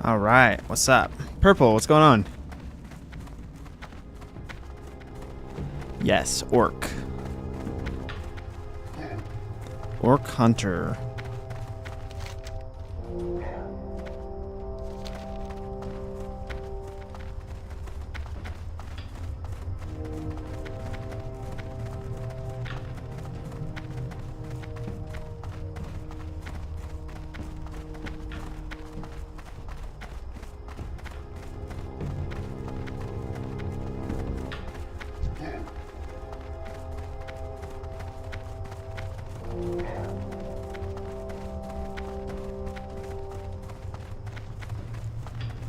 All right, what's up? Purple, what's going on? Yes, orc. Orc hunter.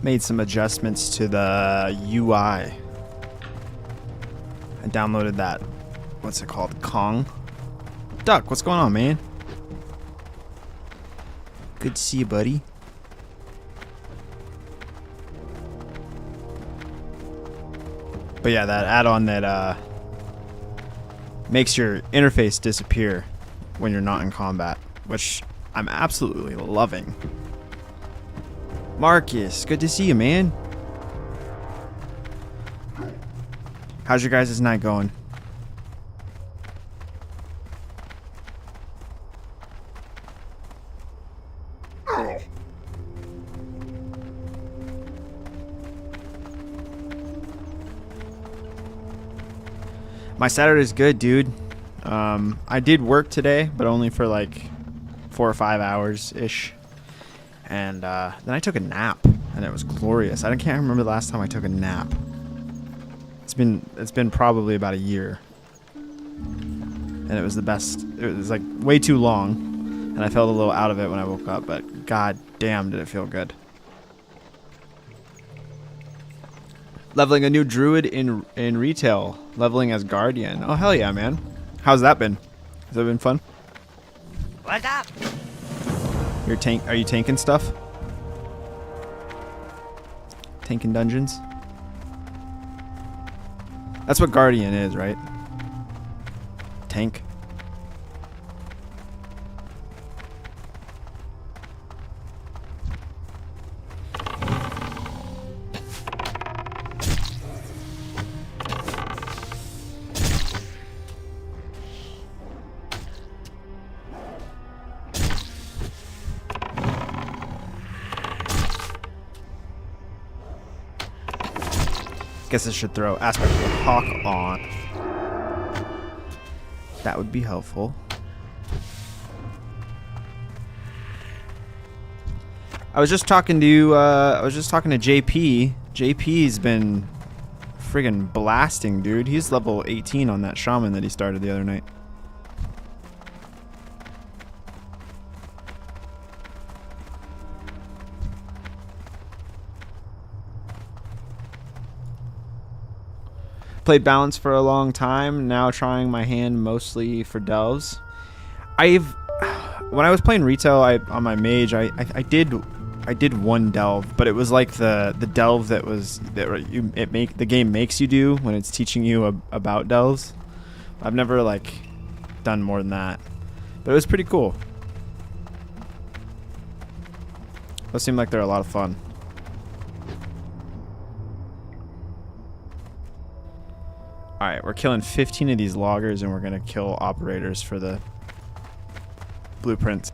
Made some adjustments to the UI. I downloaded that. What's it called? Kong? Duck, what's going on, man? Good to see you, buddy. But yeah, that add-on that makes your interface disappear when you're not in combat, which I'm absolutely loving. Marcus, good to see you, man. How's your guys' night going? My Saturday's good, dude. I did work today, but only for like 4 or 5 hours-ish. And then I took a nap, and it was glorious. I can't remember the last time I took a nap. It's been probably about a year, and it was the best. It was like way too long, and I felt a little out of it when I woke up. But god damn, did it feel good. Leveling a new druid in retail. Leveling as guardian. Oh hell yeah, man! How's that been? Has that been fun? What's up? Are you tanking stuff? Tanking dungeons? That's what Guardian is, right? Tank. Guess I should throw Aspect of the Hawk on. That would be helpful. I was just talking to JP. JP's been friggin' blasting, dude. He's level 18 on that Shaman that he started the other night. Played balance for a long time, now trying my hand mostly for delves. When I was playing retail on my mage, I did one delve, but it was like the delve the game makes you do when it's teaching you about delves. I've never like done more than that, but it was pretty cool. Those seem like they're a lot of fun. Alright, we're killing 15 of these loggers, and we're going to kill operators for the blueprints.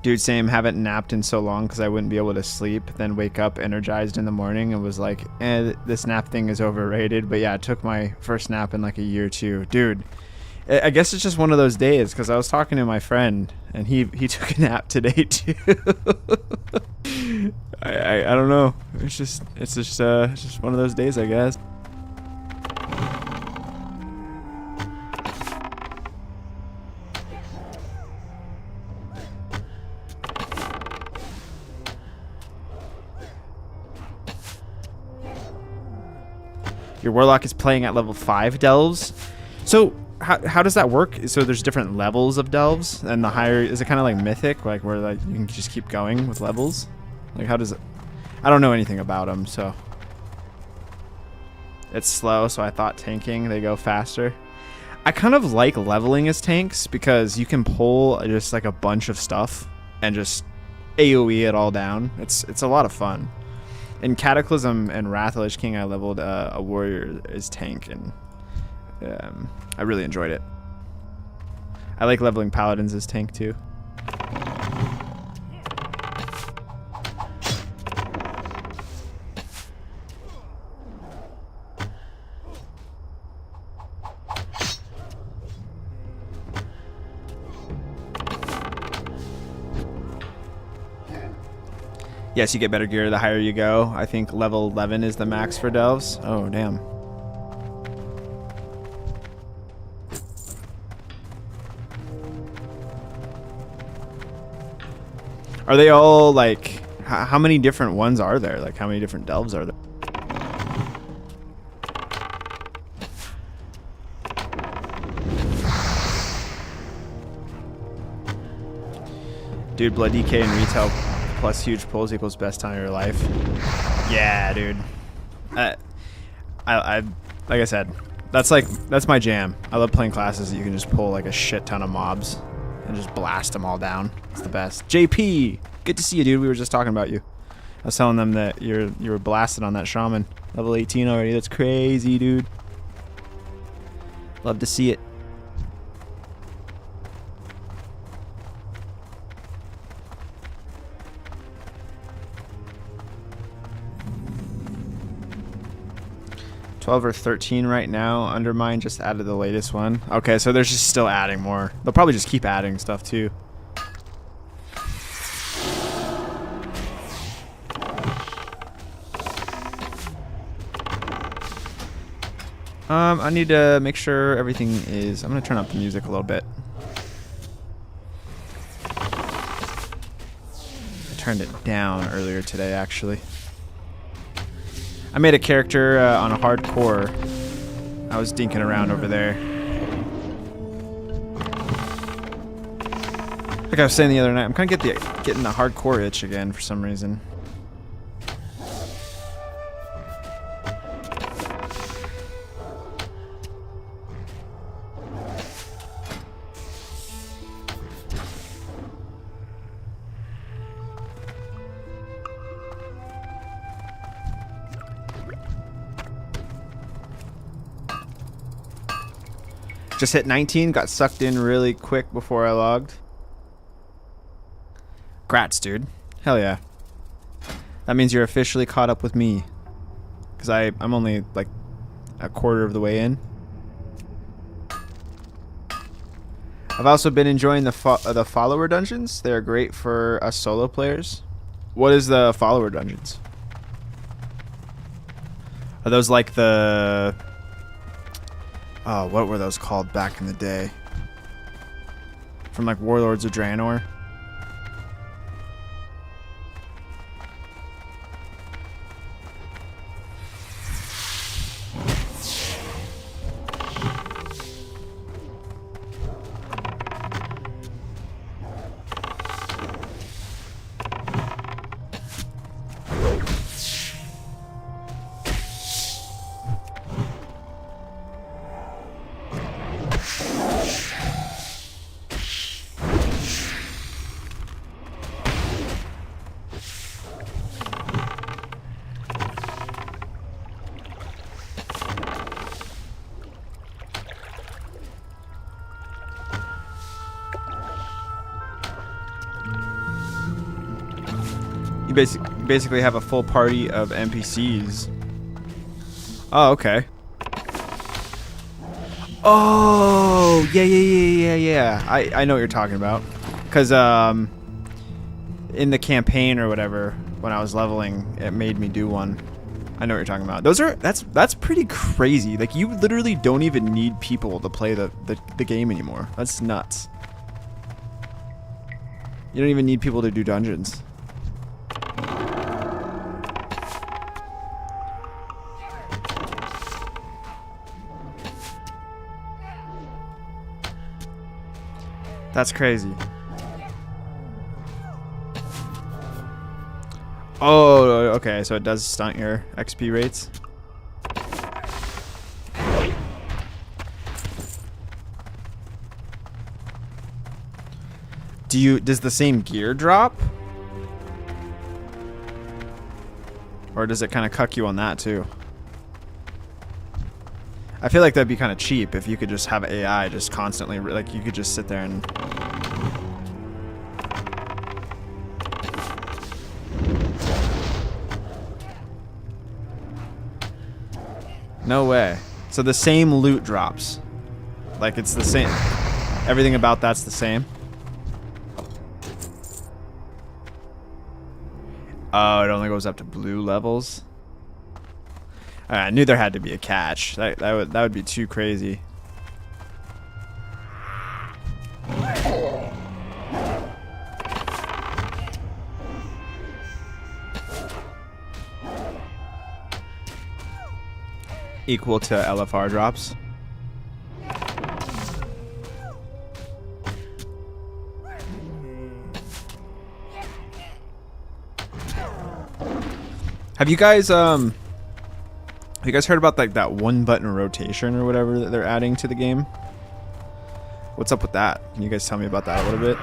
Dude, same. Haven't napped in so long because I wouldn't be able to sleep. Then wake up energized in the morning and was like, this nap thing is overrated. But yeah, I took my first nap in like a year or two. Dude. I guess it's just one of those days because I was talking to my friend and he took a nap today too. I don't know. It's just one of those days, I guess. Your warlock is playing at level 5 delves. So how does that work? So there's different levels of delves, and the higher is it kind of like mythic, like where like you can just keep going with levels? Like how does it? I don't know anything about them, so it's slow, so I thought tanking, they go faster. I kind of like leveling as tanks because you can pull just like a bunch of stuff and just AoE it all down. It's a lot of fun. In Cataclysm and Wrath of Lich King, I leveled a warrior as tank, and I really enjoyed it. I like leveling paladins as tank too. Yes, you get better gear the higher you go. I think level 11 is the max for delves. Oh, damn. Are they all like, how many different ones are there? Like, how many different delves are there? Dude, Blood DK and retail plus huge pulls equals best time of your life. Yeah, dude. I like I said, that's my jam. I love playing classes that you can just pull like a shit ton of mobs and just blast them all down. It's the best. JP, good to see you, dude. We were just talking about you. I was telling them that you were blasted on that Shaman, level 18 already. That's crazy, dude. Love to see it. $12 or $13 right now. Undermine just added the latest one. Okay, so they're just still adding more. They'll probably just keep adding stuff too. I need to make sure everything is... I'm going to turn up the music a little bit. I turned it down earlier today, actually. I made a character on a hardcore. I was dinking around over there. Like I was saying the other night, I'm kind of getting the hardcore itch again for some reason. Just hit 19, got sucked in really quick before I logged. Grats, dude. Hell yeah. That means you're officially caught up with me. Because I'm only like a quarter of the way in. I've also been enjoying the follower dungeons. They're great for us solo players. What is the follower dungeons? Are those like the... Oh, what were those called back in the day? From like Warlords of Draenor? You basically have a full party of NPCs. Oh, okay. Oh, yeah. I know what you're talking about. Because in the campaign or whatever, when I was leveling, it made me do one. I know what you're talking about. That's pretty crazy. Like, you literally don't even need people to play the game anymore. That's nuts. You don't even need people to do dungeons. That's crazy. Oh, okay, so it does stunt your XP rates. Does the same gear drop? Or does it kind of cuck you on that too? I feel like that'd be kind of cheap if you could just have AI just constantly, like you could just sit there and... No way. So the same loot drops. Like it's the same. Everything about that's the same. Oh, it only goes up to blue levels. I knew there had to be a catch. That would be too crazy. Equal to LFR drops. Have you guys heard about like that one button rotation or whatever that they're adding to the game? What's up with that? Can you guys tell me about that a little bit?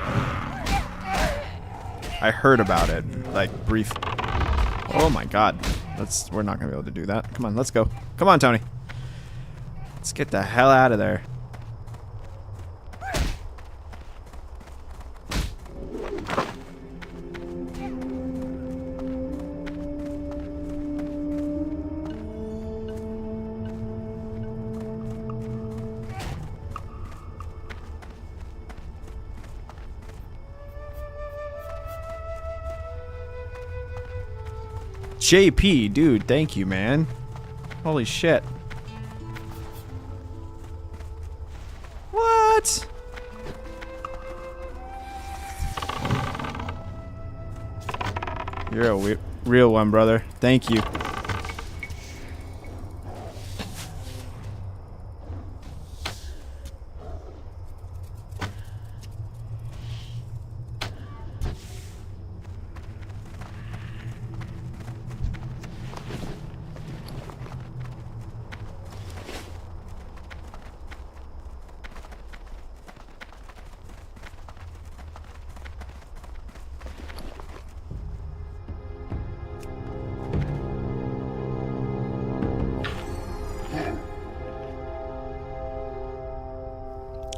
I heard about it, like brief. Oh my god. We're not gonna be able to do that. Come on, let's go. Come on, Tony. Let's get the hell out of there. JP, dude, thank you, man. Holy shit. What? You're a real one, brother. Thank you.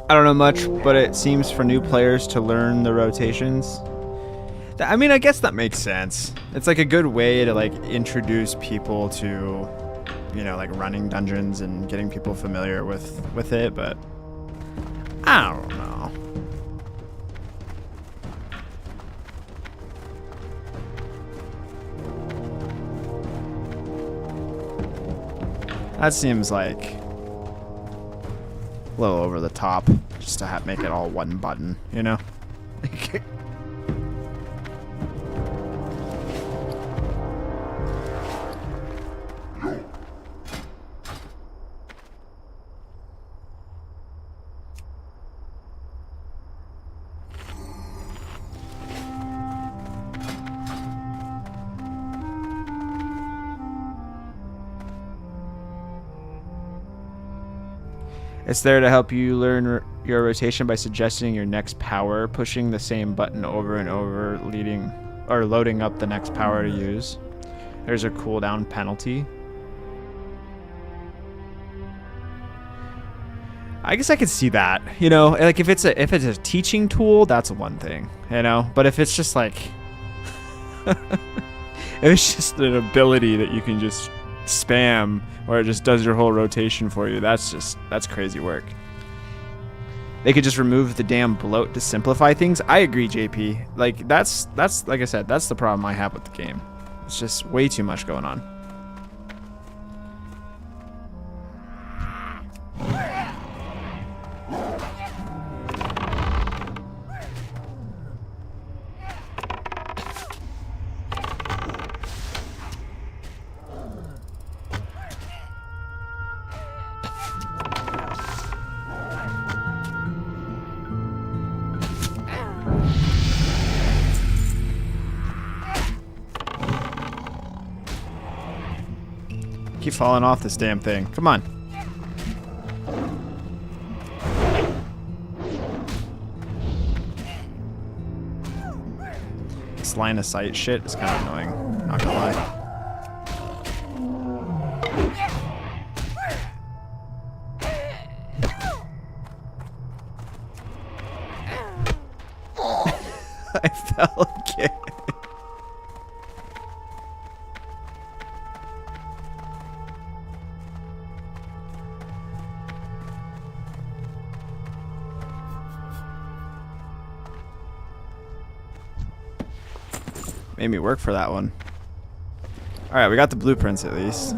I don't know much, but it seems for new players to learn the rotations. I mean, I guess that makes sense. It's like a good way to like introduce people to, you know, like running dungeons and getting people familiar with it, but I don't know. That seems like a little over the top, just to make it all one button, you know? It's there to help you learn your rotation by suggesting your next power, pushing the same button over and over, loading up the next power to use. There's a cooldown penalty. I guess I could see that, you know, like if it's a teaching tool, that's one thing, you know, but if it's just like, if it's just an ability that you can just spam or it just does your whole rotation for you, that's crazy work. They could just remove the damn bloat to simplify things. I agree, JP. Like that's like I said, that's the problem I have with the game. It's just way too much going on. Keep falling off this damn thing. Come on. This line of sight shit is kind of annoying. Not gonna lie. I fell again. Made me work for that one. Alright, we got the blueprints at least.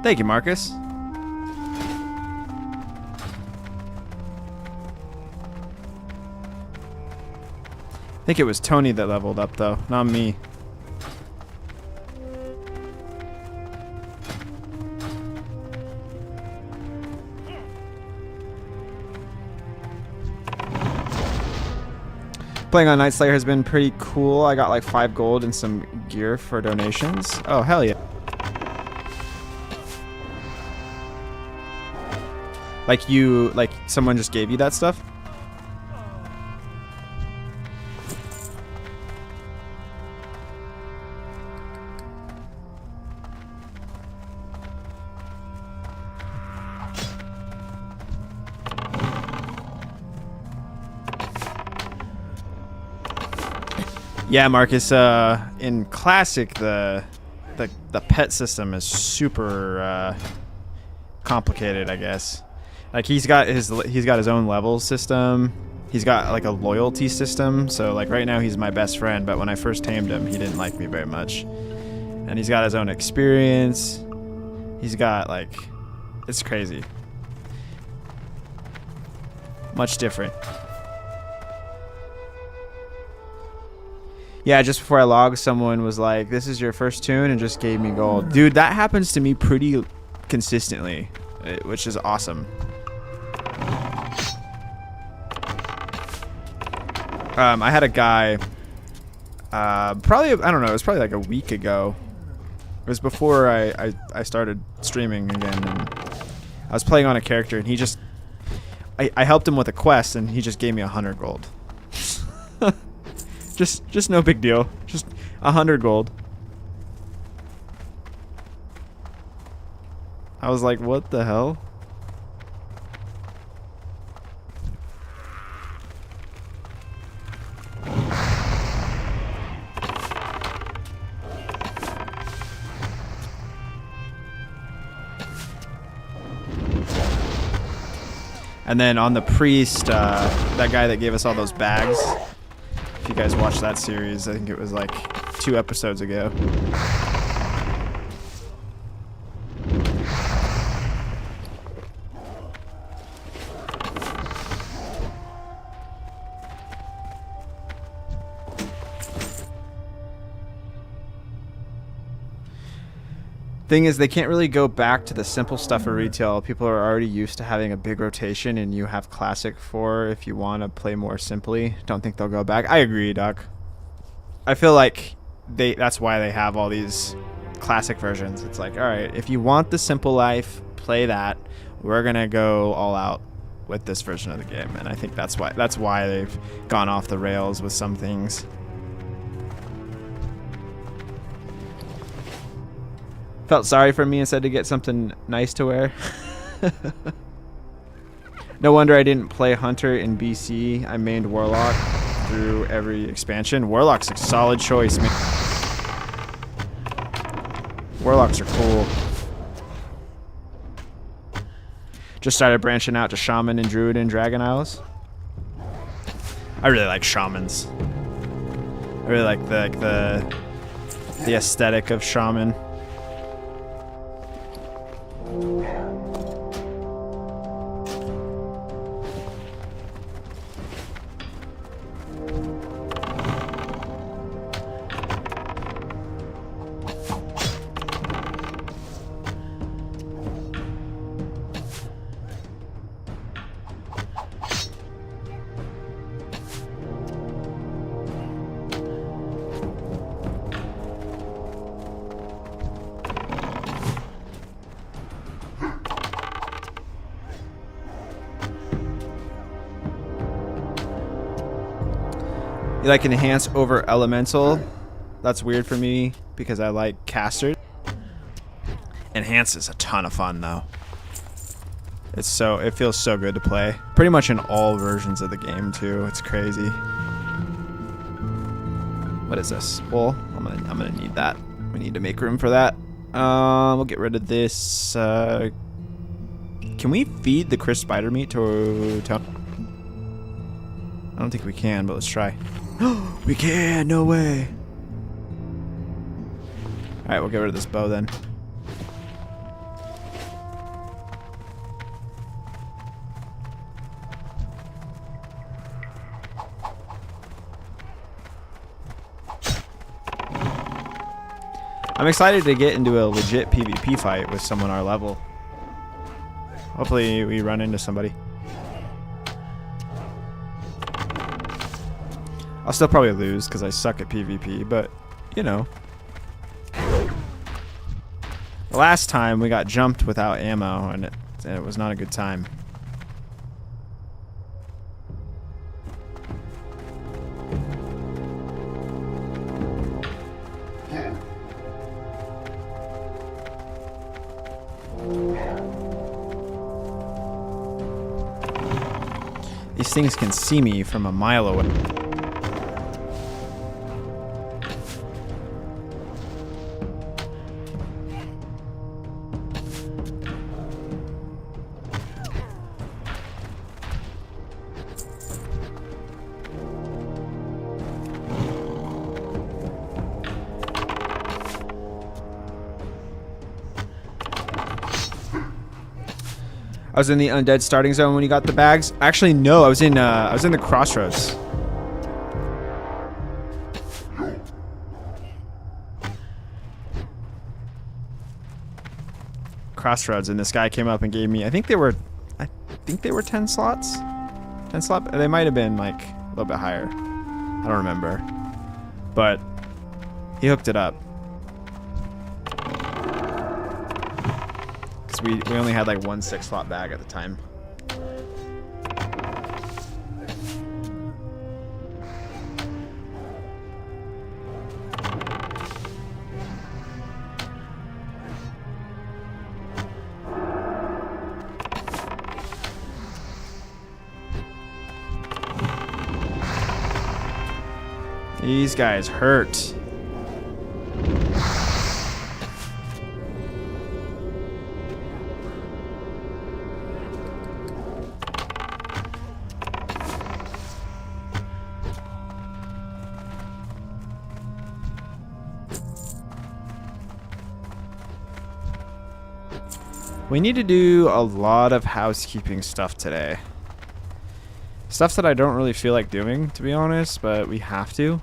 Thank you, Marcus. I think it was Tony that leveled up, though, not me. Playing on Nightslayer has been pretty cool. I got like 5 gold and some gear for donations. Oh, hell yeah. Like someone just gave you that stuff? Yeah, Marcus, in Classic, the pet system is super complicated, I guess. Like he's got his own level system. He's got like a loyalty system. So like right now he's my best friend, but when I first tamed him, he didn't like me very much. And he's got his own experience. He's got like, it's crazy. Much different. Yeah, just before I logged, someone was like, "This is your first tune," and just gave me gold. Dude, that happens to me pretty consistently, which is awesome. I had a guy, probably, I don't know, it was probably like a week ago. It was before I started streaming again, and I was playing on a character, and he just, I helped him with a quest, and he just gave me 100 gold. Just no big deal. Just 100 gold. I was like, what the hell? And then on the priest, that guy that gave us all those bags. If you guys watched that series, I think it was like 2 episodes ago. Thing is, they can't really go back to the simple stuff of retail. People are already used to having a big rotation, and you have Classic for if you want to play more simply. Don't think they'll go back. I agree, Doc. I feel like that's why they have all these Classic versions. It's like, all right, if you want the simple life, play that. We're gonna go all out with this version of the game, and I think that's why they've gone off the rails with some things. Felt sorry for me and said to get something nice to wear. No wonder I didn't play Hunter in BC. I mained Warlock through every expansion. Warlock's a solid choice, man. Warlocks are cool. Just started branching out to Shaman and Druid and Dragon Isles. I really like Shamans. I really like the aesthetic of Shaman. You like enhance over elemental. That's weird for me because I like caster. Enhance is a ton of fun though. It feels so good to play. Pretty much in all versions of the game too. It's crazy. What is this? Well, I'm gonna need that. We need to make room for that. We'll get rid of this. Can we feed the crisp spider meat to Tony? I don't think we can, but let's try. We can! No way! Alright, we'll get rid of this bow then. I'm excited to get into a legit PvP fight with someone our level. Hopefully we run into somebody. I'll still probably lose because I suck at PvP, but, you know. The last time we got jumped without ammo, and it was not a good time. These things can see me from a mile away. I was in the undead starting zone when you got the bags. Actually, no, I was in the crossroads. Crossroads, and this guy came up and gave me. I think they were 10 slots. 10 slot. They might have been like a little bit higher. I don't remember, but he hooked it up. We only had like one 6-slot bag at the time. These guys hurt. We need to do a lot of housekeeping stuff today. Stuff that I don't really feel like doing, to be honest, but we have to.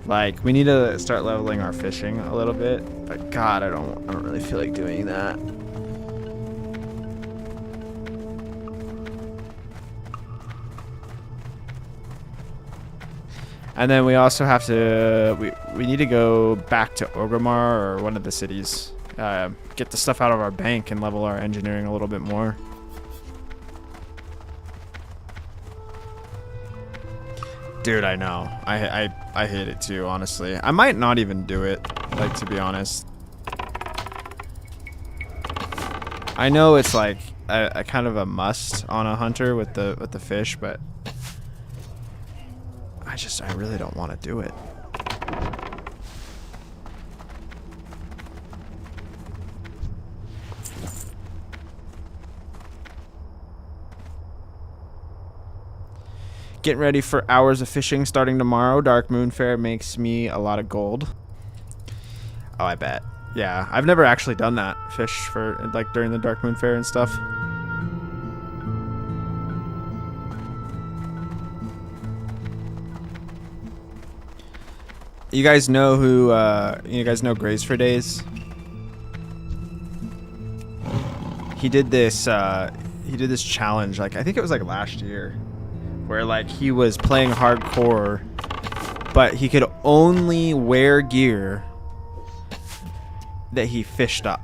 Like, we need to start leveling our fishing a little bit, but God, I don't really feel like doing that. And then we also have to, we need to go back to Orgrimmar or one of the cities. Get the stuff out of our bank and level our engineering a little bit more. Dude, I know. I hate it too, honestly. I might not even do it, like, to be honest. I know it's like a kind of a must on a hunter with the fish, but I really don't want to do it. Getting ready for hours of fishing starting tomorrow. Dark Moon Fair makes me a lot of gold. Oh, I bet. Yeah, I've never actually done that. Fish for, like, during the Dark Moon Fair and stuff. You guys know who, you guys know Graze for Days? He did this challenge, like, I think it was like last year, where like he was playing hardcore, but he could only wear gear that he fished up.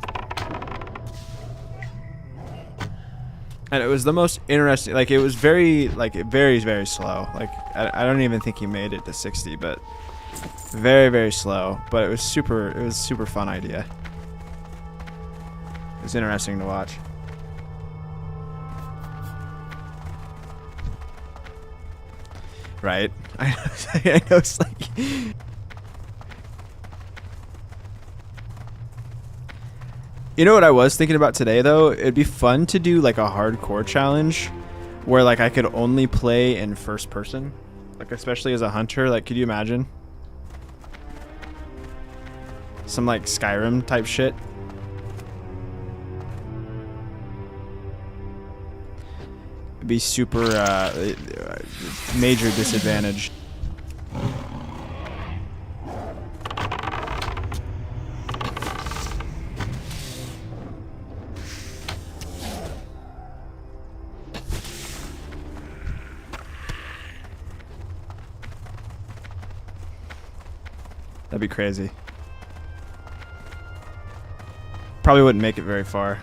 And it was the most interesting. Like it was very very slow. Like I don't even think he made it to 60, but very slow. But it was super fun idea. It was interesting to watch. Right? I know it's like. You know what I was thinking about today, though? It'd be fun to do, like, a hardcore challenge where, like, I could only play in first person. Like, especially as a hunter. Like, could you imagine? Some, like, Skyrim type shit. It'd be super, major disadvantage. That'd be crazy. Probably wouldn't make it very far.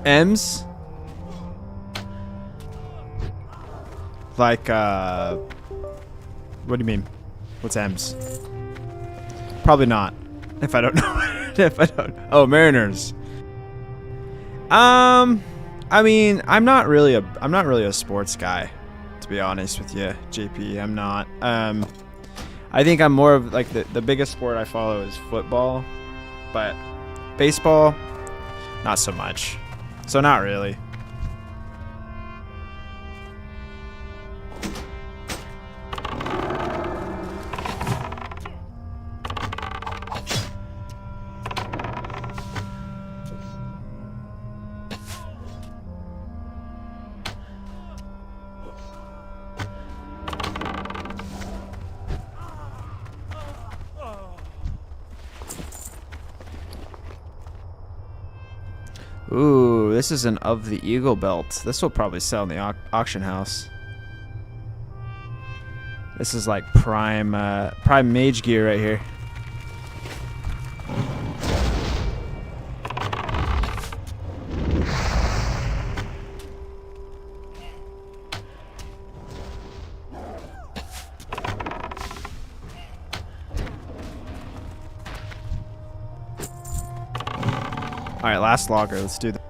M's? Like, what do you mean? What's M's? Probably not. If I don't know. If I don't. Oh, Mariners. I mean, I'm not really a sports guy, to be honest with you, JP. I'm not. I think I'm more of like the biggest sport I follow is football, but baseball, not so much. So not really. Ooh, this is an of the Eagle belt. This will probably sell in the auction house. This is like prime mage gear right here. All right, last logger. Let's do that.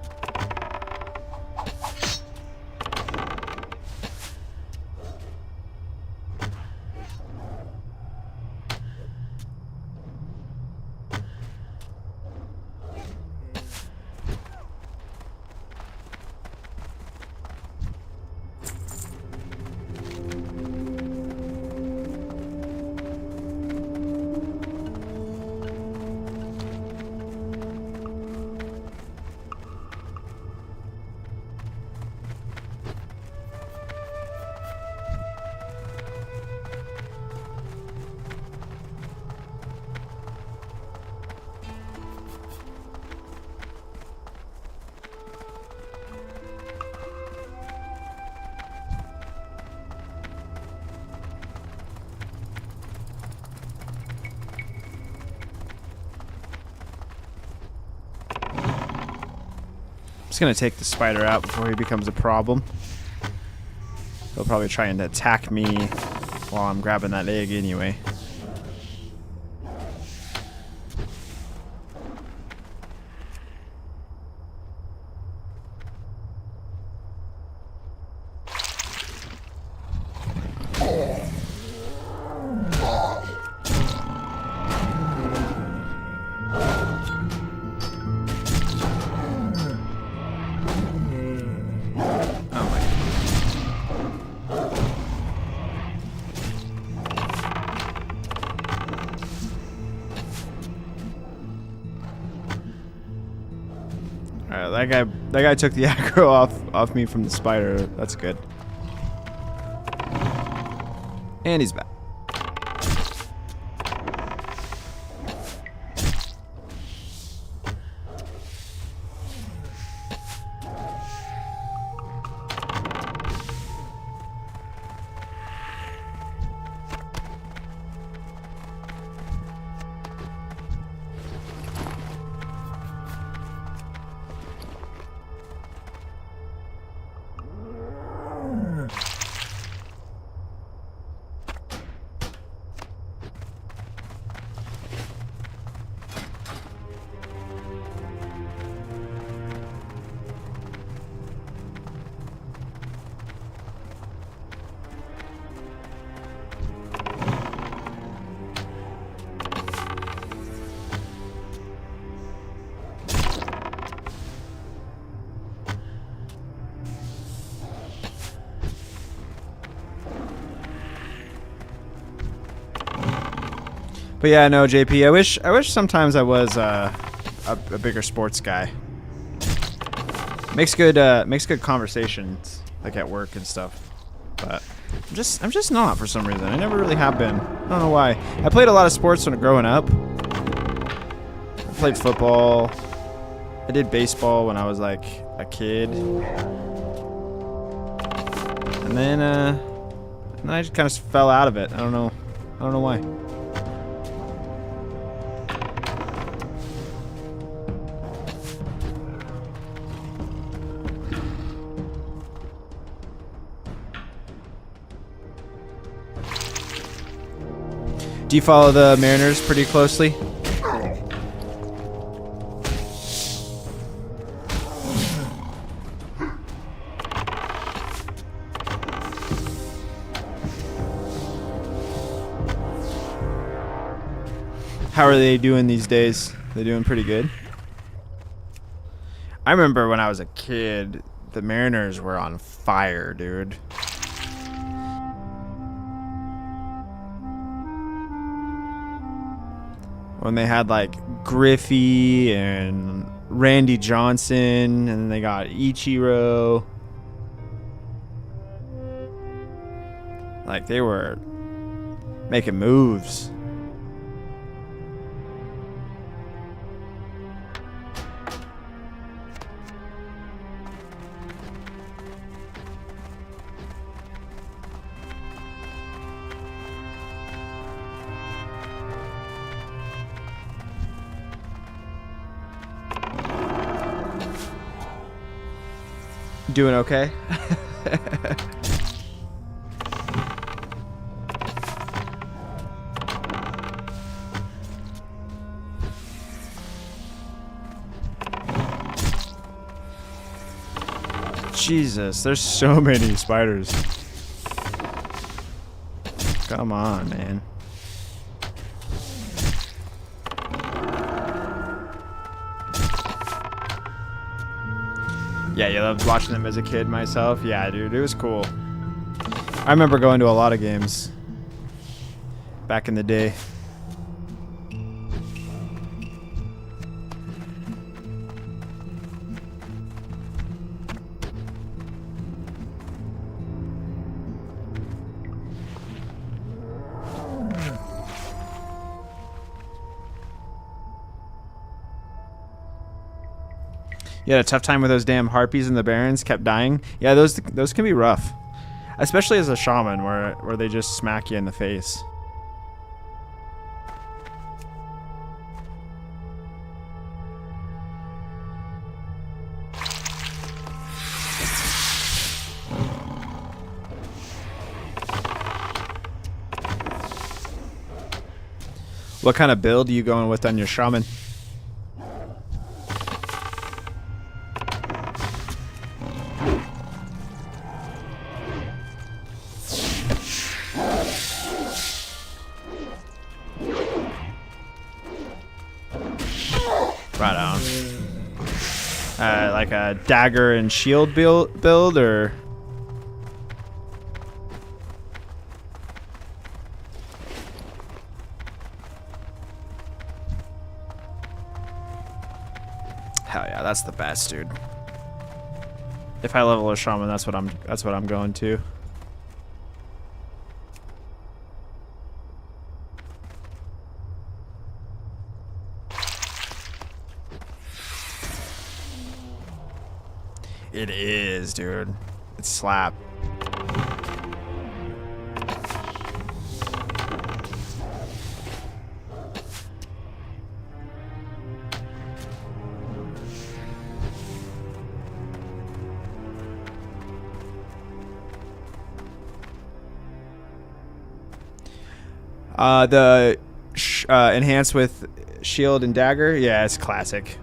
Just gonna take the spider out before he becomes a problem. He'll probably try and attack me while I'm grabbing that egg anyway. That guy took the aggro off me from the spider. That's good. And he's back. But yeah, no, JP. I wish sometimes I was a bigger sports guy. Makes good conversations, like at work and stuff. But I'm just not for some reason. I never really have been. I don't know why. I played a lot of sports when growing up. I played football. I did baseball when I was like a kid. And then I just kind of fell out of it. I don't know why. Do you follow the Mariners pretty closely? How are they doing these days? They doing pretty good? I remember when I was a kid, the Mariners were on fire, dude. When they had like Griffey and Randy Johnson, and then they got Ichiro. Like they were making moves. Doing okay? Jesus, there's so many spiders. Come on, man. Yeah, you loved watching them as a kid myself. Yeah, dude, it was cool. I remember going to a lot of games back in the day. You had a tough time with those damn harpies and the barons kept dying. Yeah, those can be rough, especially as a shaman, where they just smack you in the face. What kind of build are you going with on your shaman? Right on. Like a dagger and shield build, or? Hell yeah, that's the best, dude. If I level a shaman, that's what I'm going to. It is, dude. It's slap. The enhanced with shield and dagger, yeah, it's classic.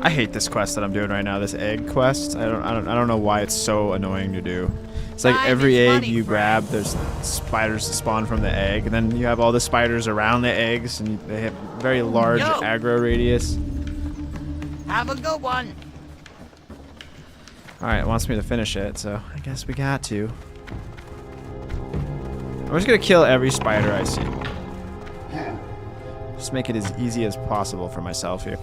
I hate this quest that I'm doing right now. This egg quest. I don't know why it's so annoying to do. It's like every egg you grab, there's spiders that spawn from the egg, and then you have all the spiders around the eggs, and they have very large aggro radius. Have a good one. All right, it wants me to finish it, so I guess we got to. I'm just gonna kill every spider I see. Just make it as easy as possible for myself here.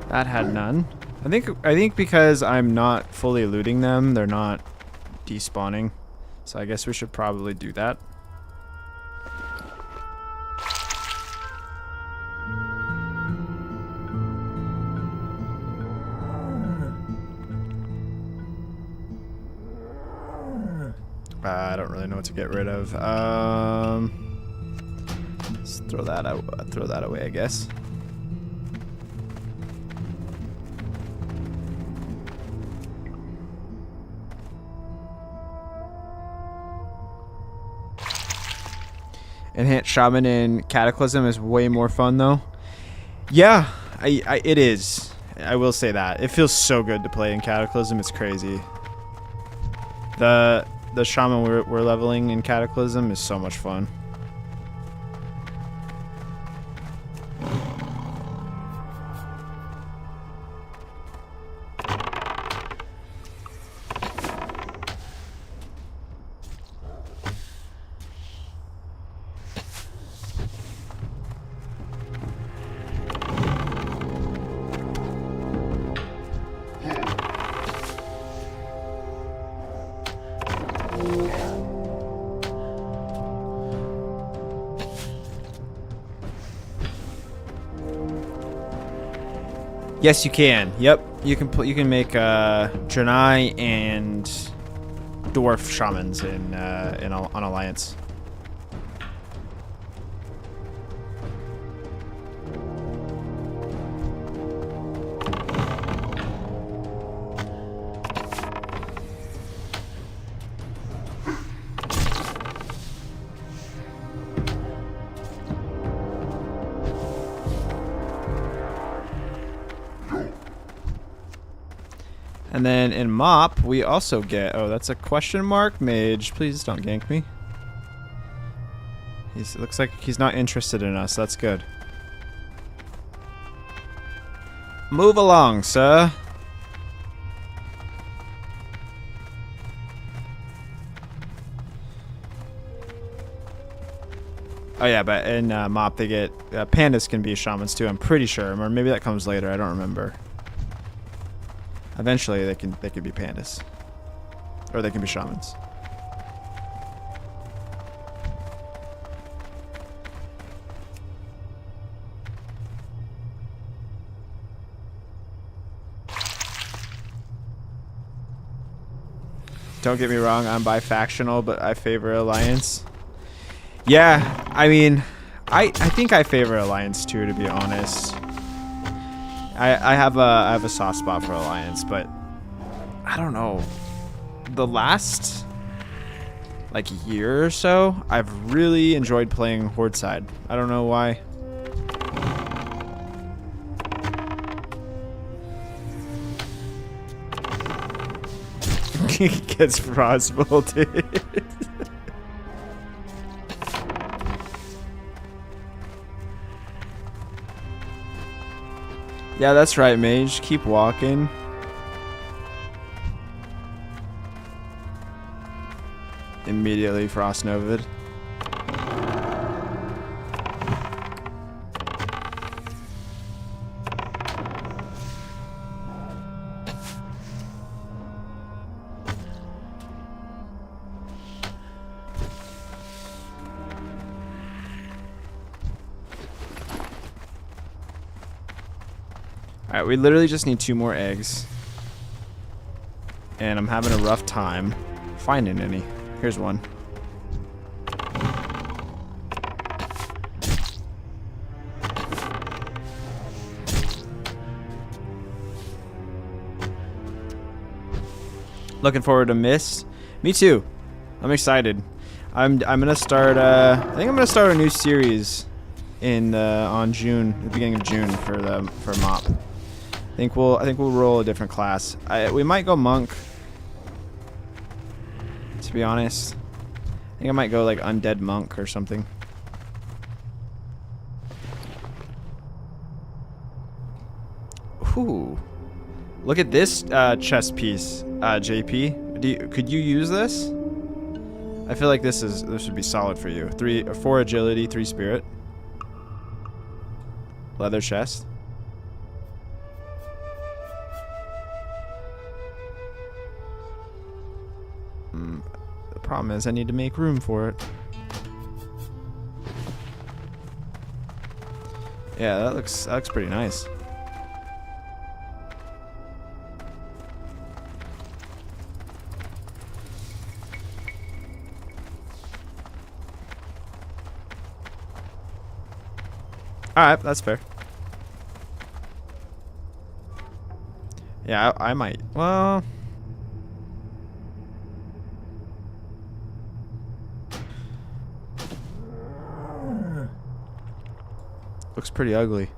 That had none. I think because I'm not fully looting them, they're not despawning. So I guess we should probably do that. I don't really know what to get rid of. Let's throw that out. Throw that away, I guess. Enhanced Shaman in Cataclysm is way more fun, though. Yeah, it is. I will say that. It feels so good to play in Cataclysm. It's crazy. The Shaman we're leveling in Cataclysm is so much fun. Yes, you can. Yep, you can make Janai and dwarf shamans on Alliance. And then in Mop, we also get... Oh, that's a question mark mage. Please don't gank me. It looks like he's not interested in us. That's good. Move along, sir. Oh yeah, but in Mop they get... pandas can be shamans too, I'm pretty sure. Or maybe that comes later, I don't remember. Eventually, they can be pandas, or they can be shamans. Don't get me wrong, I'm bifactional, but I favor Alliance. Yeah, I mean, I think I favor Alliance too, to be honest. I have a soft spot for Alliance, but I don't know. The last like year or so, I've really enjoyed playing Horde side. I don't know why. He gets frost bolted. Yeah, that's right, Mage. Keep walking. Immediately frost novid. Alright, we literally just need 2 more eggs. And I'm having a rough time finding any. Here's one. Looking forward to Mist. Me too. I'm excited. I'm gonna start I think I'm gonna start a new series in on June, the beginning of June for MOP. I think we'll roll a different class. We might go monk. To be honest, I think I might go like undead monk or something. Ooh, look at this chest piece, JP. Could you use this? I feel like this would be solid for you. 4 agility, 3 spirit, leather chest. The problem is I need to make room for it. Yeah, that looks pretty nice. Alright, that's fair. Yeah, I might. Well, looks pretty ugly.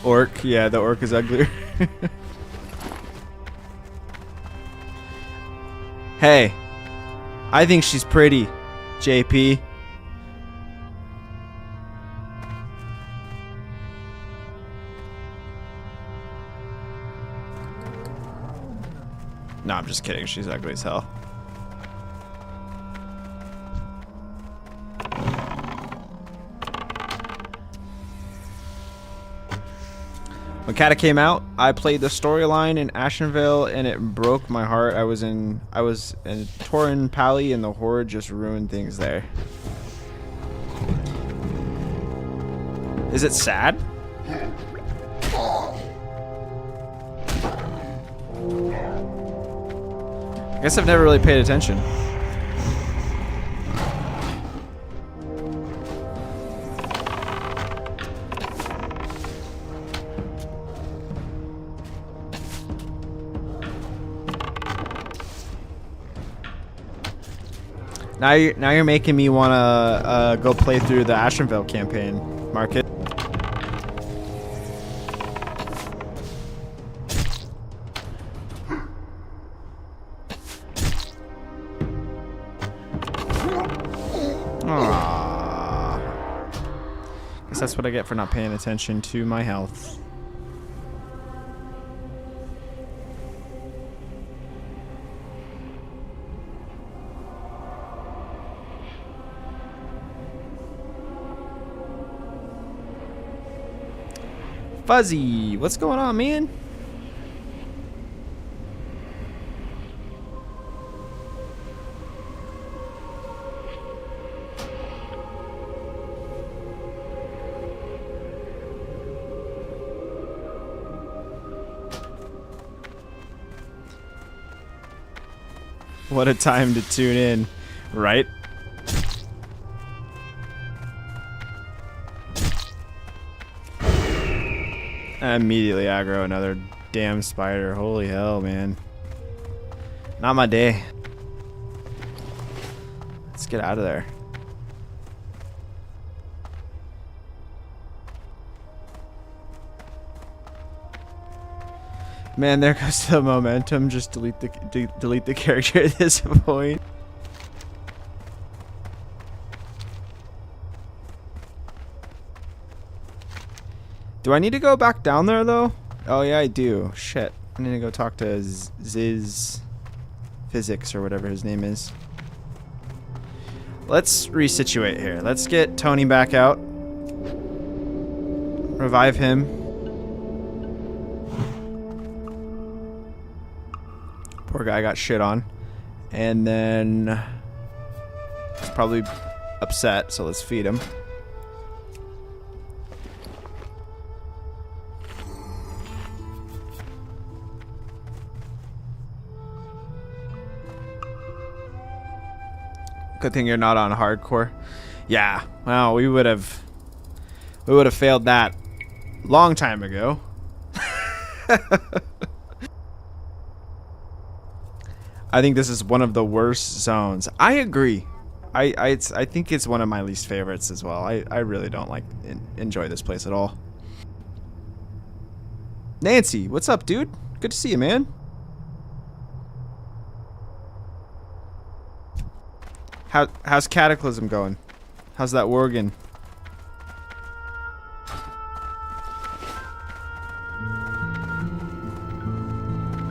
Orc, yeah, the orc is uglier. Hey, I think she's pretty, JP. No, I'm just kidding. She's ugly as hell. When Kata came out, I played the storyline in Ashenvale and it broke my heart. I was in Torin Pally and the Horde just ruined things there. Is it sad? I guess I've never really paid attention. Now you're making me wanna go play through the Ashenvale campaign, Market. Aww. Guess that's what I get for not paying attention to my health. Fuzzy, what's going on, man? What a time to tune in, right? I immediately aggro another damn spider. Holy hell, man. Not my day. Let's get out of there. Man, there goes the momentum. Just delete the character at this point. Do I need to go back down there though? Oh yeah, I do. Shit. I need to go talk to Ziz Physics or whatever his name is. Let's resituate here. Let's get Tony back out. Revive him. Poor guy got shit on. And then he's probably upset, so let's feed him. Good thing you're not on hardcore. Yeah, well, we would have failed that long time ago. I think this is one of the worst zones. I agree. I think it's one of my least favorites as well. I really don't enjoy this place at all. Nancy, what's up, dude? Good to see you, man. How's Cataclysm going? How's that Worgen?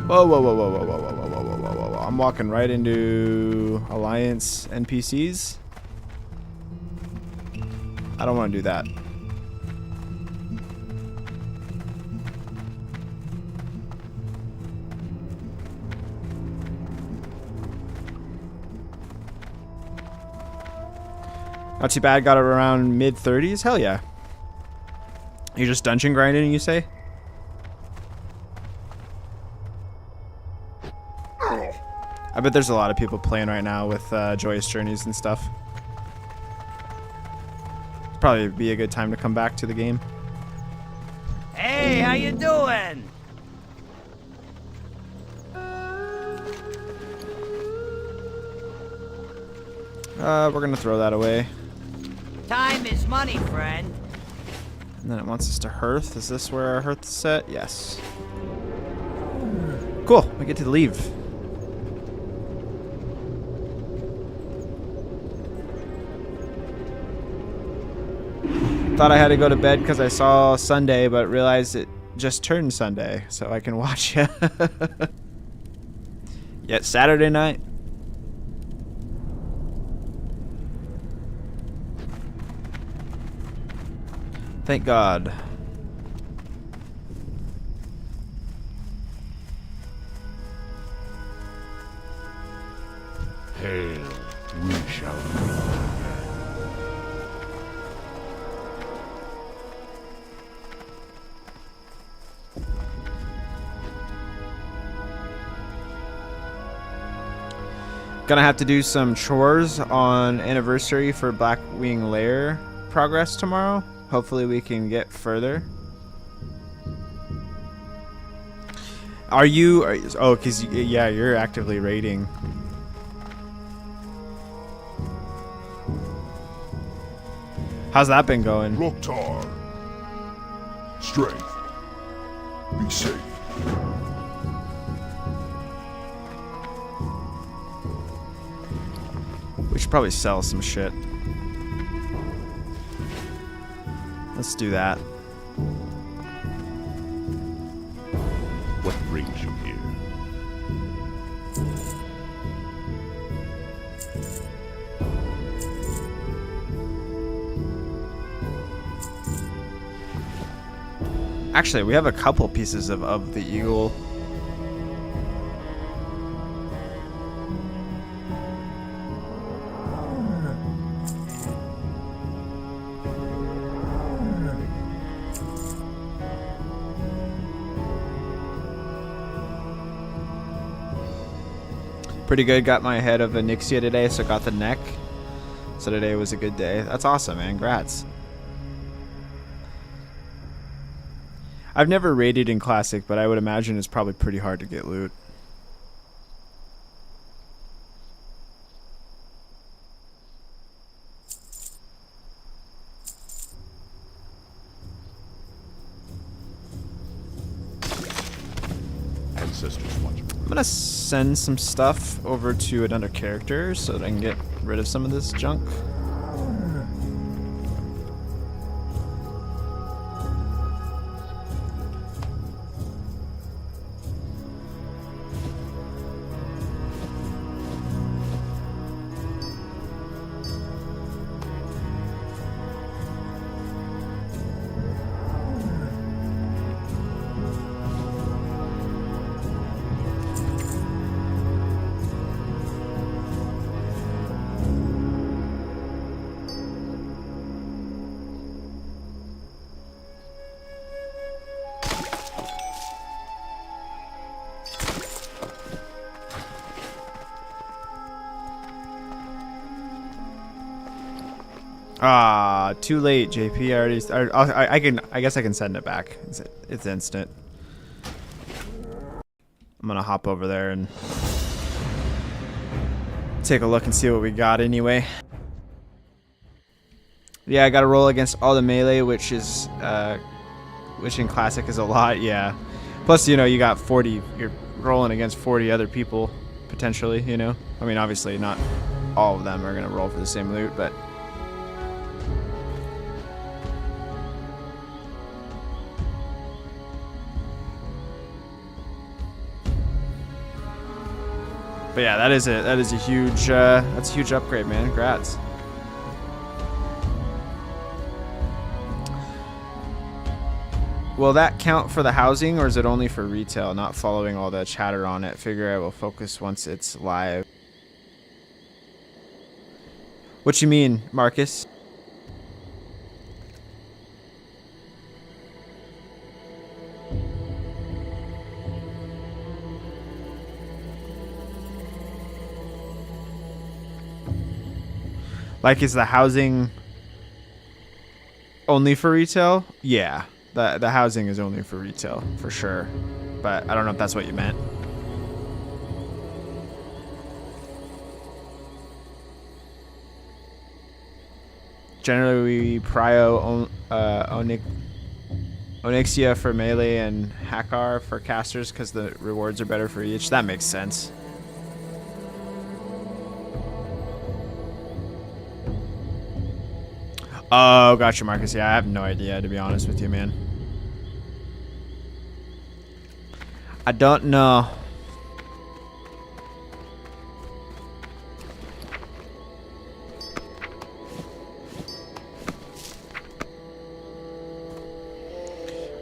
Whoa, whoa, whoa, whoa, whoa, whoa, whoa, whoa, whoa, whoa, whoa, whoa. I'm walking right into Alliance NPCs. I don't want to do that. Not too bad, got it around mid-30s. Hell yeah. You're just dungeon grinding, you say? I bet there's a lot of people playing right now with Joyous Journeys and stuff. Probably be a good time to come back to the game. Hey, how you doing? We're gonna throw that away. Time is money, friend. And then it wants us to hearth. Is this where our hearth is set? Yes. Cool, we get to leave. Thought I had to go to bed because I saw Sunday, but realized it just turned Sunday, so I can watch it. Yet Saturday night. Thank God. Hail, we shall meet again. Gonna have to do some chores on anniversary for Blackwing Lair progress tomorrow. Hopefully we can get further. Are you... oh, because, yeah, you're actively raiding. How's that been going? Loktar. Strength. Be safe. We should probably sell some shit. Let's do that. What brings you here? Actually, we have a couple pieces of the eagle. Pretty good. Got my head of Onyxia today, so got the neck. So today was a good day. That's awesome, man. Congrats. I've never raided in Classic, but I would imagine it's probably pretty hard to get loot. Ancestors watch. I'm gonna send some stuff over to another character so that I can get rid of some of this junk. Ah, too late, JP. I guess I can send it back. It's instant. I'm gonna hop over there and take a look and see what we got anyway. Yeah, I gotta roll against all the melee, which is which in Classic is a lot. Yeah. Plus, you know, you got 40. You're rolling against 40 other people potentially. You know, I mean, obviously not all of them are gonna roll for the same loot, but. But yeah, that is a huge that's a huge upgrade, man. Congrats. Will that count for the housing, or is it only for retail? Not following all the chatter on it. Figure I will focus once it's live. What you mean, Marcus? Like, is the housing only for retail? Yeah, the housing is only for retail, for sure. But I don't know if that's what you meant. Generally, we prio Onyxia for melee and Hakar for casters because the rewards are better for each. That makes sense. Oh, gotcha, Marcus. Yeah, I have no idea, to be honest with you, man. I don't know.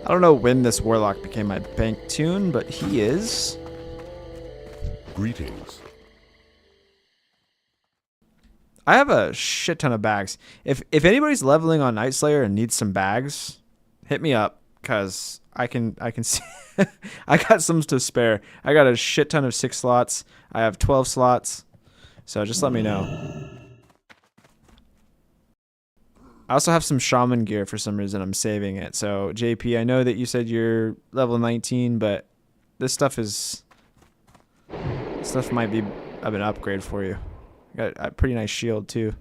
I don't know when this Warlock became my bank tune, but he is. Greetings. I have a shit ton of bags. If anybody's leveling on Nightslayer and needs some bags, hit me up, cause I can see I got some to spare. I got a shit ton of 6 slots. I have 12 slots. So just let me know. I also have some Shaman gear for some reason. I'm saving it. So JP, I know that you said you're level 19, but this stuff might be of an upgrade for you. Got a pretty nice shield too.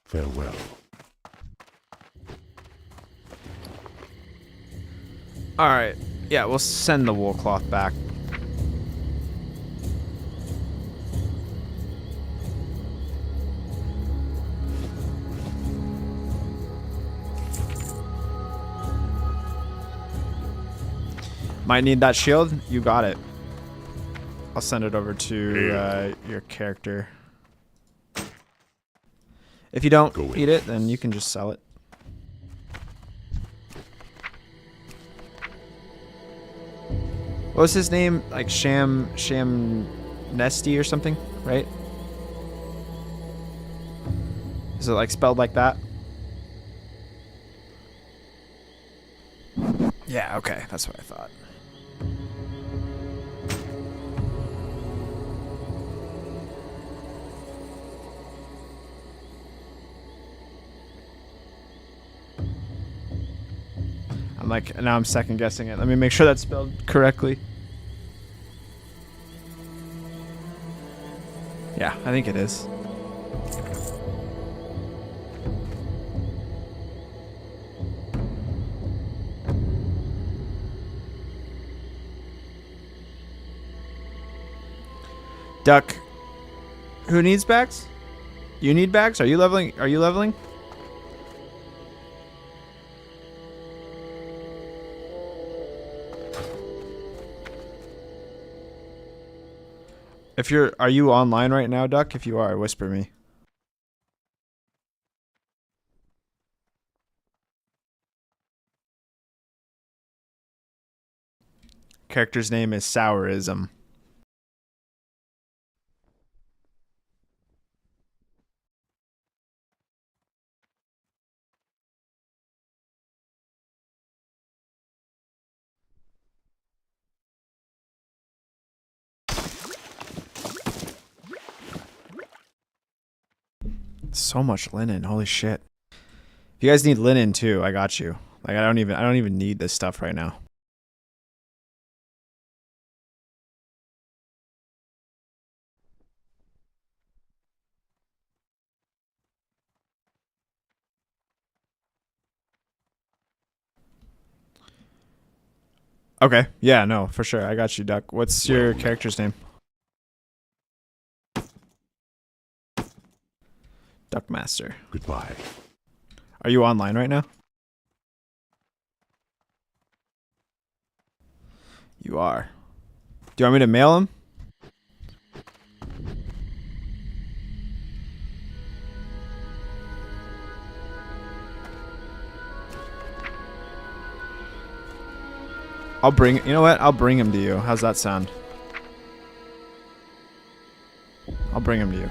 Farewell. All right. Yeah, we'll send the wool cloth back. Might need that shield. You got it. I'll send it over to your character. If you don't eat it, then you can just sell it. What was his name? Like Sham Nesty or something, right? Is it like spelled like that? Yeah, okay, that's what I thought. I'm like, now I'm second guessing it. Let me make sure that's spelled correctly. Yeah, I think it is. Duck. Who needs bags? You need bags? Are you leveling? Are you leveling? If you're, are you online right now, Duck? If you are, whisper me. Character's name is Sourism. So much linen, holy shit. If you guys need linen too, I got you. Like I don't even need this stuff right now. Okay, yeah, no, for sure. I got you, Duck. What's your character's name? Duckmaster. Goodbye. Are you online right now? You are. Do you want me to mail him? I'll bring, you know what? I'll bring him to you. How's that sound? I'll bring him to you.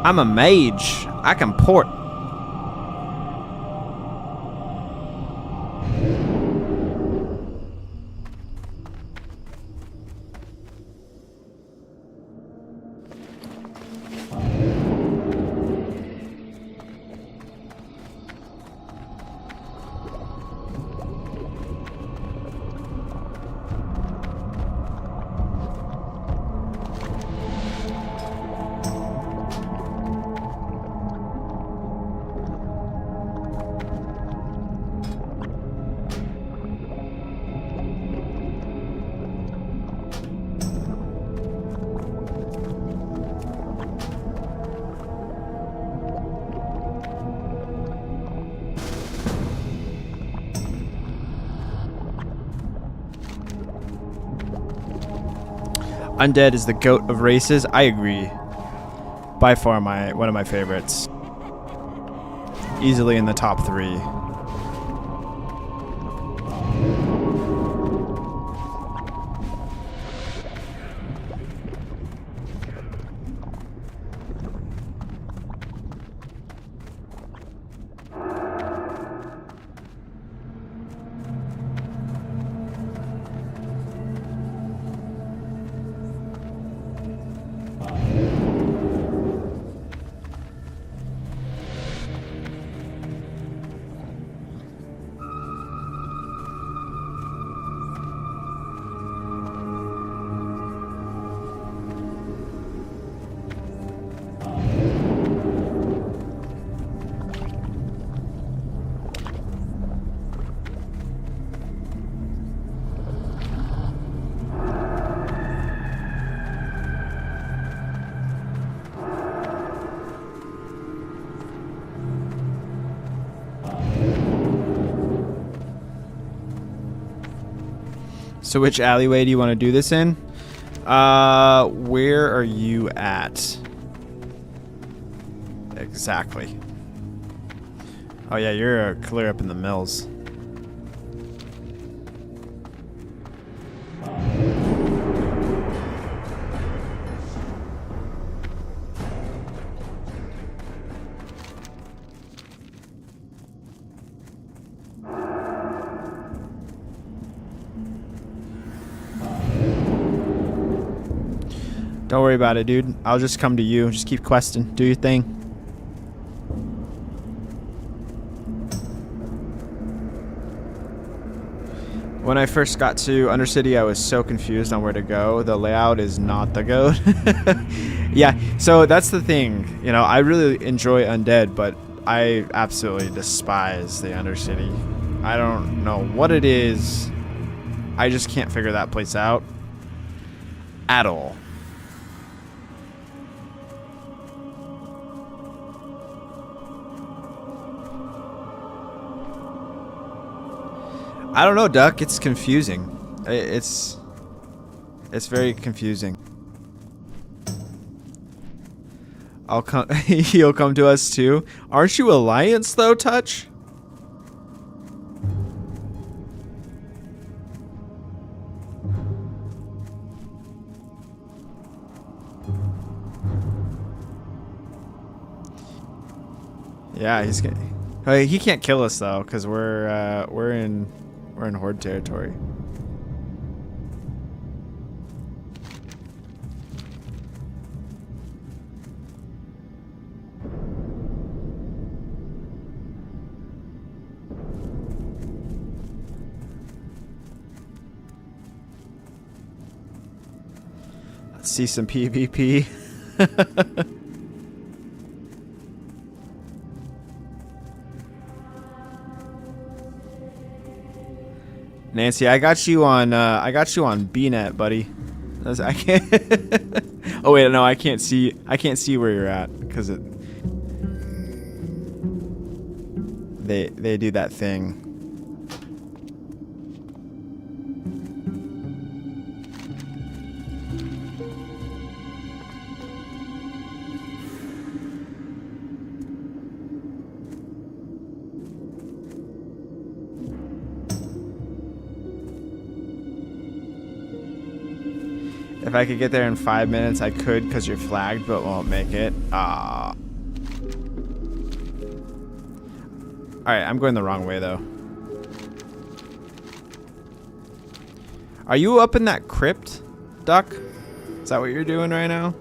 I'm a mage. I can port. Undead is the goat of races. I agree. By far one of my favorites. Easily in the top 3. So which alleyway do you want to do this in? Where are you at? Exactly. Oh yeah, you're clear up in the mills. Don't worry about it, dude. I'll just come to you. Just keep questing. Do your thing. When I first got to Undercity, I was so confused on where to go. The layout is not the goat. Yeah, so that's the thing. You know, I really enjoy Undead, but I absolutely despise the Undercity. I don't know what it is. I just can't figure that place out at all. I don't know, Duck. It's confusing. It's very confusing. I'll come. He'll come to us too. Aren't you Alliance though, Touch? Yeah, he's gonna. He can't kill us though, cause we're in Horde territory. Let's see some PvP. Nancy, I got you on BNet, buddy. I can't. Oh wait, no, I can't see where you're at because they do that thing. If I could get there in 5 minutes, I could because you're flagged, but won't make it. Alright, I'm going the wrong way, though. Are you up in that crypt, Duck? Is that what you're doing right now?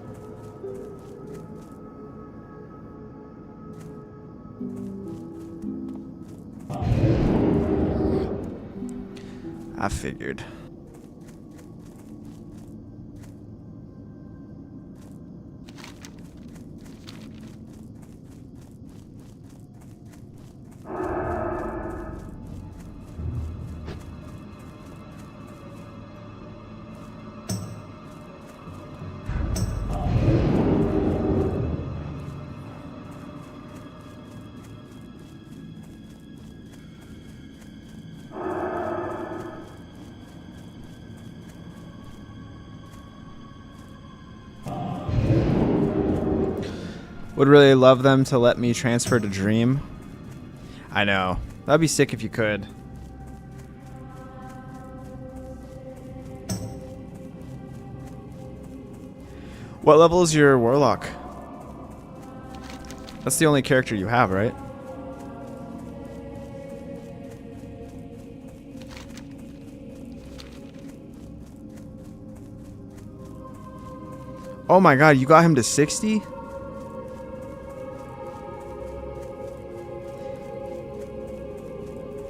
I figured. Would really love them to let me transfer to Dream. I know. That'd be sick if you could. What level is your Warlock? That's the only character you have, right? Oh my god, you got him to 60?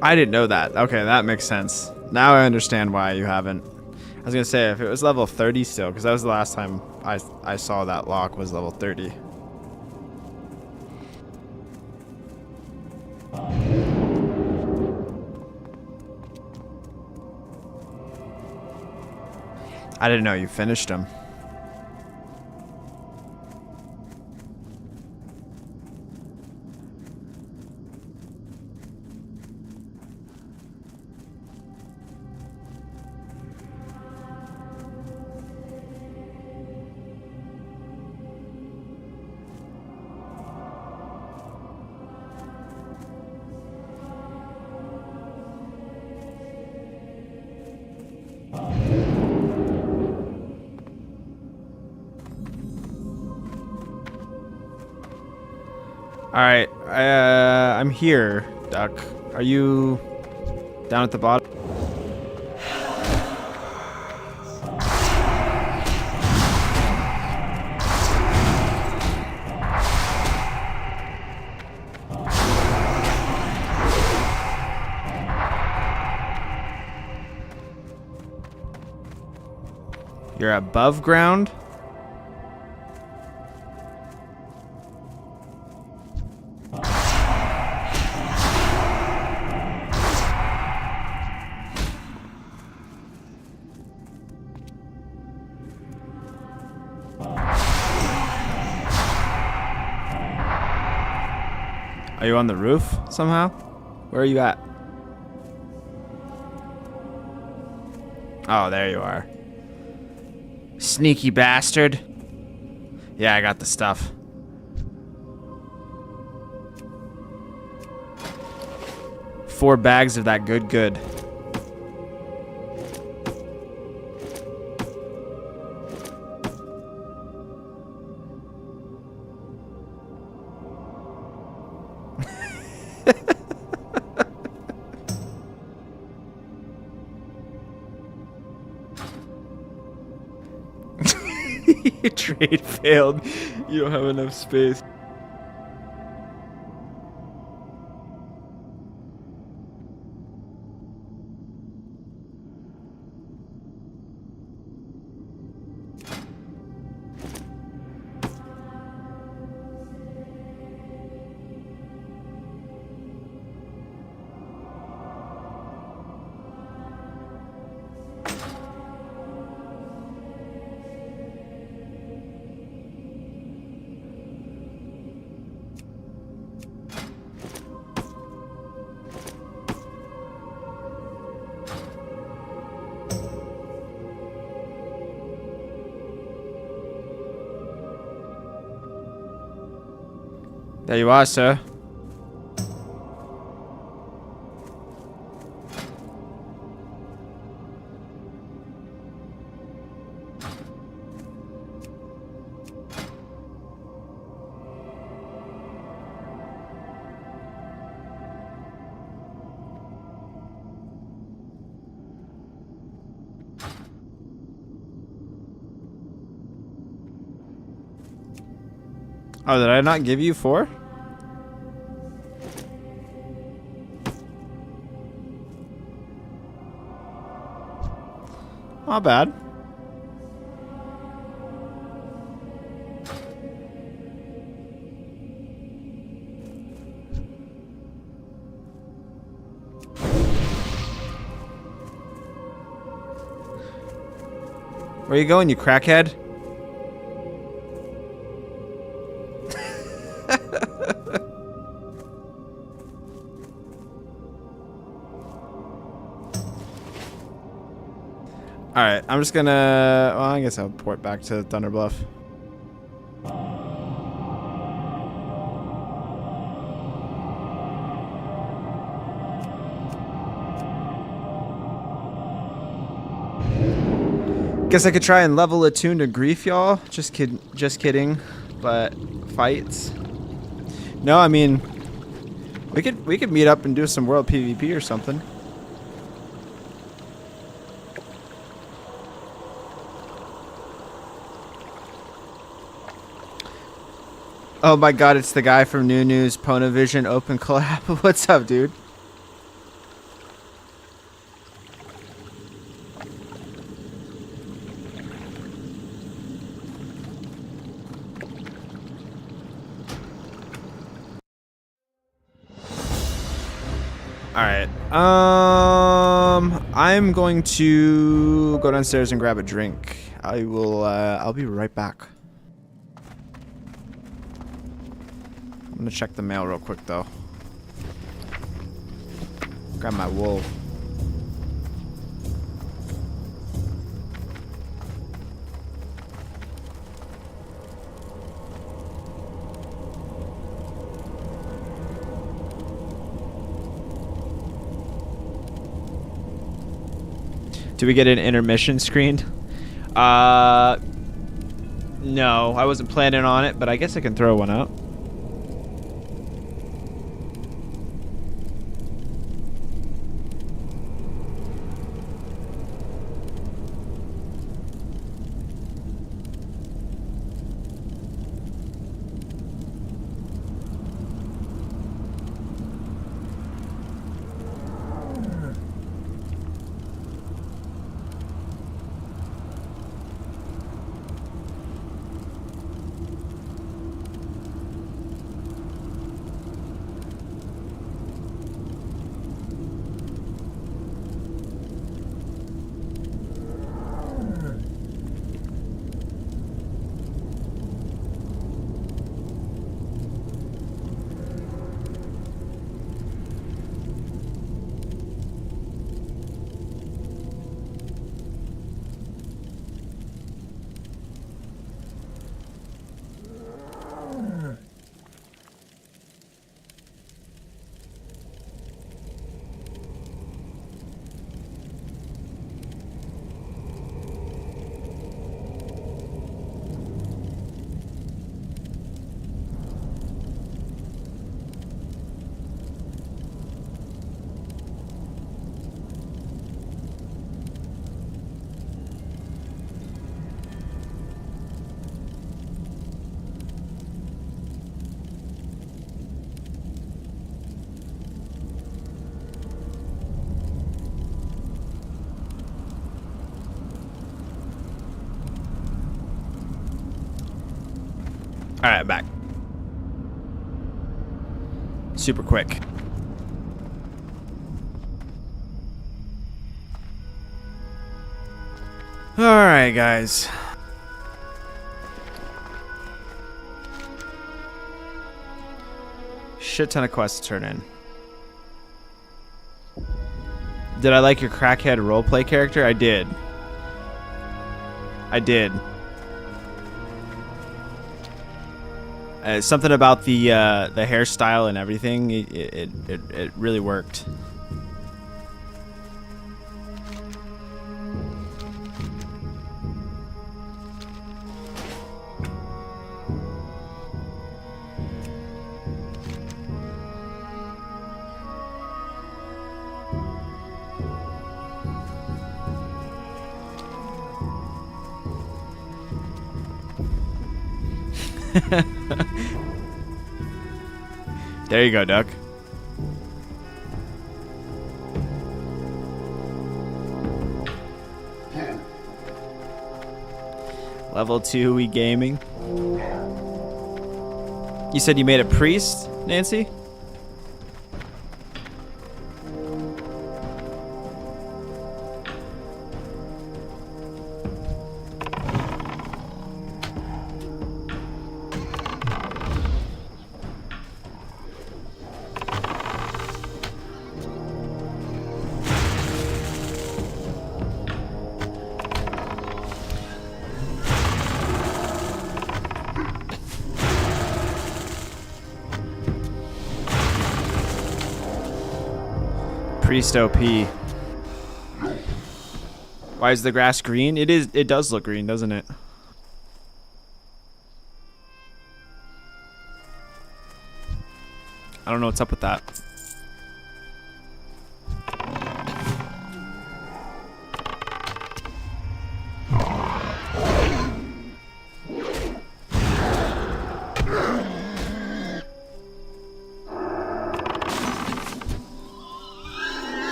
I didn't know that. Okay, that makes sense. Now I understand why you haven't. I was gonna say, if it was level 30 still, because that was the last time I saw that lock was level 30. I didn't know you finished him. Alright, I'm here, Duck. Are you down at the bottom? You're above ground? Are you on the roof somehow? Where are you at? Oh, there you are. Sneaky bastard. Yeah, I got the stuff. Four bags of that good. Trade failed. You don't have enough space. There you are, sir. Oh, did I not give you 4? Not bad. Where you going, you crackhead? Alright, I'm just gonna... Well, I guess I'll port back to Thunder Bluff. Guess I could try and level a tune to grief, y'all. Just kidding. But fights. No, I mean, we could meet up and do some world PvP or something. Oh my god, it's the guy from New News, Ponavision, Open Collab. What's up, dude? Alright, I'm going to go downstairs and grab a drink. I'll be right back. I'm gonna check the mail real quick though. Grab my wool. Do we get an intermission screen? No, I wasn't planning on it, but I guess I can throw one out. All right, back. Super quick. All right, guys. Shit ton of quests to turn in. Did I like your crackhead roleplay character? I did. I did. Something about the hairstyle and everything. It really worked. There you go, Duck. Level 2 Wii gaming. You said you made a priest, Nancy? Priest OP. Why is the grass green? It is. It does look green, doesn't it? I don't know what's up with that.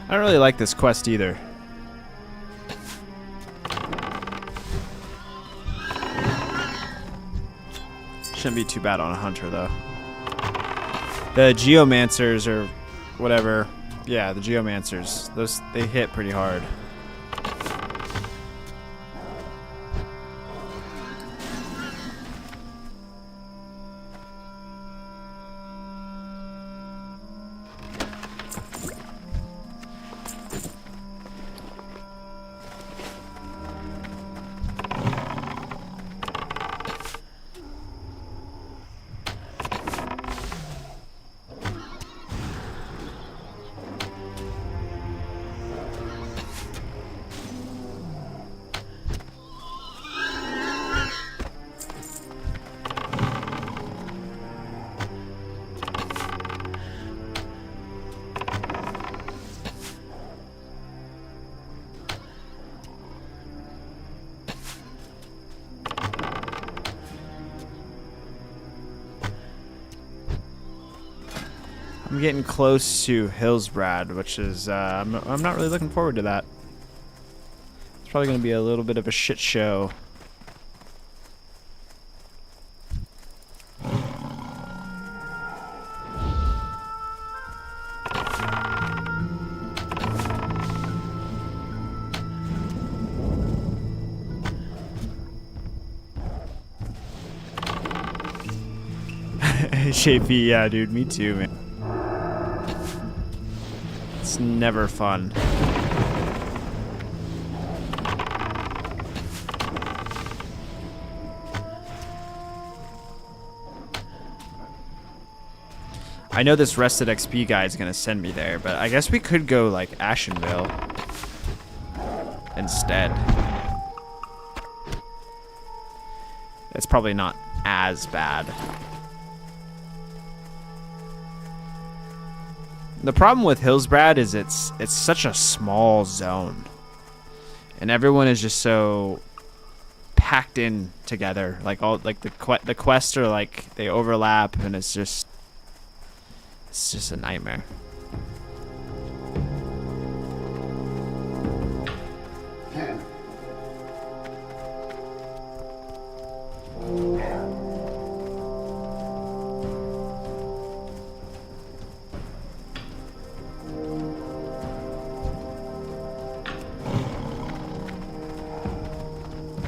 I don't really like this quest either. Shouldn't be too bad on a hunter though. The geomancers or whatever. Yeah, the geomancers. Those, they hit pretty hard. I'm getting close to Hillsbrad, which is, I'm not really looking forward to that. It's probably going to be a little bit of a shit show. Shapey, yeah, dude, me too, man. It's never fun. I know this rested XP guy is gonna send me there, but I guess we could go like Ashenvale instead. It's probably not as bad. The problem with Hillsbrad is it's such a small zone, and everyone is just so packed in together. Like all like the quests are like they overlap, and it's just a nightmare.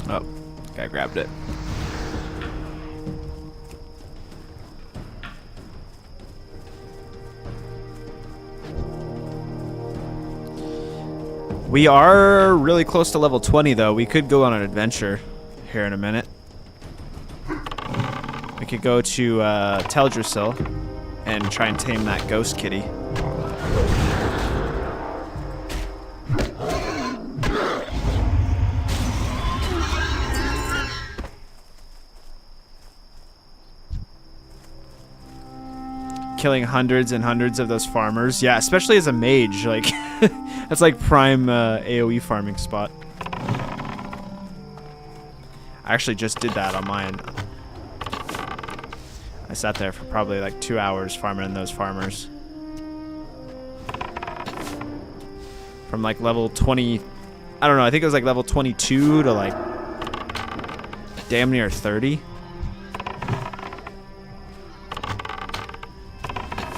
Oh, guy grabbed it. We are really close to level 20 though. We could go on an adventure here in a minute. We could go to Teldrassil and try and tame that ghost kitty. Killing hundreds and hundreds of those farmers. Yeah, especially as a mage. Like, that's like prime AoE farming spot. I actually just did that on mine. I sat there for probably like 2 hours farming those farmers. From like level 20, I don't know, I think it was like level 22 to like damn near 30.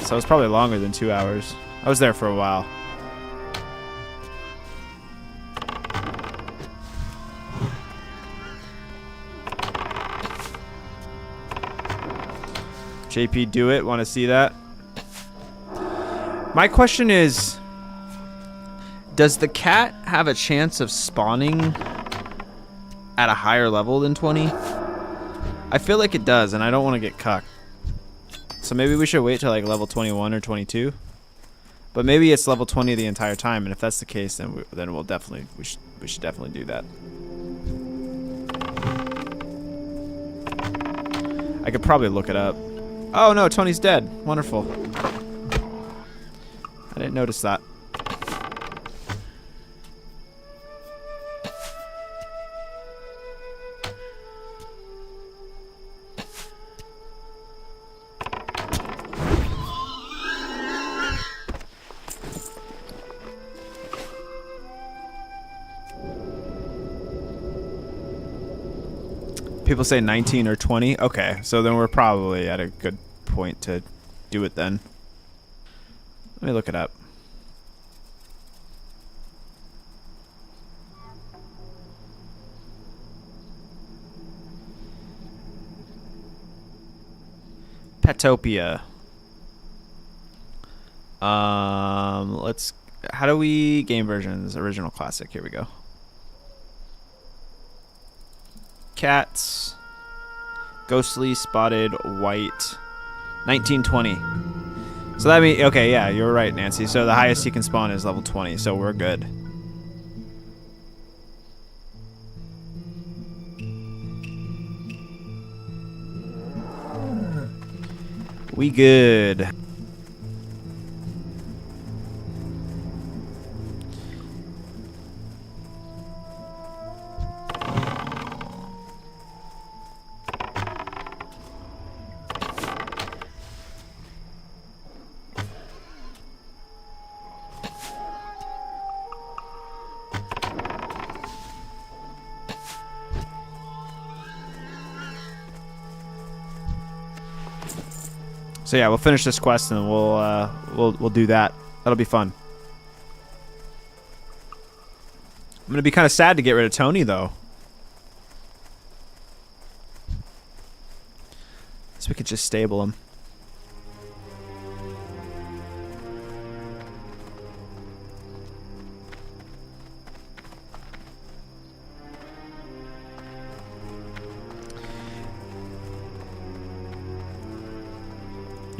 So it was probably longer than 2 hours. I was there for a while. JP, do it. Want to see that? My question is, does the cat have a chance of spawning at a higher level than 20? I feel like it does, and I don't want to get cucked. So maybe we should wait till like level 21 or 22. But maybe it's level 20 the entire time, and if that's the case, then we'll definitely we should definitely do that. I could probably look it up. Oh no, Tony's dead. Wonderful. I didn't notice that. People say 19 or 20. Okay, so then we're probably at a good point to do it then. Let me look it up. Petopia. Let's. How do we game versions? Original, classic. Here we go. Cats. Ghostly, spotted, white. 1920. So that means, okay, yeah, you're right, Nancy. So the highest you can spawn is level 20, so we're good. We good. So yeah, we'll finish this quest and we'll do that. That'll be fun. I'm gonna be kind of sad to get rid of Tony though. So we could just stable him.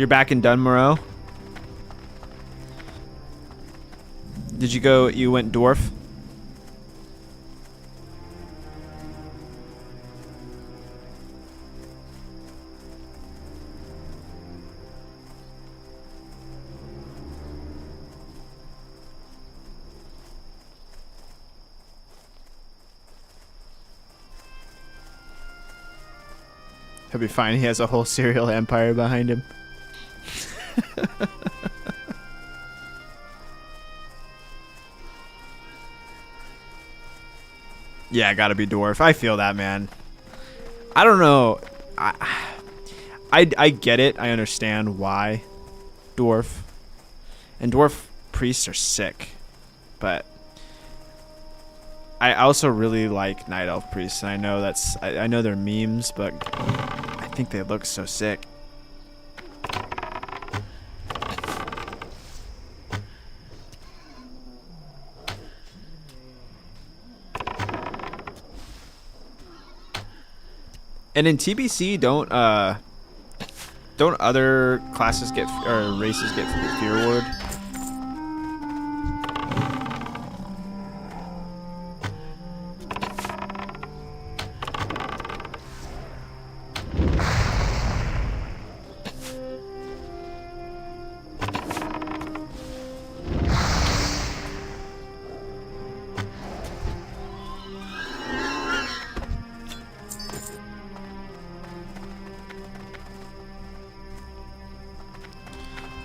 You're back in Dunmorrow? Did you go, you went dwarf? He'll be fine. He has a whole serial empire behind him. Yeah, gotta be dwarf. I feel that, man. I don't know. I get it. I understand why dwarf. And dwarf priests are sick. But I also really like night elf priests. And I know that's I know they're memes, but I think they look so sick. And in TBC, don't other classes get or races get fear ward?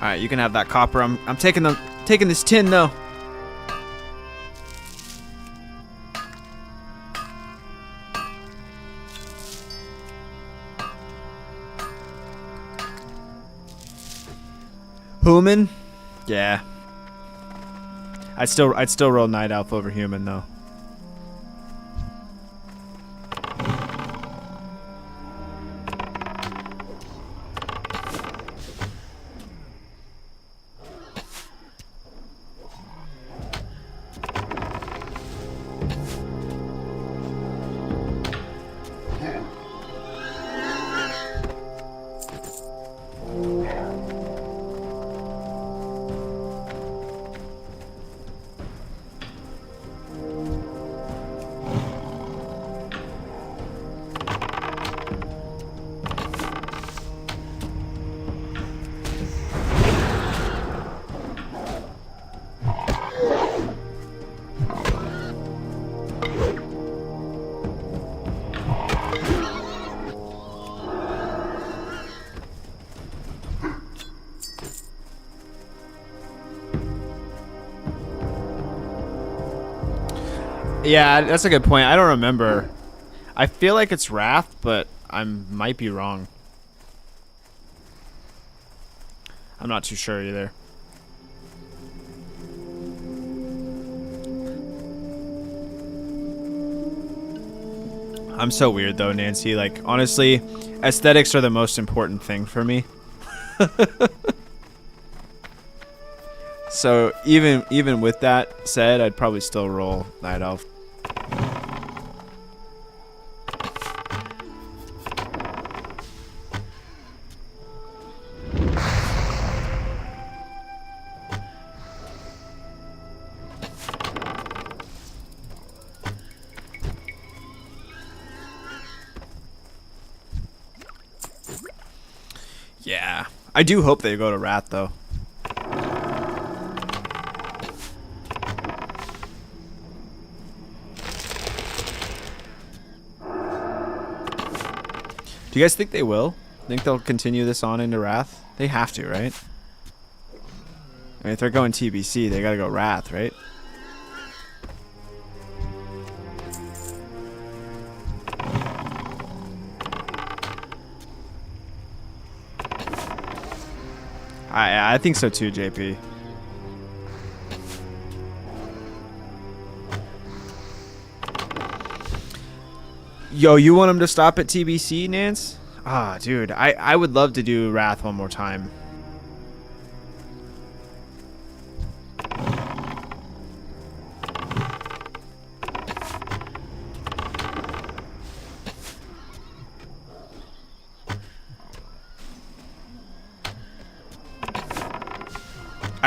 All right, you can have that copper. I'm taking this tin though. Human? Yeah. I'd still roll night elf over human though. Yeah, that's a good point. I don't remember. I feel like it's Wrath, but I might be wrong. I'm not too sure either. I'm so weird though, Nancy. Like, honestly, aesthetics are the most important thing for me. So even with that said, I'd probably still roll Night Elf. Yeah, I do hope they go to Wrath though. Do you guys think they will? Think they'll continue this on into Wrath? They have to, right? I mean, if they're going TBC, they gotta go Wrath, right? I think so too, JP. Yo, you want him to stop at TBC, Nance? Ah, dude, I would love to do Wrath one more time.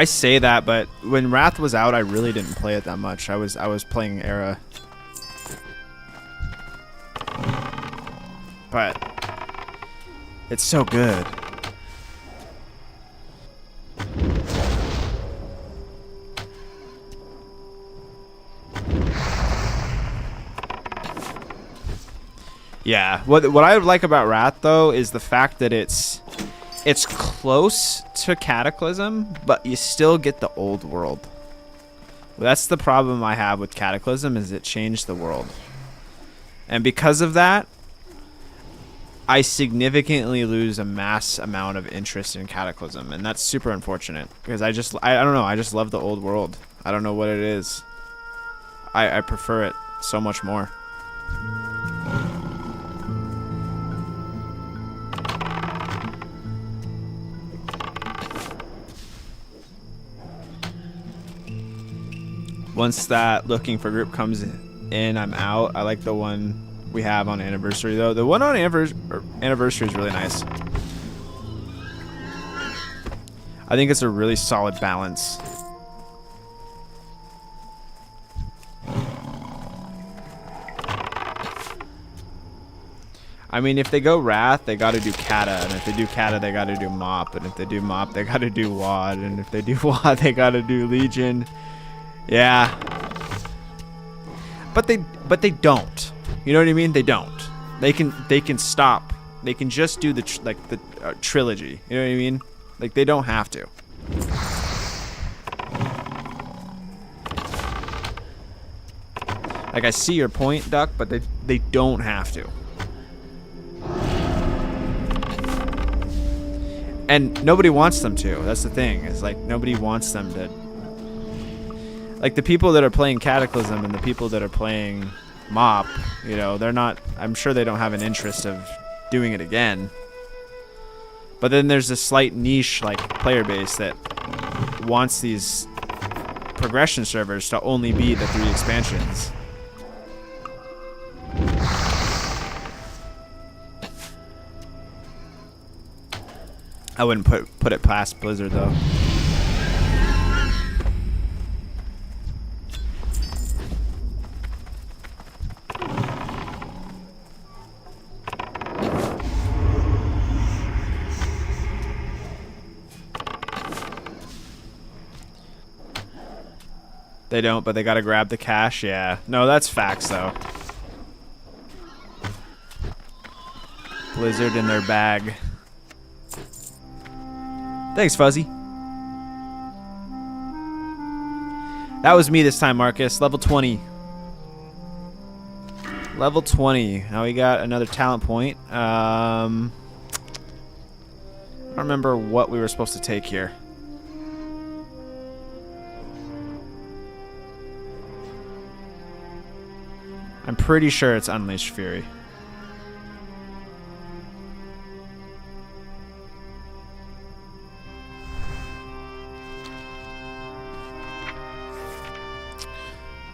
I say that, but when Wrath was out, I really didn't play it that much. I was playing Era. But it's so good. Yeah, what I like about Wrath though is the fact that it's close to Cataclysm, but you still get the old world. That's the problem I have with Cataclysm, is it changed the world. And because of that, I significantly lose a mass amount of interest in Cataclysm, and that's super unfortunate because I don't know, I just love the old world. I don't know what it is. I prefer it so much more. Once that looking for group comes in, I'm out. I like the one we have on Anniversary though. The one on Anniversary is really nice. I think it's a really solid balance. I mean, if they go Wrath, they gotta do Kata, and if they do Kata, they gotta do Mop, and if they do Mop, they gotta do Wad, and if they do Wad, they gotta do Legion. Yeah. But they don't. You know what I mean? They don't. They can stop. They can just do the trilogy. You know what I mean? Like, they don't have to. Like, I see your point, Duck, but they don't have to. And nobody wants them to. That's the thing. It's like nobody wants them to. Like, the people that are playing Cataclysm and the people that are playing Mop, you know, they're not. I'm sure they don't have an interest of doing it again. But then there's a slight niche, like, player base that wants these progression servers to only be the 3 expansions. I wouldn't put it past Blizzard though. They don't, but they gotta grab the cash. Yeah, no, that's facts though. Blizzard in their bag. Thanks, Fuzzy. That was me this time, Marcus. Level 20. Level 20. Now we got another talent point. I don't remember what we were supposed to take here. I'm pretty sure it's Unleashed Fury.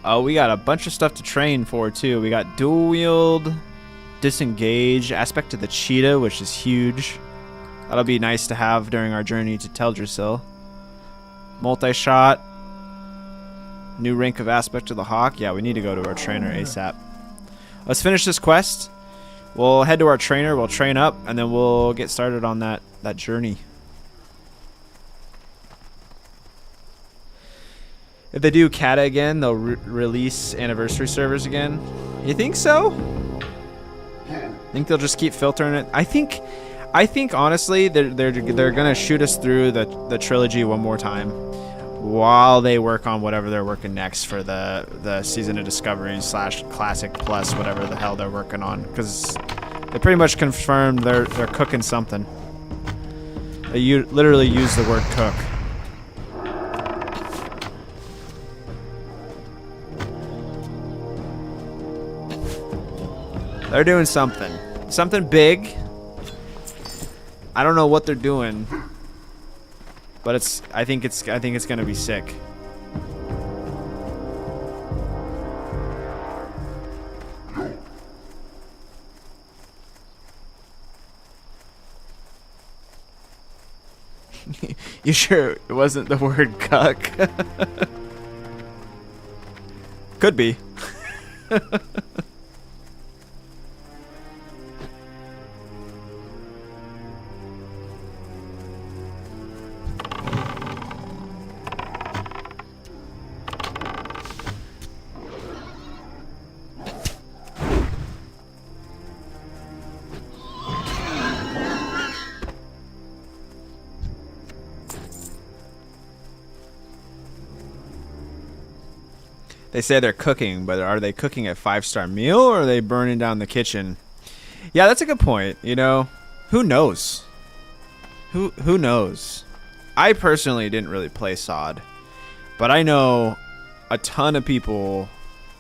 Oh, we got a bunch of stuff to train for, too. We got Dual Wield, Disengage, Aspect of the Cheetah, which is huge. That'll be nice to have during our journey to Teldrassil. Multi-Shot. New rank of Aspect of the Hawk. Yeah, we need to go to our trainer ASAP. Let's finish this quest. We'll head to our trainer, we'll train up, and then we'll get started on that journey. If they do Kata again, they'll release Anniversary servers again. You think so? Think they'll just keep filtering it? I think honestly they're gonna shoot us through the trilogy one more time while they work on whatever they're working next for the Season of Discovery / Classic Plus, whatever the hell they're working on, because they pretty much confirmed they're cooking something. They literally use the word cook. They're doing something. Something big. I don't know what they're doing. But I think it's gonna be sick. You sure it wasn't the word cuck? Could be. They say they're cooking, but are they cooking a 5-star meal or are they burning down the kitchen? Yeah, that's a good point. You know, who knows? Who knows? I personally didn't really play COD, but I know a ton of people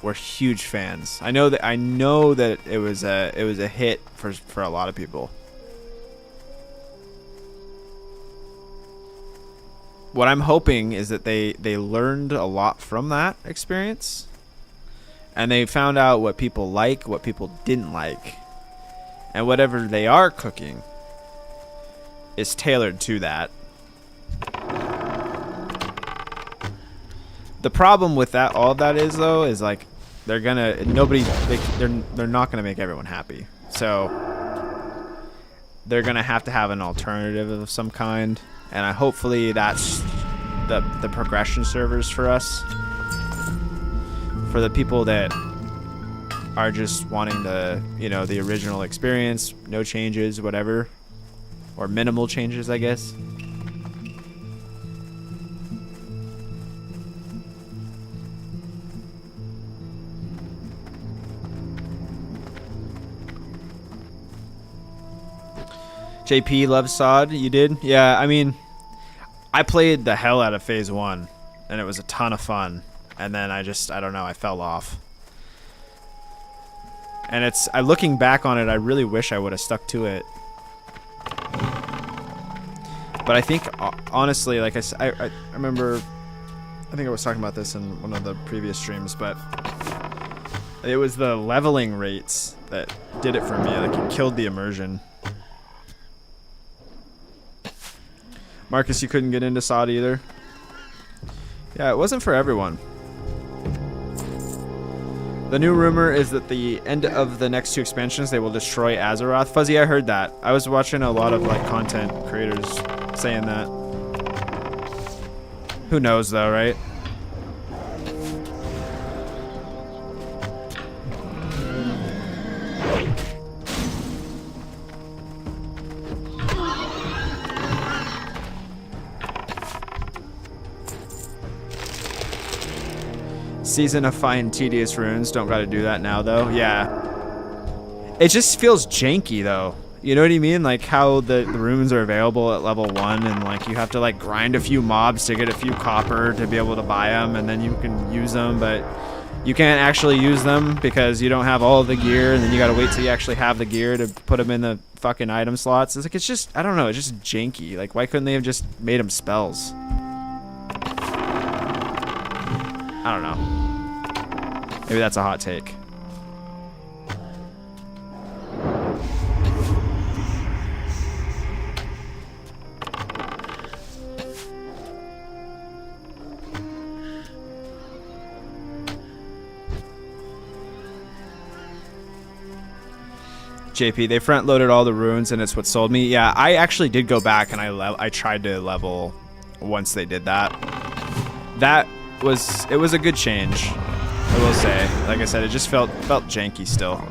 were huge fans. I know that it was a hit for a lot of people. What I'm hoping is that they learned a lot from that experience, and they found out what people like, what people didn't like, and whatever they are cooking is tailored to that. The problem with that, all of that is though, is like they're not gonna make everyone happy. So they're gonna have to have an alternative of some kind. And hopefully that's the progression servers for us. For the people that are just wanting the original experience, no changes, whatever. Or minimal changes, I guess. JP loves COD. You did? Yeah, I mean, I played the hell out of Phase 1, and it was a ton of fun. And then I don't know, I fell off. And looking back on it, I really wish I would have stuck to it. But I think, honestly, like I remember, I think I was talking about this in one of the previous streams, but it was the leveling rates that did it for me. Like, it killed the immersion. Marcus, you couldn't get into COD either? Yeah, it wasn't for everyone. The new rumor is that the end of the next 2 expansions, they will destroy Azeroth. Fuzzy, I heard that. I was watching a lot of like content creators saying that. Who knows though, right? Season of fine tedious runes. Don't gotta do that now though. Yeah. It just feels janky though. You know what I mean? Like how the runes are available at level 1 and like you have to like grind a few mobs to get a few copper to be able to buy them, and then you can use them, but you can't actually use them because you don't have all of the gear, and then you gotta wait till you actually have the gear to put them in the fucking item slots. It's like, it's just, I don't know, it's just janky. Like, why couldn't they have just made them spells? I don't know. Maybe that's a hot take. JP, they front loaded all the runes and it's what sold me. Yeah, I actually did go back and I tried to level once they did that. It was a good change, I will say. Like I said, it just felt janky still.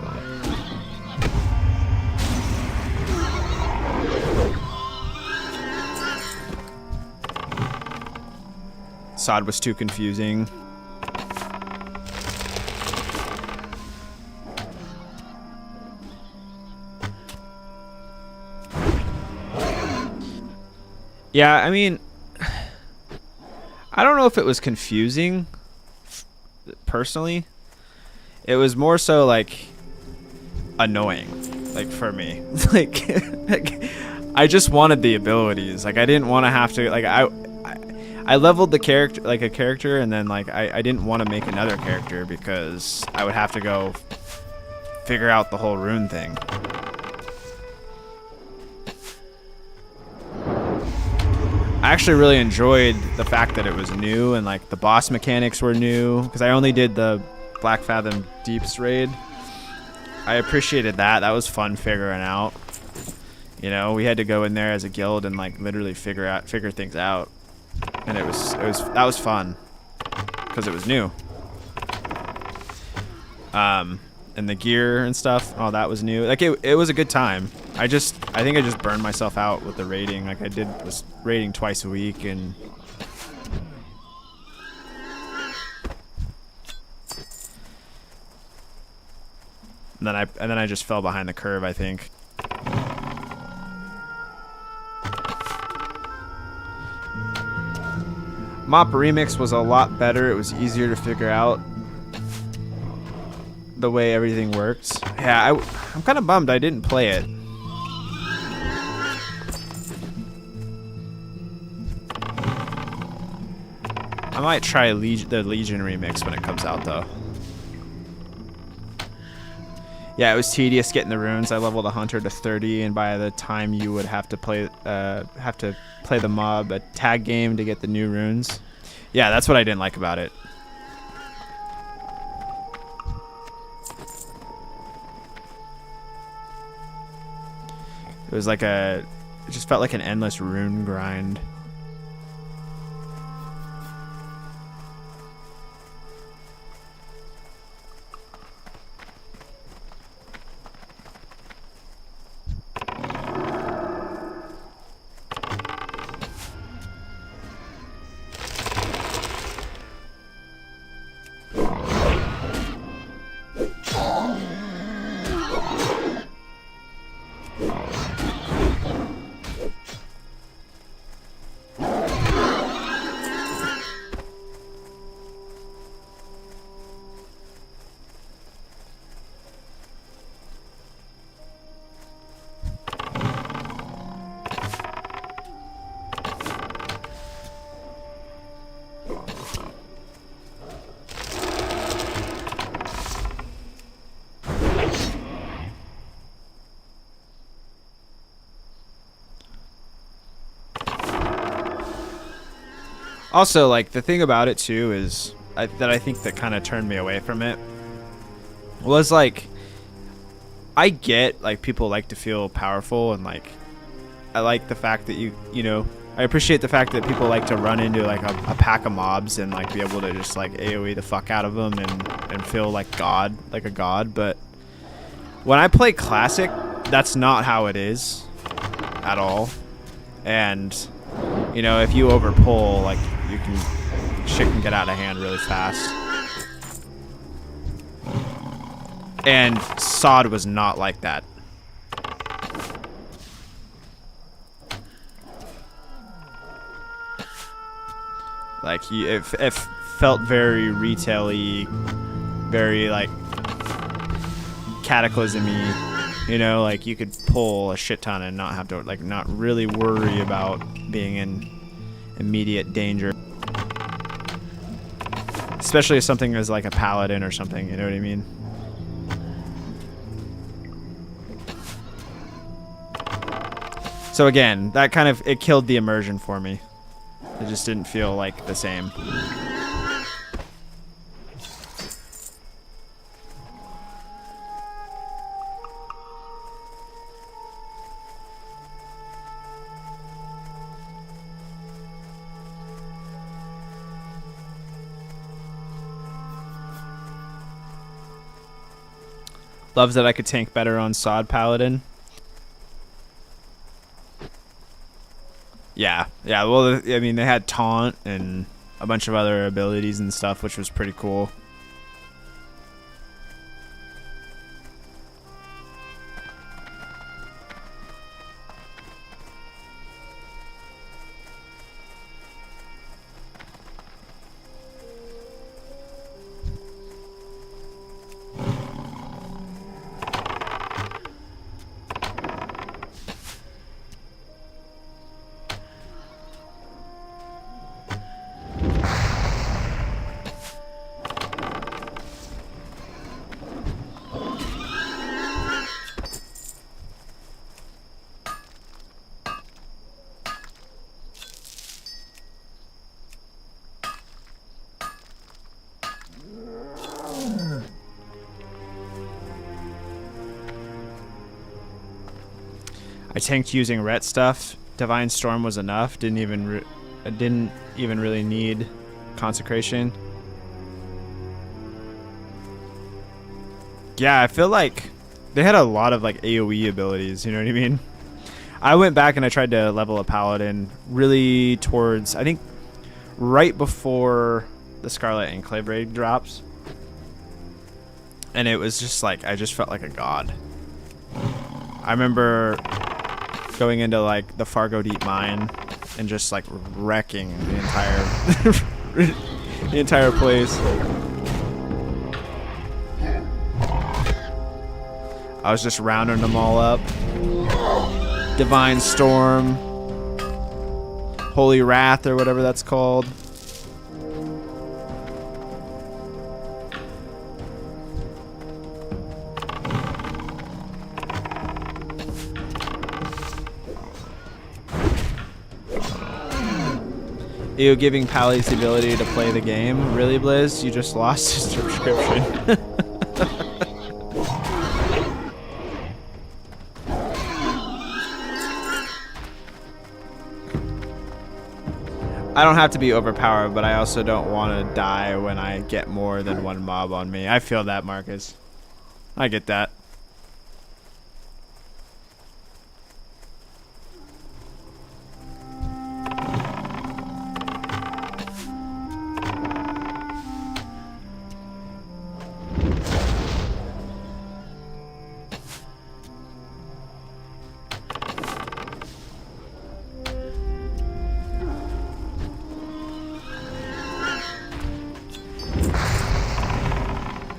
SOD was too confusing. Yeah, I mean, I don't know if it was confusing, personally. It was more so, like, annoying, like, for me. like, I just wanted the abilities. Like, I didn't want to have to, like, I leveled the character, like, a character, and then, like, I didn't want to make another character because I would have to go figure out the whole rune thing. I actually really enjoyed the fact that it was new and like the boss mechanics were new, because I only did the Black Fathom Deeps raid. I appreciated that. That was fun figuring out. You know, we had to go in there as a guild and like literally figure things out, and that was fun because it was new. And the gear and stuff, oh, that was new. Like it was a good time. I think I just burned myself out with the raiding. Like was raiding twice a week, and then I just fell behind the curve, I think. Mop Remix was a lot better. It was easier to figure out the way everything works. Yeah, I'm kind of bummed I didn't play it. I might try the Legion remix when it comes out, though. Yeah, it was tedious getting the runes. I leveled a hunter to 30, and by the time you would have to play the mob a tag game to get the new runes. Yeah, that's what I didn't like about it. It was like it just felt like an endless rune grind. Also, like, the thing about it too is that I think that kind of turned me away from it was like, I get like people like to feel powerful, and like I like the fact that you know, I appreciate the fact that people like to run into like a pack of mobs and like be able to just like AoE the fuck out of them and feel like a god. But when I play classic, that's not how it is at all. And you know, if you overpull, like, shit can get out of hand really fast. And Sod was not like that. Like, it felt very retail-y, very, like, cataclysm-y. You know, like, you could pull a shit ton and not have to, like, not really worry about being in immediate danger. Especially if something is like a paladin or something, you know what I mean? So again, that kind of, it killed the immersion for me. It just didn't feel like the same. Loves that I could tank better on Sod Paladin. Yeah, well, I mean, they had Taunt and a bunch of other abilities and stuff, which was pretty cool. I tanked using ret stuff. Divine Storm was enough. Didn't even really need consecration. Yeah, I feel like they had a lot of like AoE abilities, you know what I mean? I went back and I tried to level a paladin really towards, I think, right before the Scarlet Enclave raid drops. And it was just like, I just felt like a god. I remember going into like the Fargo Deep Mine and just like wrecking the entire the entire place. I was just rounding them all up. Divine Storm, Holy Wrath, or whatever that's called. You giving Pally's the ability to play the game. Really, Blizz? You just lost his subscription. I don't have to be overpowered, but I also don't want to die when I get more than one mob on me. I feel that, Marcus. I get that.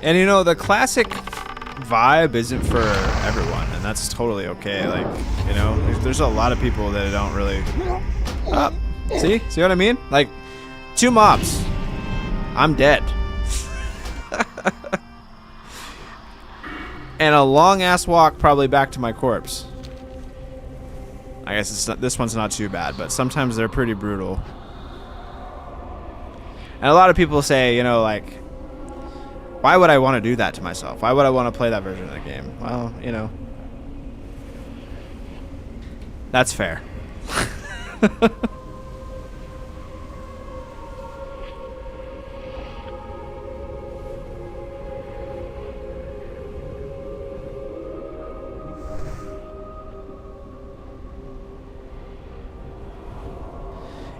And you know, the classic vibe isn't for everyone, and that's totally okay. Like, you know, there's a lot of people that don't really... See what I mean? Like, 2 mobs. I'm dead. And a long-ass walk probably back to my corpse. I guess it's not, this one's not too bad, but sometimes they're pretty brutal. And a lot of people say, you know, like, why would I want to do that to myself? Why would I want to play that version of the game? Well, you know, that's fair.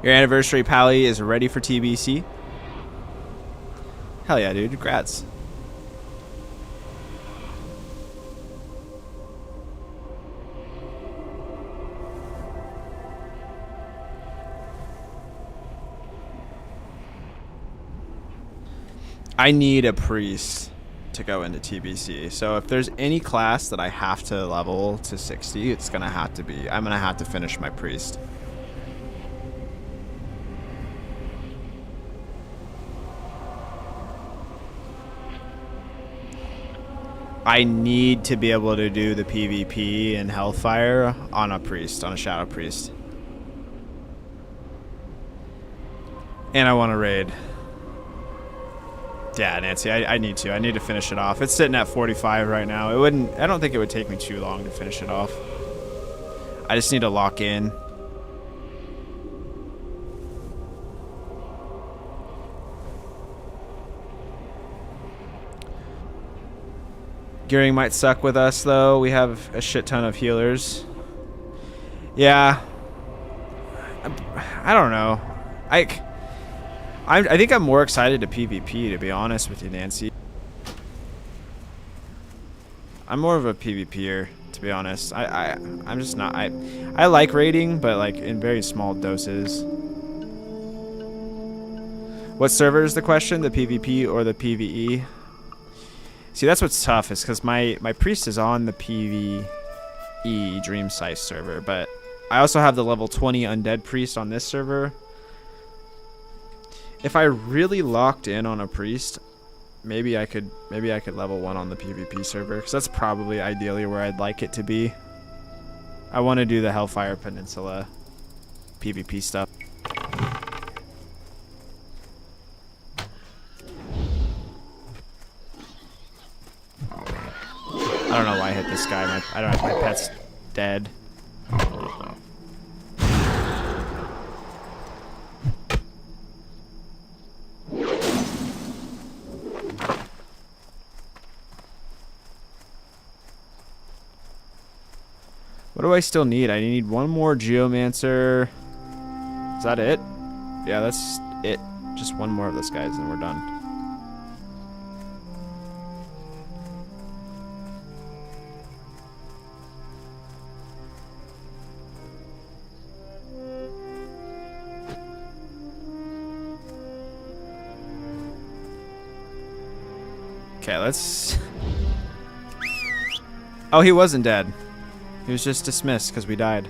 Your anniversary pally is ready for TBC. Hell yeah, dude. Congrats. I need a priest to go into TBC. So if there's any class that I have to level to 60, it's going to have to be... I'm going to have to finish my priest. I need to be able to do the PvP and Hellfire on a priest, on a Shadow Priest. And I want to raid. Yeah, Nancy, I need to. I need to finish it off. It's sitting at 45 right now. It wouldn't... I don't think it would take me too long to finish it off. I just need to lock in. Gearing might suck with us, though. We have a shit ton of healers. Yeah. I don't know. I think I'm more excited to PvP, to be honest with you, Nancy. I'm more of a PvPer, to be honest. I'm just not... I like raiding, but like in very small doses. What server is the question? The PvP or the PvE? See, that's what's tough, is because my priest is on the PvE Dream Size server, but I also have the level 20 undead priest on this server. If I really locked in on a priest, maybe I could level 1 on the PvP server, because that's probably ideally where I'd like it to be. I want to do the Hellfire Peninsula PvP stuff. I don't know why I hit this guy. My pet's dead. What do I still need? I need one more Geomancer. Is that it? Yeah, that's it. Just one more of those guys and we're done. Okay, let's... Oh, he wasn't dead. He was just dismissed because we died.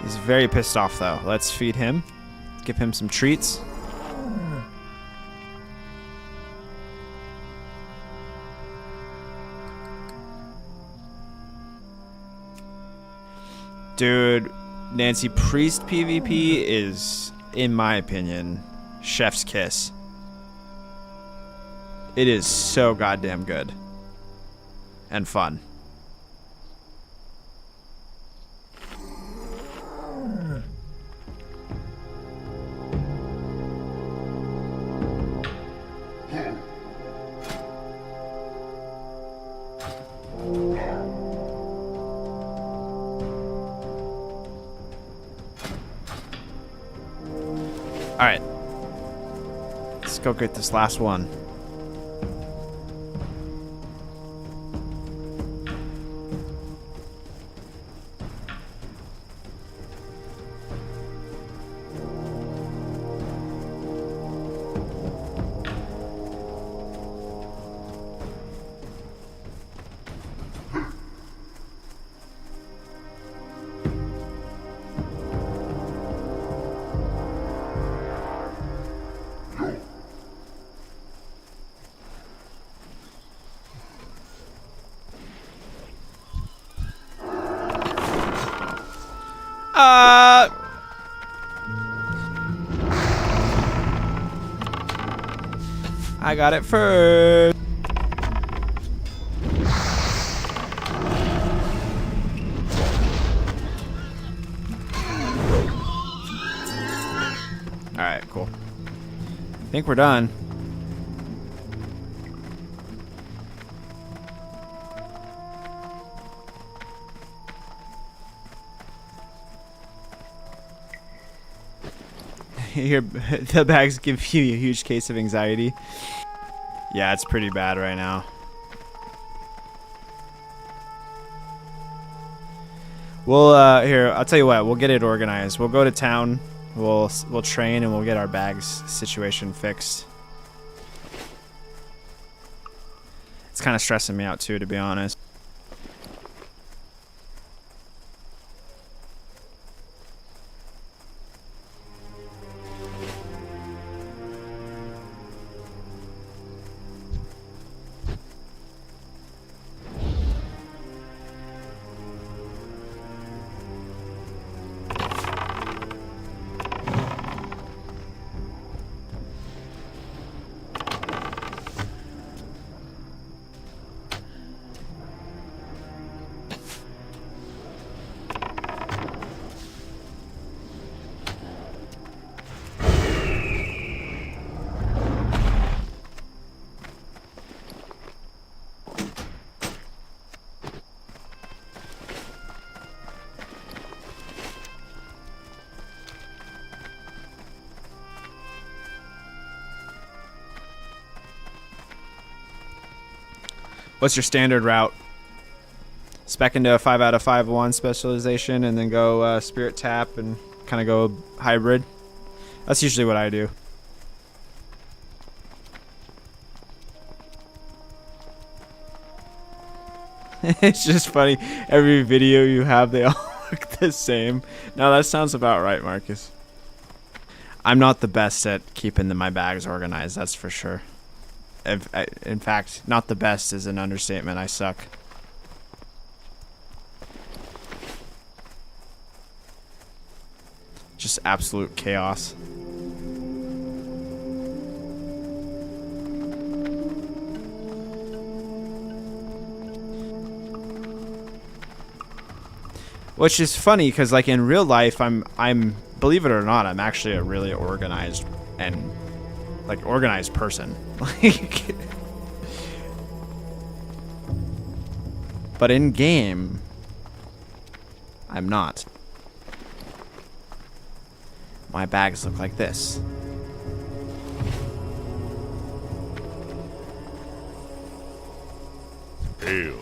He's very pissed off, though. Let's feed him. Give him some treats. Dude, Nancy Priest PvP is, in my opinion, chef's kiss. It is so goddamn good. And fun. Alright. Let's go get this last one. I got it first. All right, cool. I think we're done. Here, the bags give you a huge case of anxiety. Yeah, it's pretty bad right now. We'll here, I'll tell you what, we'll get it organized. We'll go to town, we'll train, and we'll get our bags situation fixed. It's kind of stressing me out too, to be honest. What's your standard route? Spec into a 5 out of 5 1 specialization and then go spirit tap and kind of go hybrid. That's usually what I do. It's just funny. Every video you have, they all look the same. No, that sounds about right, Marcus. I'm not the best at keeping my bags organized, that's for sure. In fact, not the best is an understatement. I suck. Just absolute chaos. Which is funny because, like, in real life, I'm believe it or not, I'm actually a really organized and organized person. Like, But in game, I'm not. My bags look like this. Hail.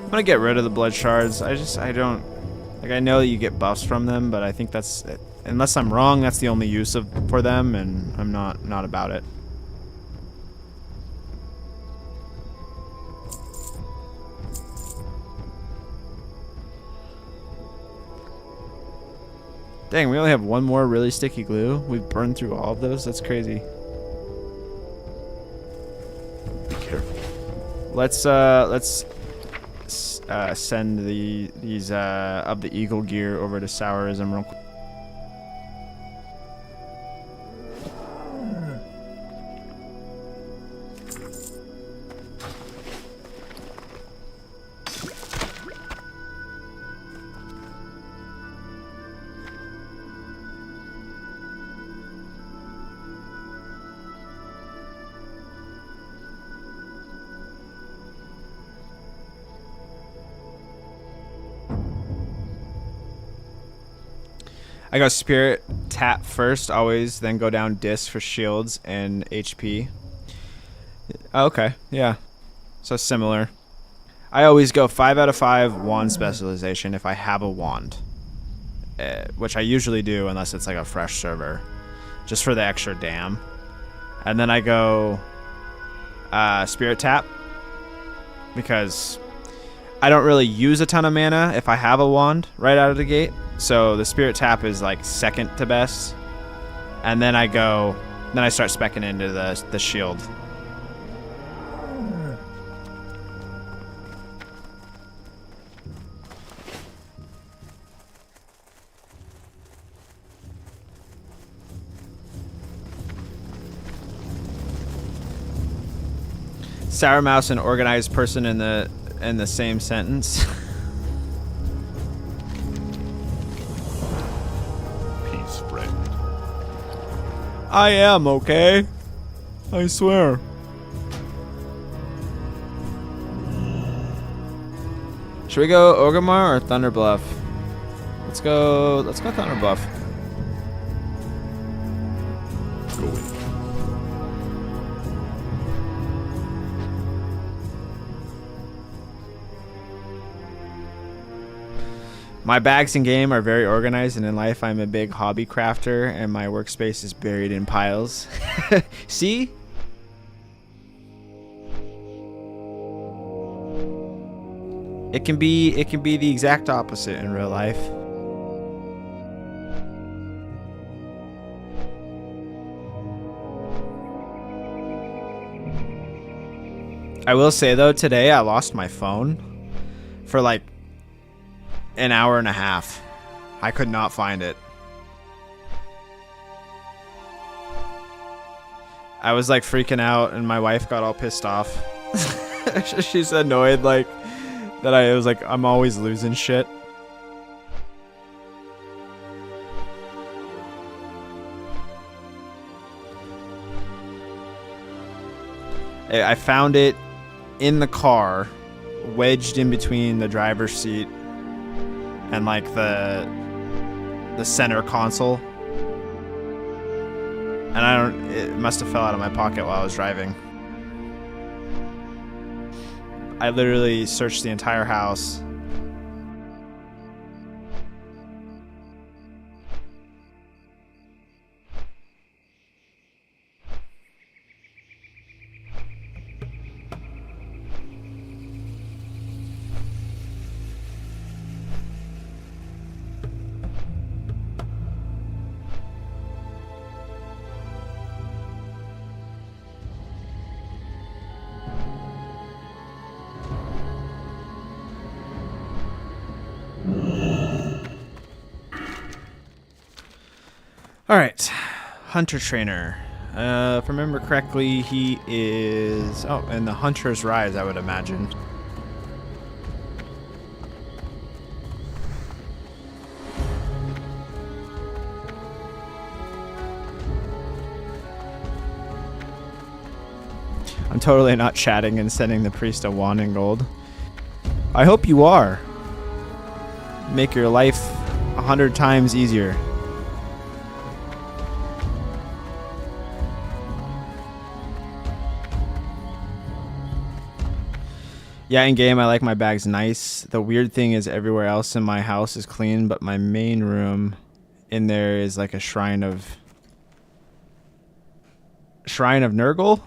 I'm gonna get rid of the blood shards. I don't, like, I know that you get buffs from them, but I think that's, unless I'm wrong, that's the only use for them, and I'm not about it. Dang, we only have one more really sticky glue. We've burned through all of those. That's crazy. Be careful. Let's send these of the eagle gear over to Sourism real quick. I go spirit tap first, always, then go down disc for shields and HP. Okay, yeah. So similar. I always go 5 out of 5 wand specialization if I have a wand. Which I usually do unless it's like a fresh server. Just for the extra dam. And then I go spirit tap. Because I don't really use a ton of mana if I have a wand right out of the gate. So the spirit tap is like second to best. And then I start speccing into the shield. Sour mouse and organized person in the same sentence. Peace, friend. I am, okay? I swear. Should we go Orgrimmar or Thunderbluff? Let's go Thunderbluff. Go in. My bags in game are very organized, and in life I'm a big hobby crafter, and my workspace is buried in piles. See? It can be the exact opposite in real life. I will say though, today I lost my phone for like an hour and a half. I could not find it. I was like freaking out, and my wife got all pissed off. She's annoyed like that I was like, I'm always losing shit. I found it in the car, wedged in between the driver's seat and like the center console. And it must have fell out of my pocket while I was driving. I literally searched the entire house. All right, Hunter Trainer. If I remember correctly, he is... Oh, and the Hunter's Rise, I would imagine. I'm totally not chatting and sending the priest a wand and gold. I hope you are. Make your life 100 times easier. Yeah, in game I like my bags nice. The weird thing is everywhere else in my house is clean, but my main room in there is like a shrine of Nurgle?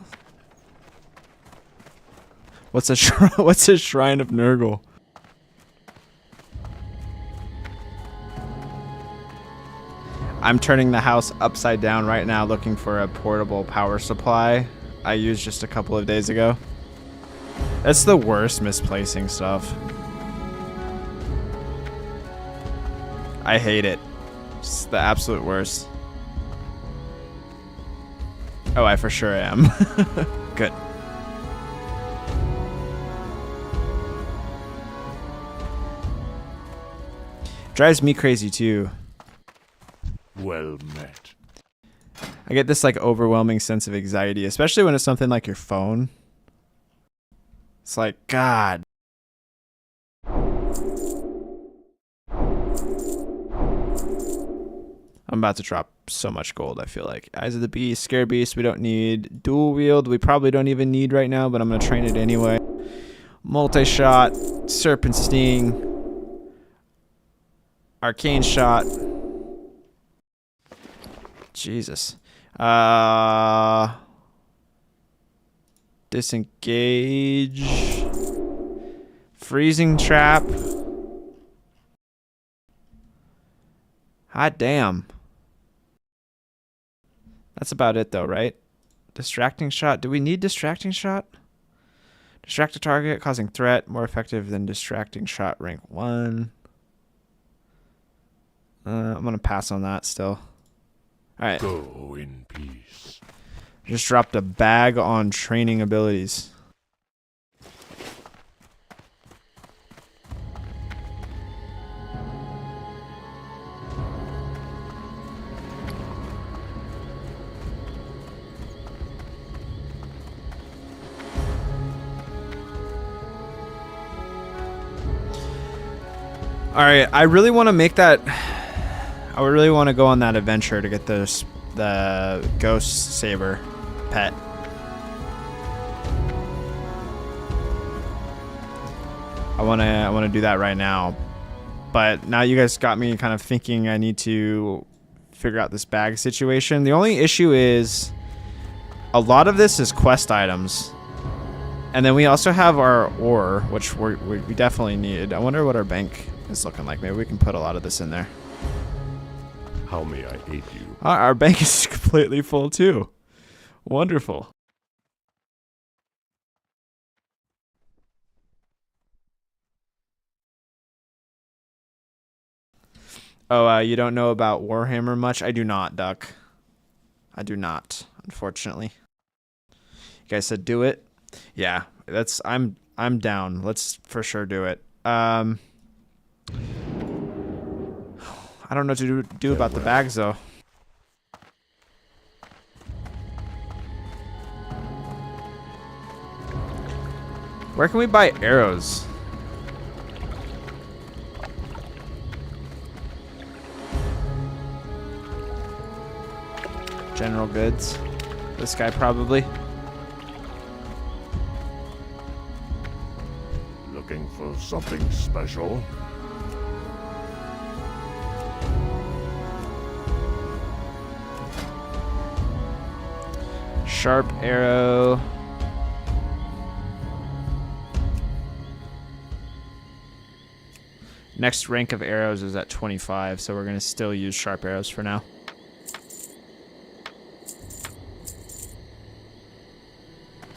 What's a shrine of Nurgle? I'm turning the house upside down right now looking for a portable power supply I used just a couple of days ago. That's the worst, misplacing stuff. I hate it. It's the absolute worst. Oh, I for sure am. Good. Drives me crazy too. Well met. I get this like overwhelming sense of anxiety, especially when it's something like your phone. It's like, God. I'm about to drop so much gold, I feel like. Eyes of the Beast, Scare Beast, we don't need. Dual Wield, we probably don't even need right now, but I'm going to train it anyway. Multi-Shot, Serpent Sting, Arcane Shot. Jesus. Disengage. Freezing Trap. Hot damn. That's about it though, right? Distracting Shot. Do we need Distracting Shot? Distract a target, causing threat. More effective than Distracting Shot, rank 1. I'm going to pass on that still. Alright. Go in peace. Just dropped a bag on training abilities. Alright, I really want to make that... I would really want to go on that adventure to get the Ghost Saber pet. I want to do that right now. But now you guys got me kind of thinking I need to figure out this bag situation. The only issue is a lot of this is quest items. And then we also have our ore, which we definitely need. I wonder what our bank is looking like. Maybe we can put a lot of this in there. How may I aid you? Our bank is completely full too. Wonderful. Oh, you don't know about Warhammer much? I do not, Duck. I do not, unfortunately. You guys said do it? Yeah, I'm down. Let's for sure do it. I don't know what to do about the bags though. Where can we buy arrows? General goods. This guy probably. Looking for something special? Sharp arrow. Next rank of arrows is at 25, so we're going to still use sharp arrows for now.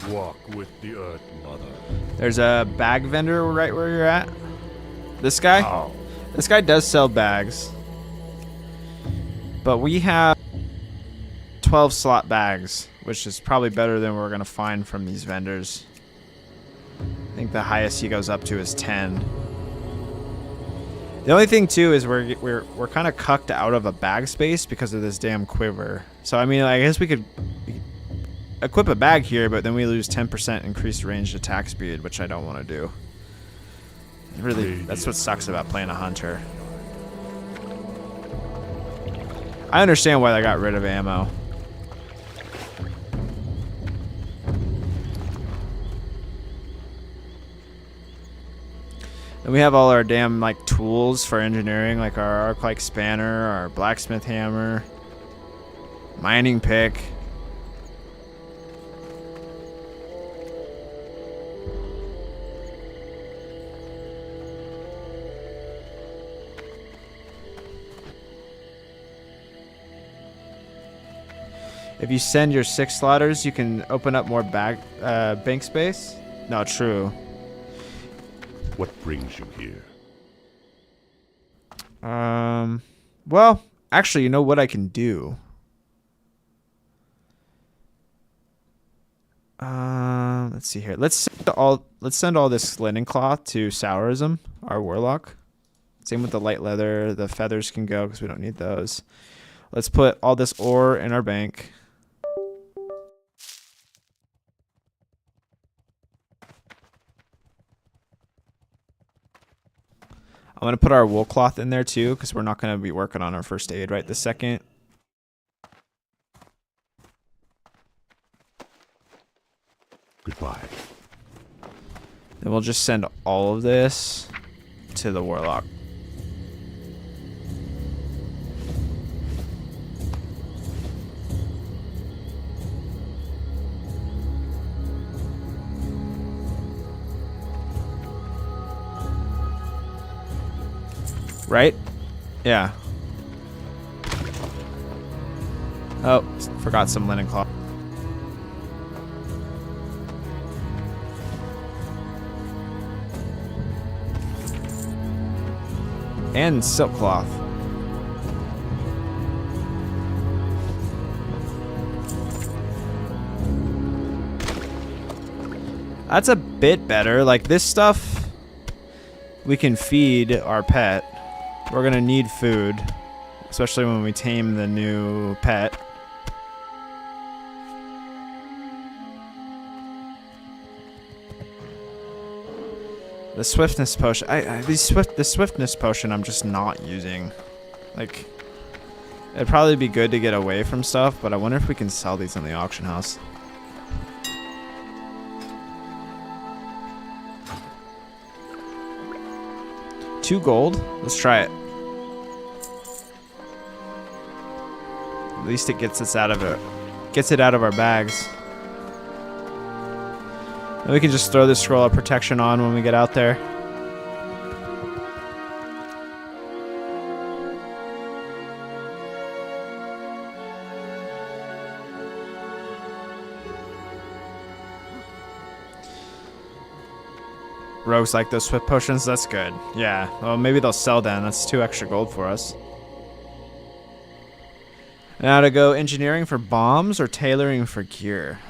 Walk with the Earth Mother. There's a bag vendor right where you're at. This guy? How? This guy does sell bags. But we have 12 slot bags, which is probably better than we're going to find from these vendors. I think the highest he goes up to is 10. The only thing too is we're kind of cucked out of a bag space because of this damn quiver. So I mean, I guess we could equip a bag here, but then we lose 10% increased ranged attack speed, which I don't want to do. Really, that's what sucks about playing a hunter. I understand why they got rid of ammo. And we have all our damn like tools for engineering, like our arc-like spanner, our blacksmith hammer, mining pick. If you send your 6 slaughters, you can open up more bank space. No, true. What brings you here? Well, actually, you know what I can do? Let's see here. Let's send all this linen cloth to Sourism, our warlock. Same with the light leather. The feathers can go because we don't need those. Let's put all this ore in our bank. I'm going to put our wool cloth in there too, because we're not going to be working on our first aid right this second. Goodbye. Then we'll just send all of this to the warlock. Right? Yeah. Oh, forgot some linen cloth. And silk cloth. That's a bit better. Like this stuff, we can feed our pet. We're gonna need food, especially when we tame the new pet. The swiftness potion, the swiftness potion I'm just not using. Like, it'd probably be good to get away from stuff, but I wonder if we can sell these in the auction house. $2 gold? Let's try it. At least it gets us out of it. Gets it out of our bags. And we can just throw this scroll of protection on when we get out there. Rogues like those swift potions, that's good. Yeah, well maybe they'll sell then. That's 2 extra gold for us. Now to go engineering for bombs or tailoring for gear.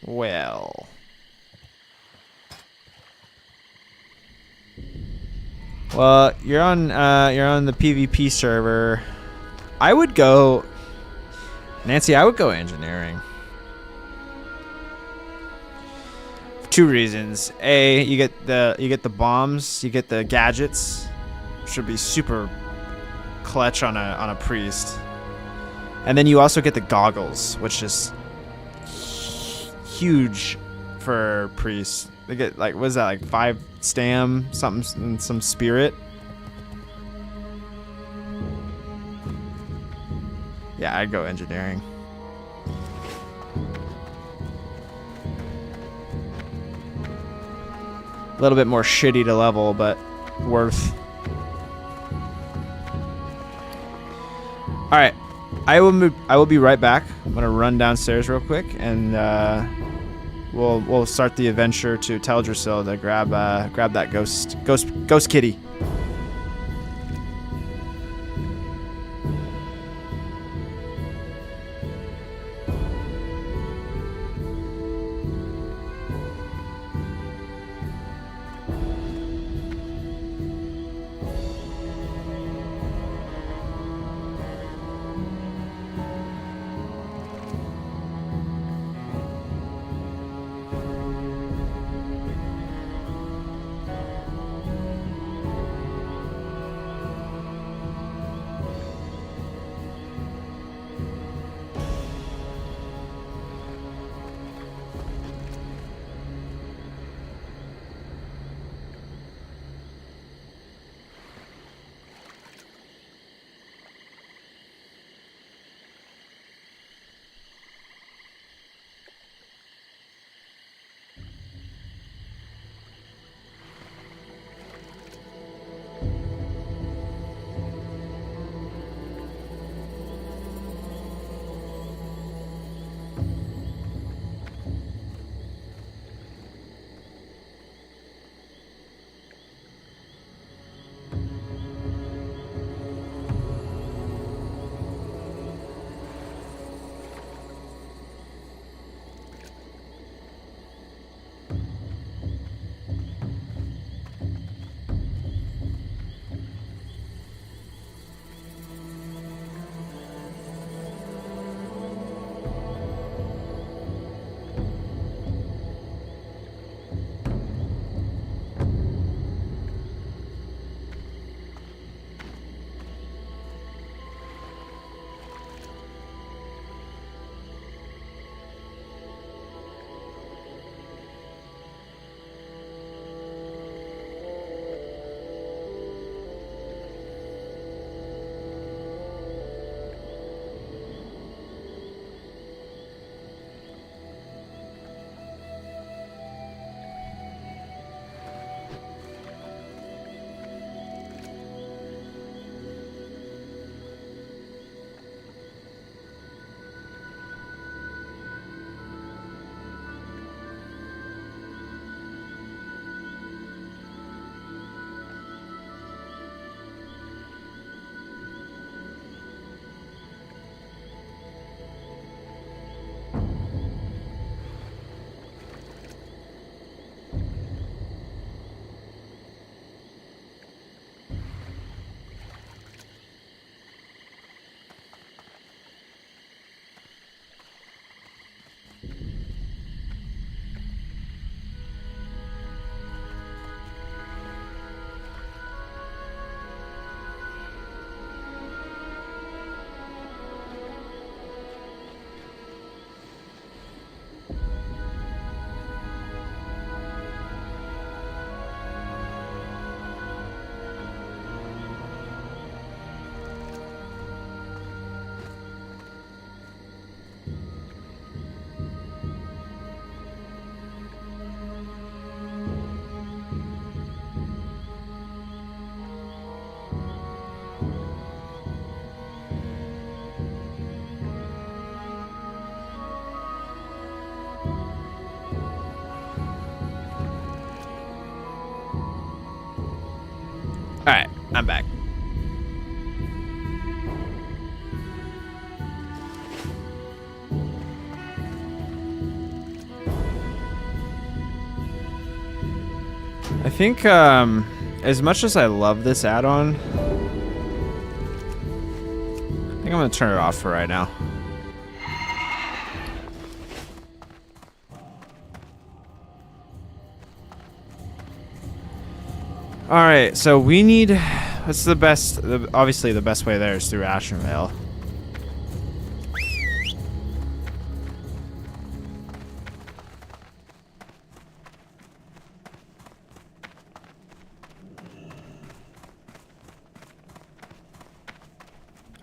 Well. Well, you're on the PvP server. I would go Nancy, I would go engineering. 2 reasons. A, you get the bombs, you get the gadgets, which would be super clutch on a priest. And then you also get the goggles, which is huge for priests. They get like, what is that, like 5 stam, something, and some spirit. Yeah, I'd go engineering. A little bit more shitty to level, but worth. All right, I will be right back. I'm gonna run downstairs real quick, and we'll start the adventure to Teldrassil to grab that ghost kitty. I'm back. I think as much as I love this add-on, I think I'm gonna turn it off for right now. All right, so we need. What's the best? Obviously, the best way there is through Ashenvale.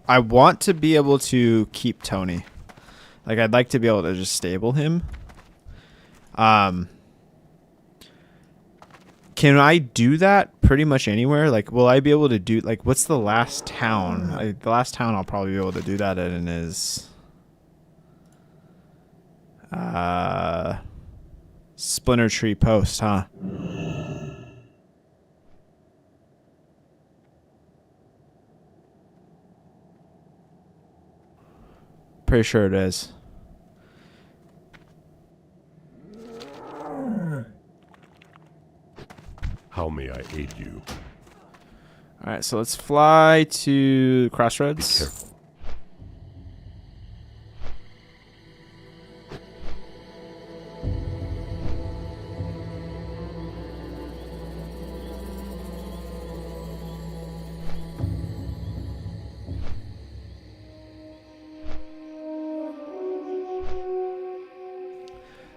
I want to be able to keep Tony. Like, I'd like to be able to just stable him. Can I do that pretty much anywhere? Like, will I be able to do, like, what's the last town? The last town I'll probably be able to do that in is Splinter Tree Post, huh? Pretty sure it is. How may I aid you? All right, so let's fly to Be Crossroads. careful.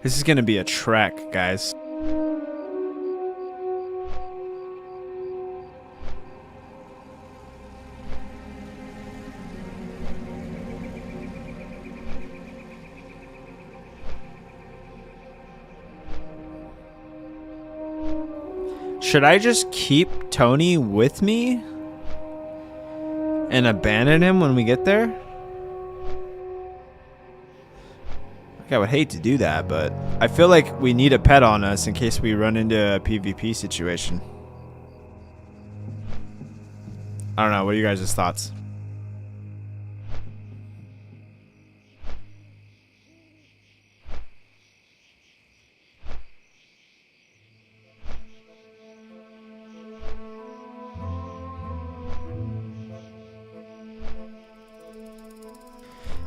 This is gonna be a trek, guys. Should I just keep Tony with me and abandon him when we get there? I would hate to do that, but I feel like we need a pet on us in case we run into a PvP situation. I don't know. What are you guys' thoughts?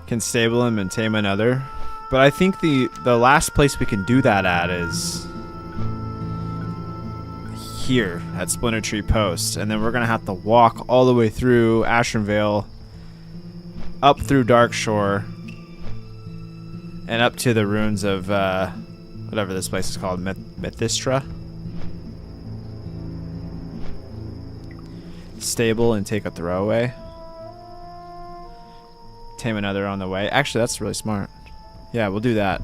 Can stable him and tame another. But I think the last place we can do that at is here at Splinter Tree Post. And then we're going to have to walk all the way through Ashenvale, up through Darkshore, and up to the ruins of whatever this place is called, Methistra. Stable and take a throwaway. Tame another on the way. Actually, that's really smart. Yeah, we'll do that.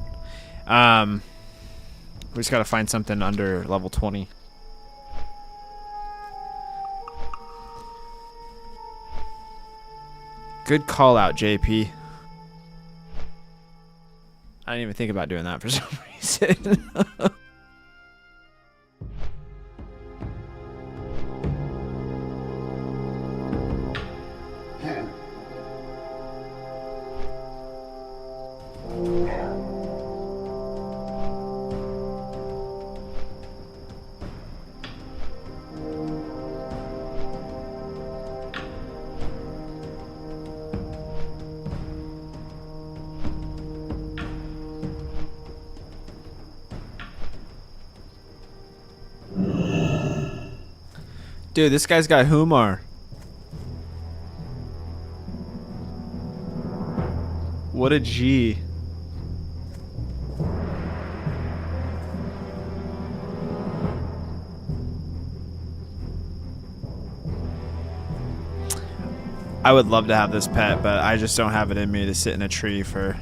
We just gotta find something under level 20. Good call out, JP. I didn't even think about doing that for some reason. Dude, this guy's got Humar. What a G. I would love to have this pet, but I just don't have it in me to sit in a tree for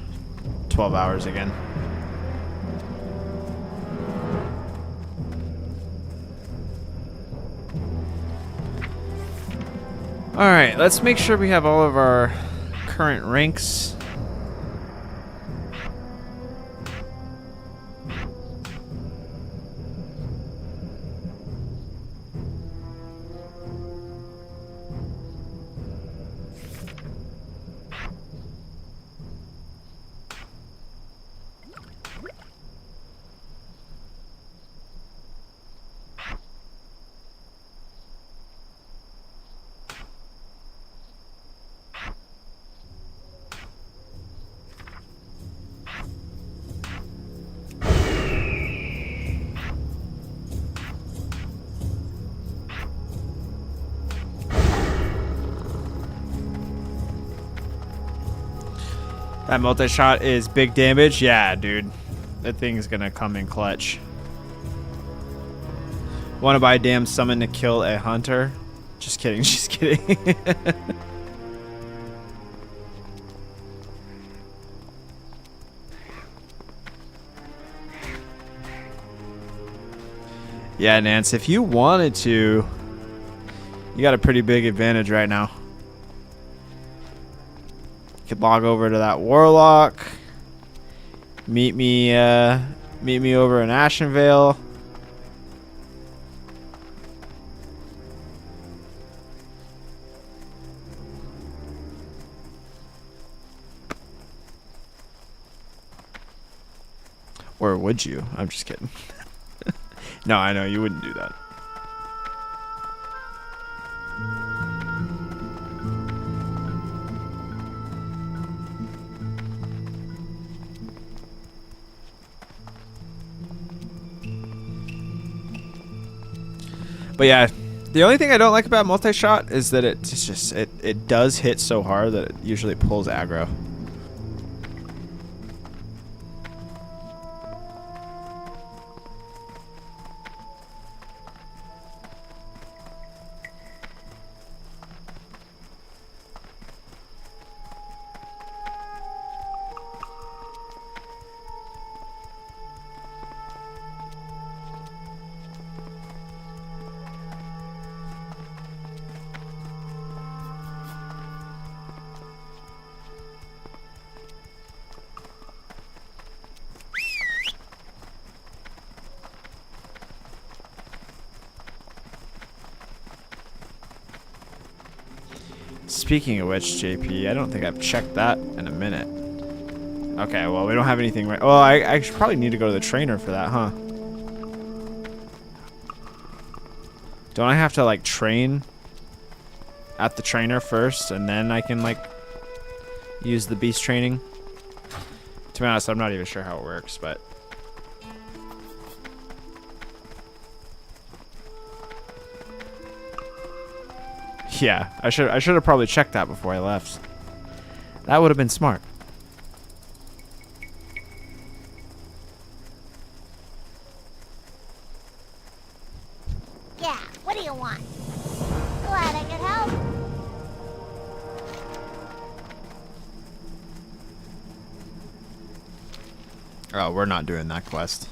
12 hours again. Alright, let's make sure we have all of our current ranks. That multi-shot is big damage. Yeah, dude. That thing's gonna come in clutch. Want to buy a damn summon to kill a hunter? Just kidding, just kidding. Yeah, Nance, if you wanted to, you got a pretty big advantage right now. You could log over to that warlock. Meet me over in Ashenvale. Or would you? I'm just kidding. No, I know you wouldn't do that. But yeah, the only thing I don't like about multi-shot is that it's just it does hit so hard that it usually pulls aggro. Speaking of which, JP, I don't think I've checked that in a minute. Okay, well, we don't have anything right. Oh, I should probably need to go to the trainer for that, huh? Don't I have to, like, train at the trainer first, and then I can, like, use the beast training? To be honest, I'm not even sure how it works, but... Yeah, I should have probably checked that before I left. That would have been smart. Yeah, what do you want? Glad I could help. Oh, we're not doing that quest.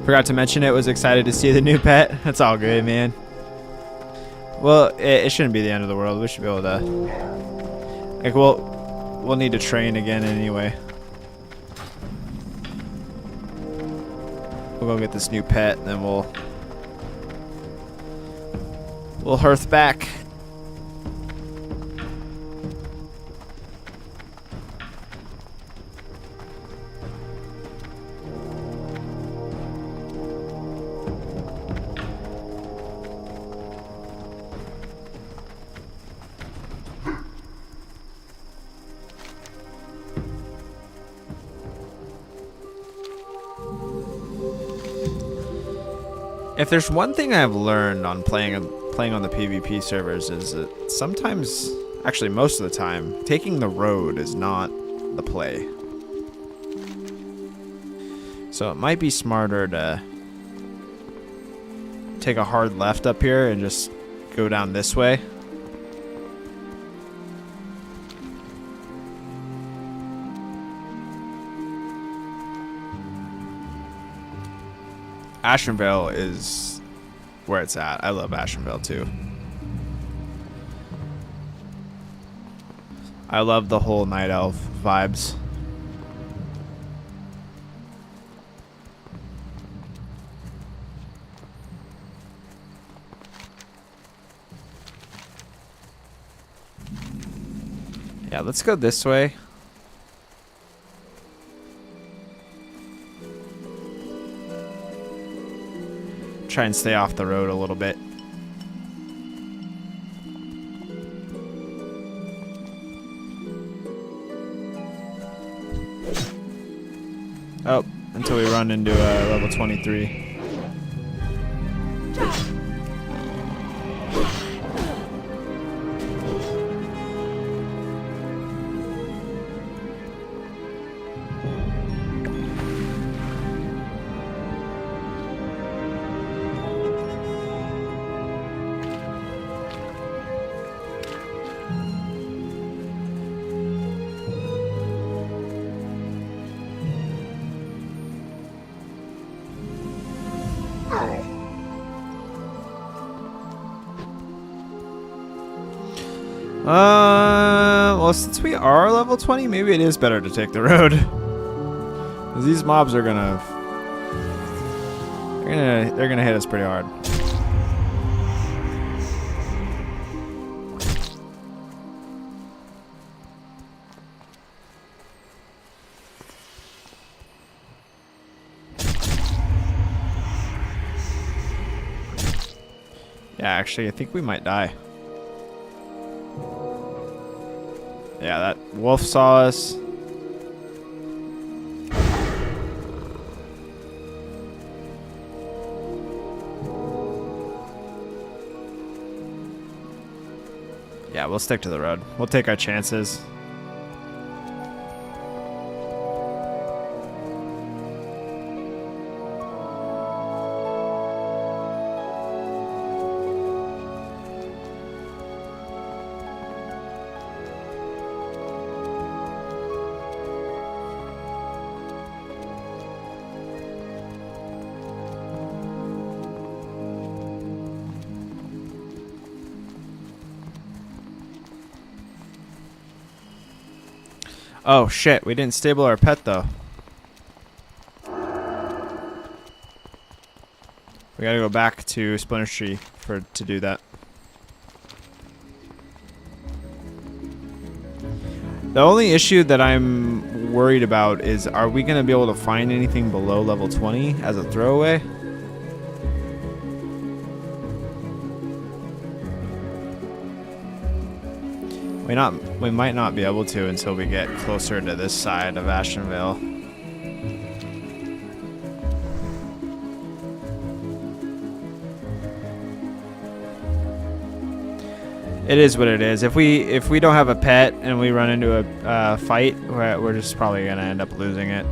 Forgot to mention it. Was excited to see the new pet. That's all good, man. Well, it shouldn't be the end of the world. We should be able to... Like, we'll need to train again anyway. We'll go get this new pet, and then we'll hearth back. If there's one thing I've learned on playing on the PvP servers is that sometimes, actually most of the time, taking the road is not the play. So it might be smarter to take a hard left up here and just go down this way. Ashenvale is where it's at. I love Ashenvale too. I love the whole night elf vibes. Yeah, let's go this way. Try and stay off the road a little bit. Oh, until we run into level 23. Well, since we are level 20, maybe it is better to take the road. 'Cause these mobs are they're gonna hit us pretty hard. Yeah, actually, I think we might die. Yeah, that wolf saw us. Yeah, we'll stick to the road. We'll take our chances. Oh shit, we didn't stable our pet though. We gotta go back to Splinter Tree to do that. The only issue that I'm worried about is, are we gonna be able to find anything below level 20 as a throwaway? We might not be able to until we get closer to this side of Ashtonville. It is what it is. If we don't have a pet and we run into a fight, we're just probably gonna end up losing it.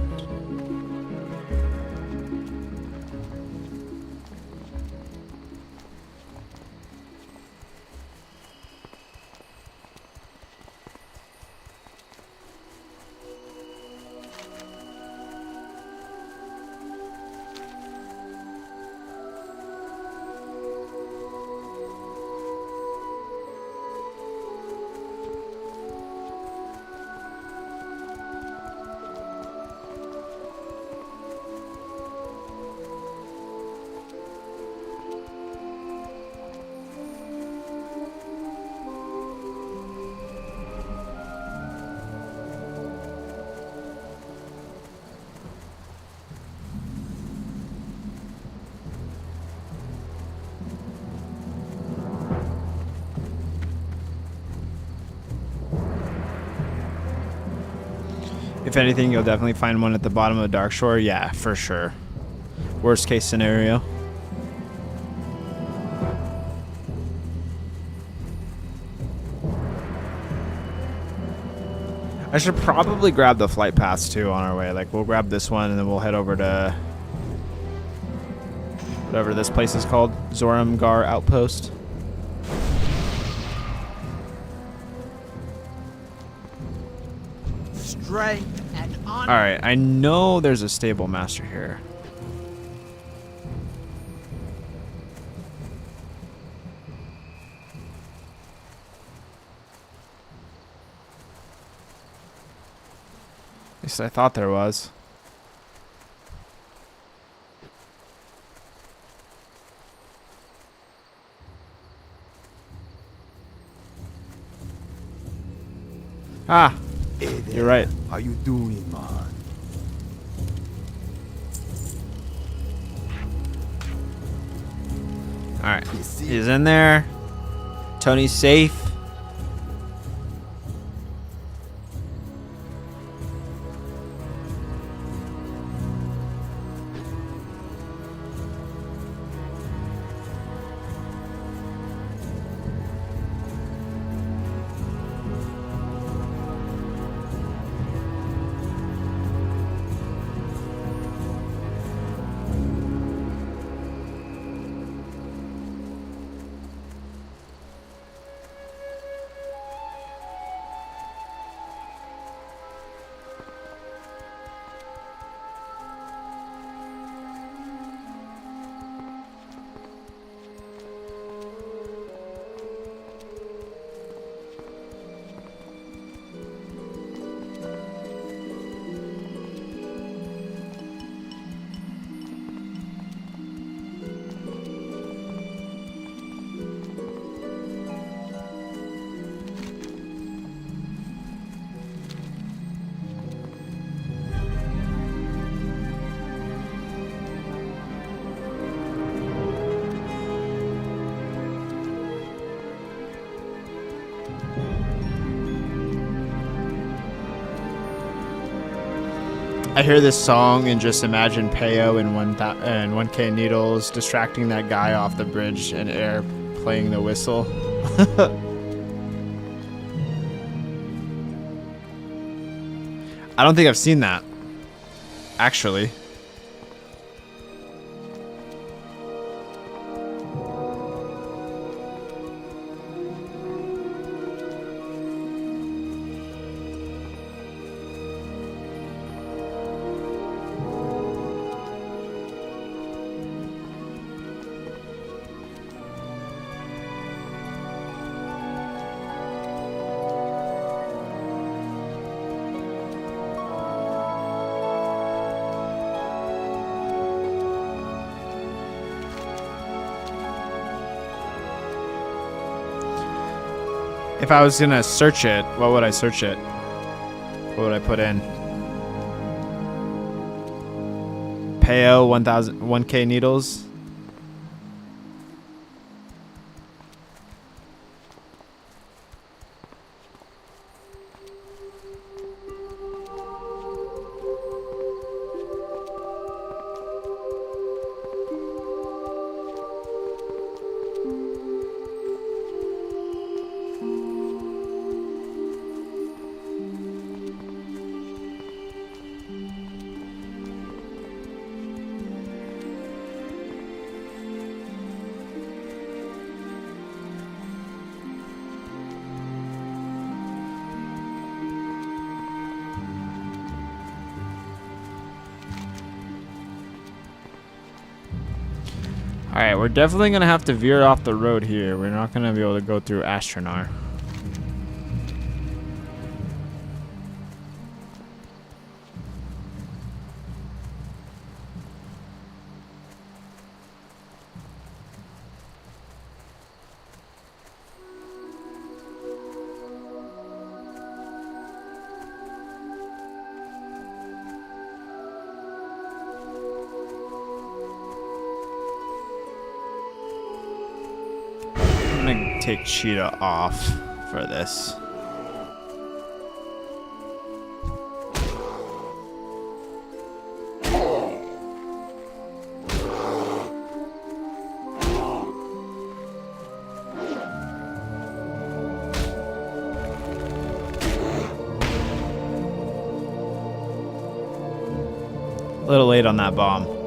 If anything, you'll definitely find one at the bottom of the Dark Shore. Yeah, for sure. Worst case scenario. I should probably grab the flight paths too on our way. Like, we'll grab this one and then we'll head over to whatever this place is called, Zoramgar Outpost. Strength and honor. Alright, I know there's a stable master here. At least I thought there was. Ah, Hey there. you're right. How you doing, man? All right, You see? he's in there. Tony's safe. I hear this song and just imagine Peo and 1K Needles distracting that guy off the bridge and Air playing the whistle. I don't think I've seen that, actually. If I was gonna search it, what would I search it? What would I put in? Peo 1K Needles. Alright, we're definitely going to have to veer off the road here. We're not going to be able to go through Astronar. I'm gonna take Cheetah off for this. A little late on that bomb.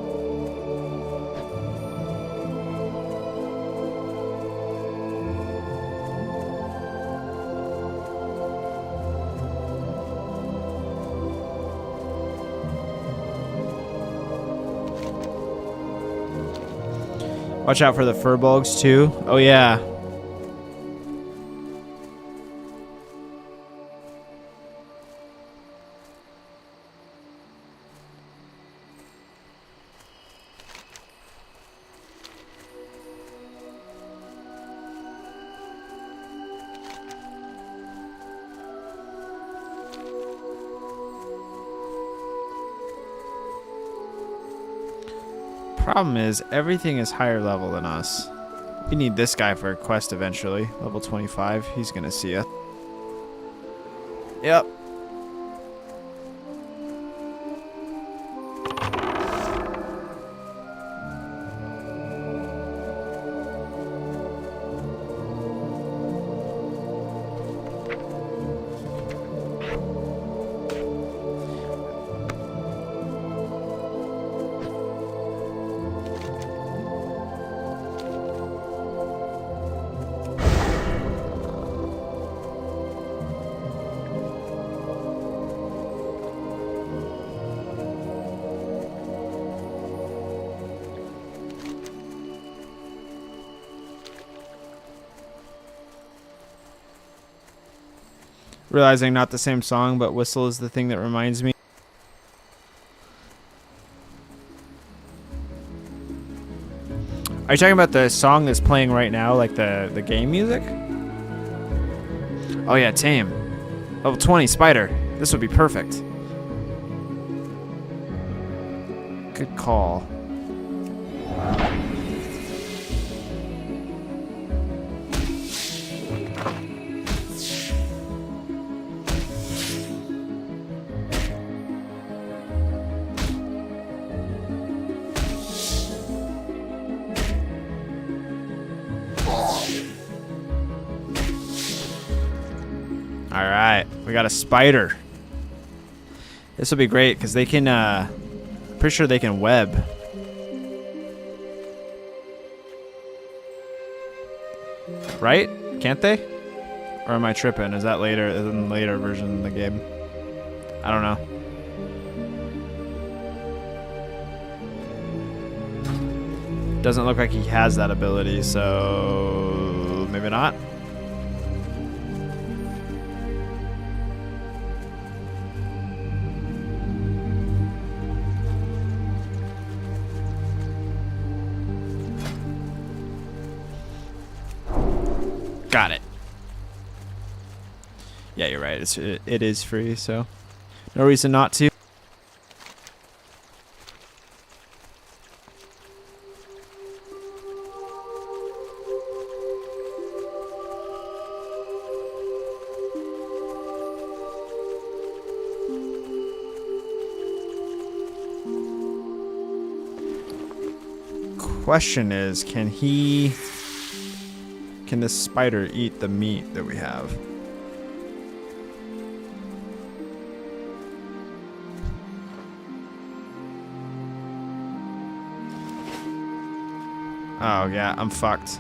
Watch out for the furbolgs too. Oh yeah. Problem is, everything is higher level than us. We need this guy for a quest eventually. Level 25. He's gonna see us. Yep. Realizing not the same song, but whistle is the thing that reminds me. Are you talking about the song that's playing right now, like the game music? Oh yeah, Tame. Level 20, Spider. This would be perfect. Good call. Alright, we got a spider. This will be great because they can, pretty sure they can web. Right? Can't they? Or am I tripping? Is that later in the later version of the game? I don't know. Doesn't look like he has that ability, so maybe not. Got it. Yeah, you're right. It is free, so no reason not to. Question is, can this spider eat the meat that we have? Oh yeah, I'm fucked.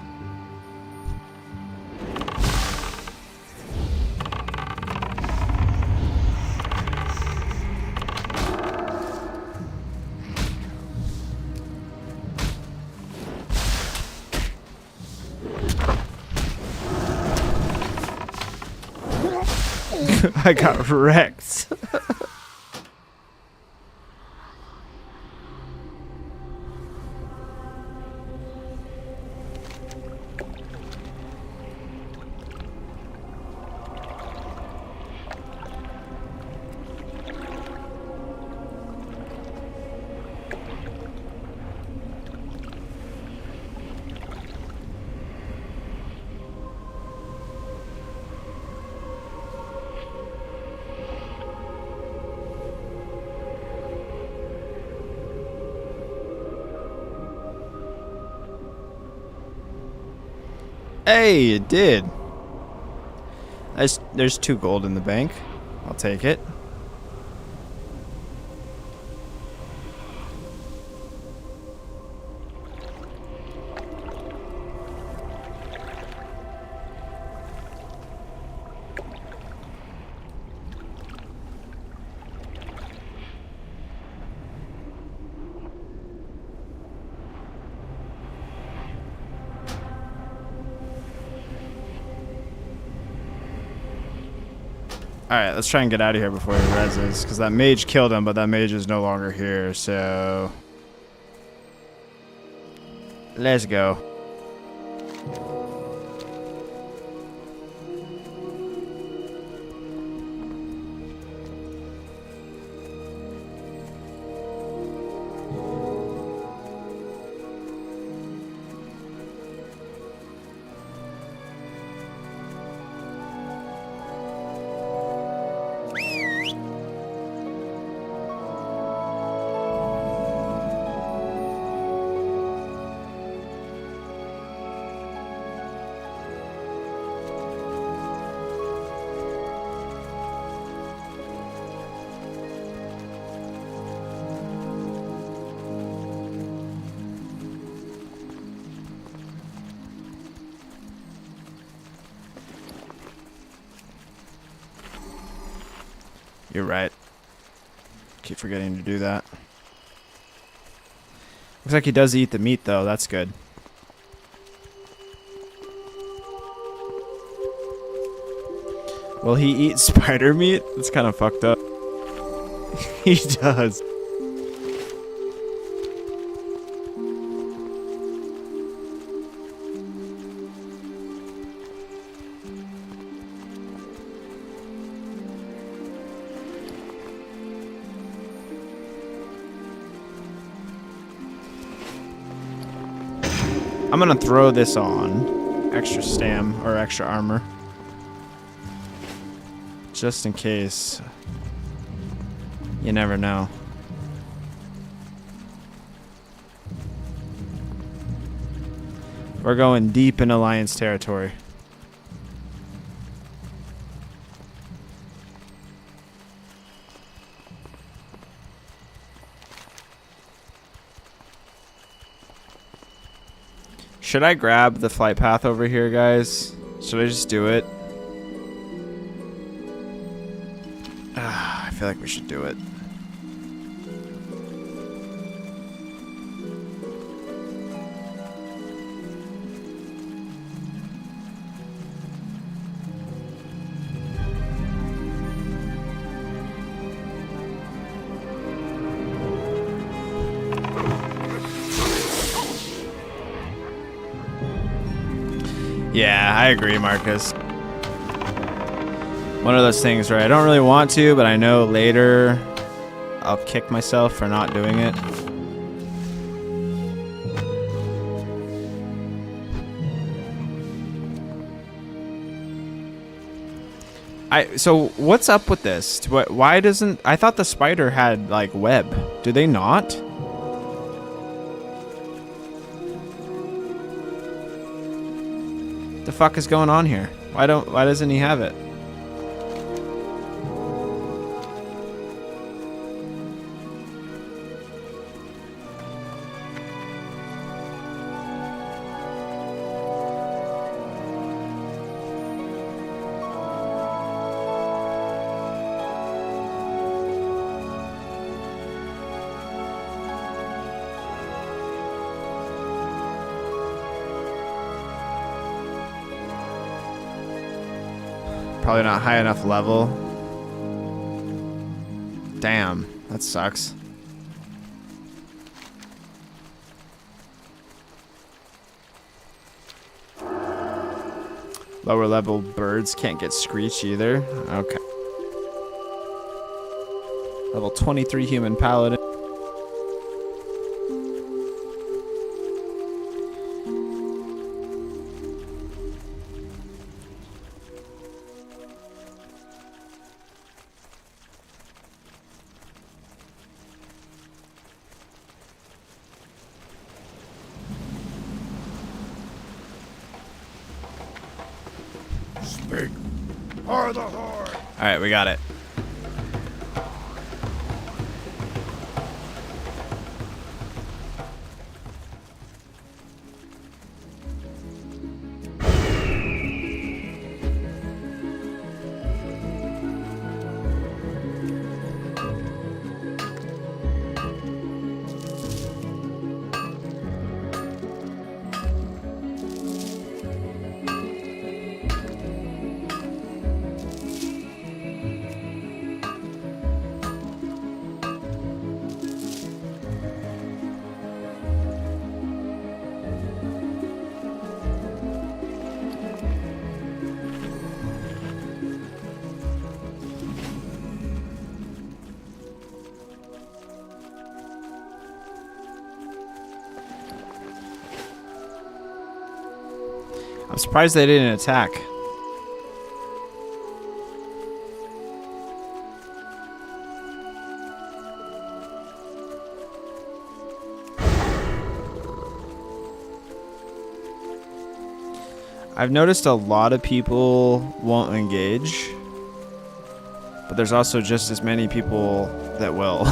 I got wrecked. Hey, it did. There's 2 gold in the bank. I'll take it. Alright, let's try and get out of here before he reses, because that mage killed him, but that mage is no longer here, so... Let's go. You're right. Keep forgetting to do that. Looks like he does eat the meat, though. That's good. Will he eat spider meat? That's kind of fucked up. He does. I'm gonna throw this on. Extra stam or extra armor. Just in case. You never know. We're going deep in Alliance territory. Should I grab the flight path over here, guys? Should I just do it? I feel like we should do it. Yeah, I agree, Marcus. One of those things where I don't really want to, but I know later I'll kick myself for not doing it. So what's up with this? Why doesn't... I thought the spider had, like, web. Do they not? The fuck is going on here? Why doesn't he have it? Probably not high enough level. Damn, that sucks. Lower level birds can't get screech either. Okay. Level 23 human paladin. Alright, we got it. I'm surprised they didn't attack. I've noticed a lot of people won't engage, but there's also just as many people that will.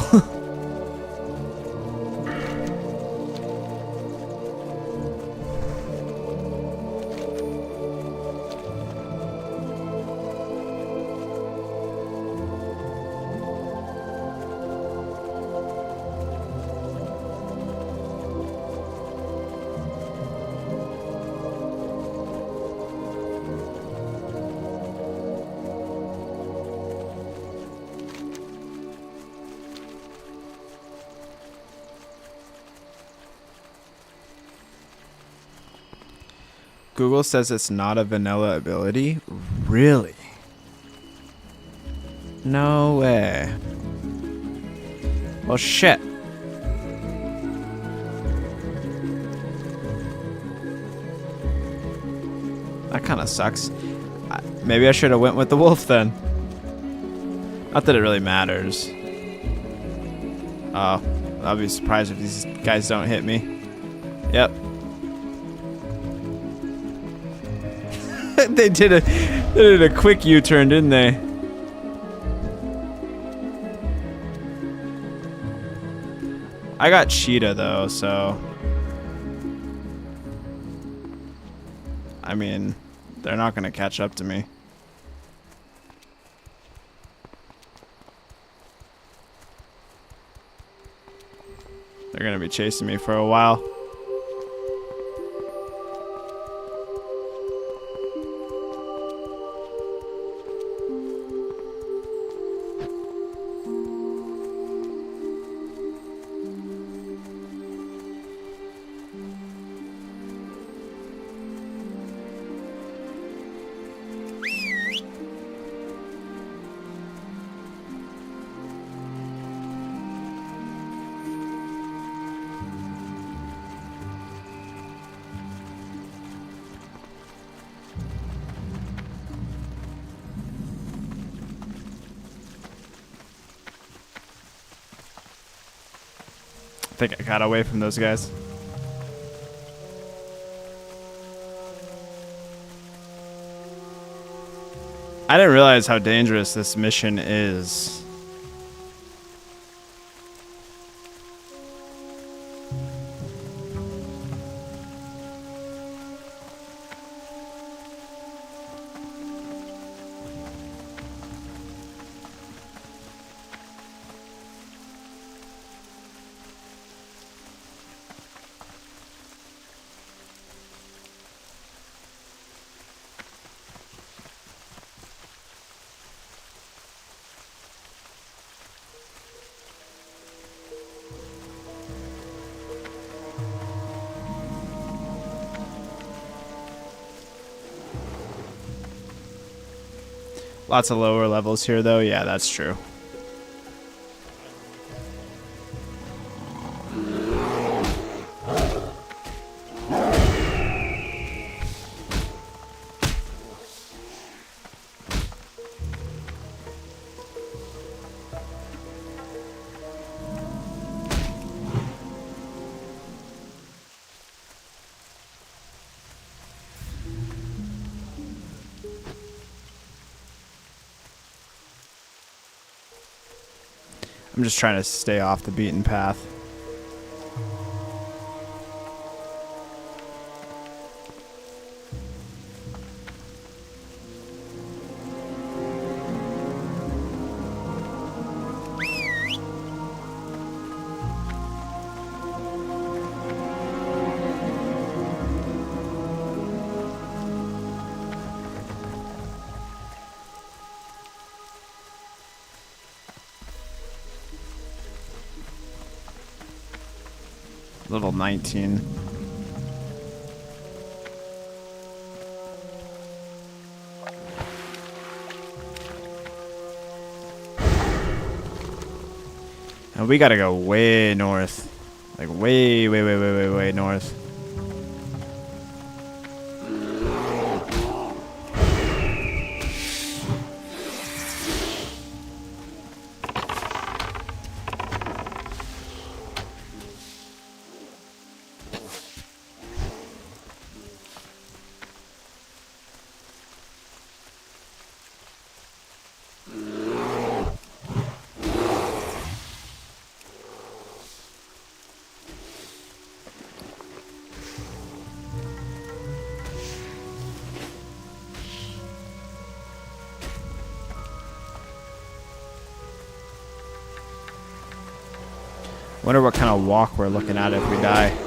Google says it's not a vanilla ability. Really? No way. Well, shit. That kind of sucks. Maybe I should have went with the wolf then. Not that it really matters. Oh, I'll be surprised if these guys don't hit me. Yep. They did a quick U-turn, didn't they? I got cheetah though, so I mean, they're not gonna catch up to me. They're gonna be chasing me for a while. I think I got away from those guys. I didn't realize how dangerous this mission is. Lots of lower levels here, though. Yeah, that's true. I'm just trying to stay off the beaten path. Level 19. And we gotta go way north. Like way north. Wonder what kind of walk we're looking at if we die.